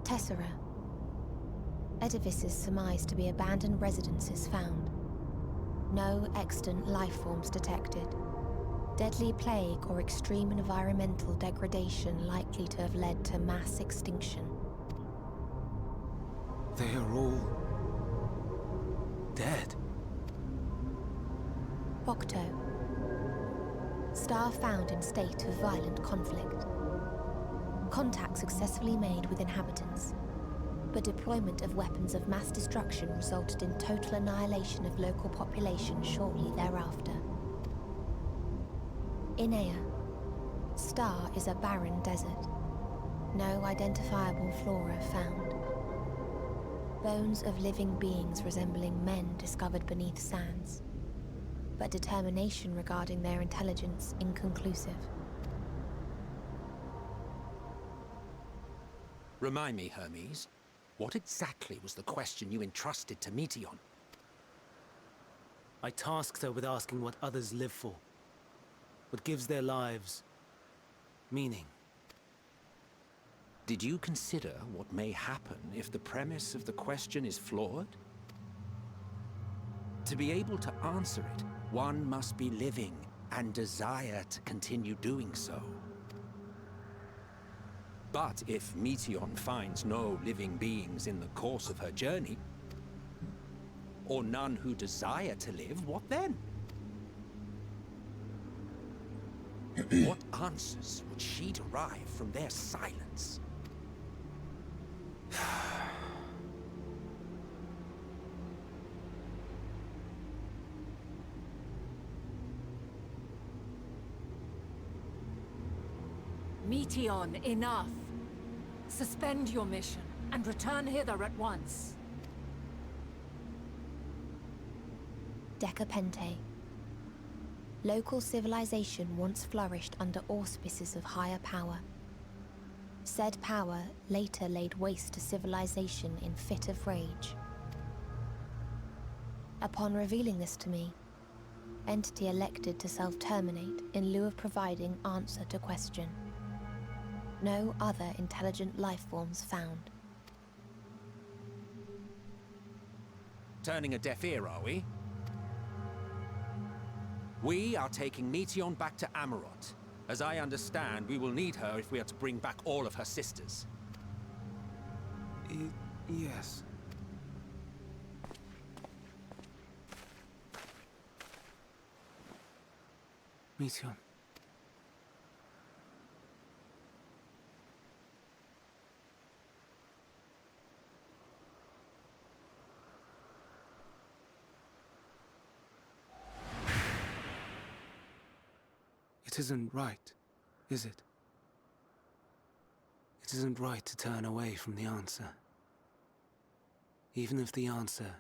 Tessera. Edifices surmised to be abandoned residences found. No extant life forms detected. Deadly plague or extreme environmental degradation likely to have led to mass extinction. They are all... dead. Octo. Star found in state of violent conflict. Contact successfully made with inhabitants, but deployment of weapons of mass destruction resulted in total annihilation of local population shortly thereafter. Inea. Star is a barren desert. No identifiable flora found. Bones of living beings resembling men discovered beneath sands, but determination regarding their intelligence inconclusive. Remind me, Hermes, what exactly was the question you entrusted to Meteion? I tasked her with asking what others live for. What gives their lives meaning. Did you consider what may happen if the premise of the question is flawed? To be able to answer it, one must be living and desire to continue doing so. But if Meteion finds no living beings in the course of her journey, or none who desire to live, what then? What answers would she derive from their silence? Meteion, enough! Suspend your mission and return hither at once. Decapente. Local civilization once flourished under auspices of higher power. Said power later laid waste to civilization in fit of rage. Upon revealing this to me, entity elected to self-terminate in lieu of providing answer to question. No other intelligent life forms found. Turning a deaf ear, are we? We are taking Meteion back to Amarot. As I understand, we will need her if we are to bring back all of her sisters. Yes. Meteion. It isn't right, is it? It isn't right to turn away from the answer. Even if the answer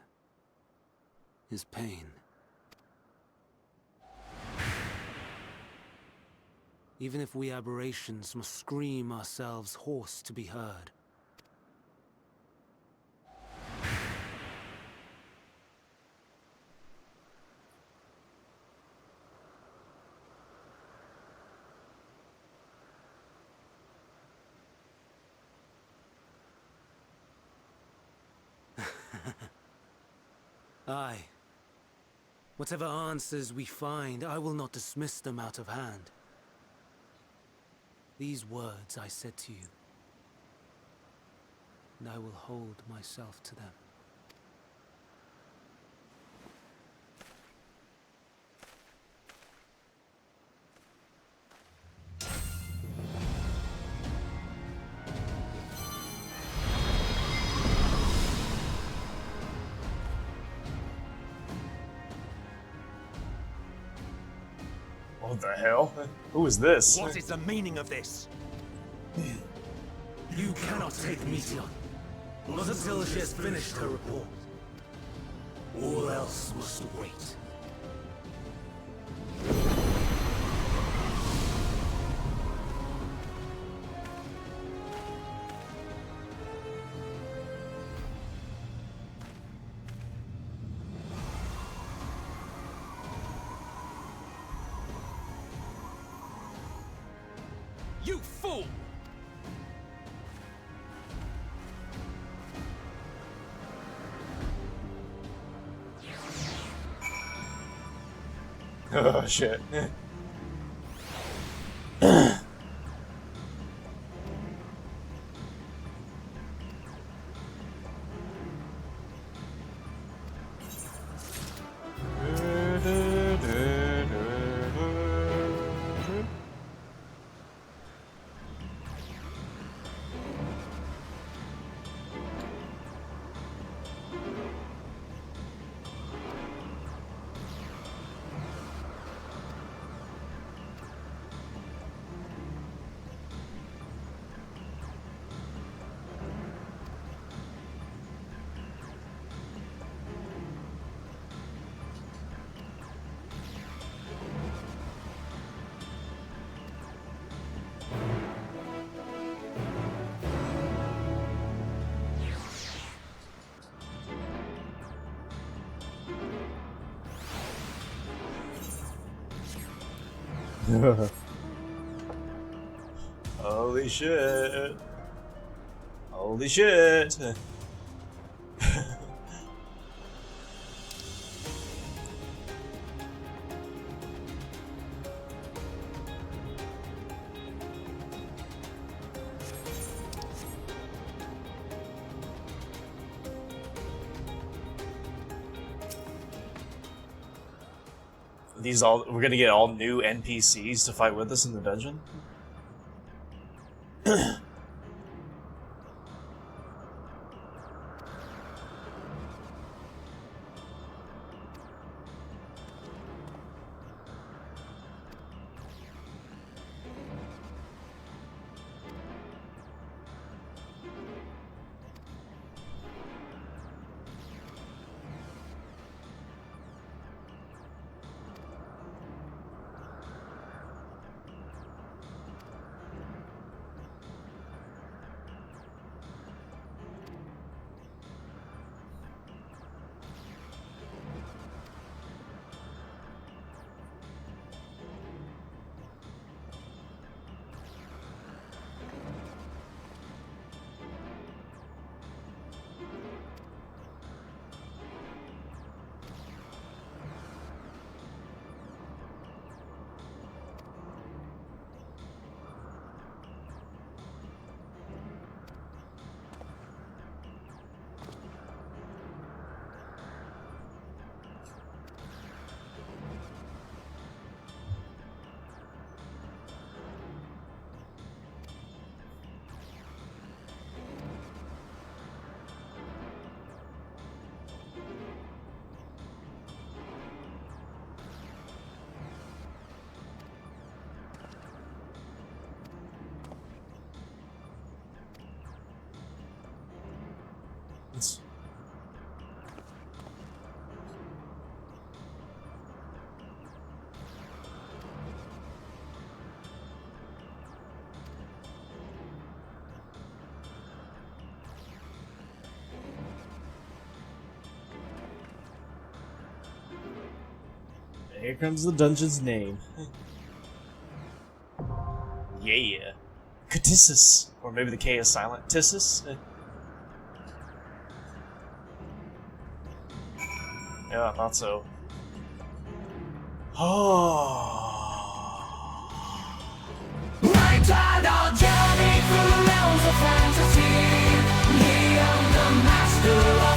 is pain. Even if we aberrations must scream ourselves hoarse to be heard. Aye. Whatever answers we find, I will not dismiss them out of hand. These words I said to you, and I will hold myself to them. What the hell? Who is this? What is the meaning of this? You cannot take Meteon, not until she has finished her report. All else must wait. You fool! Oh shit. Holy shit. Holy shit. We're gonna get all new NPCs to fight with us in the dungeon? Here comes the dungeon's name. Yeah. Catissus. Or maybe the K is silent. Tissus? Yeah, I thought so. Oh. Night-tide, our journey through realms of fantasy. He am the master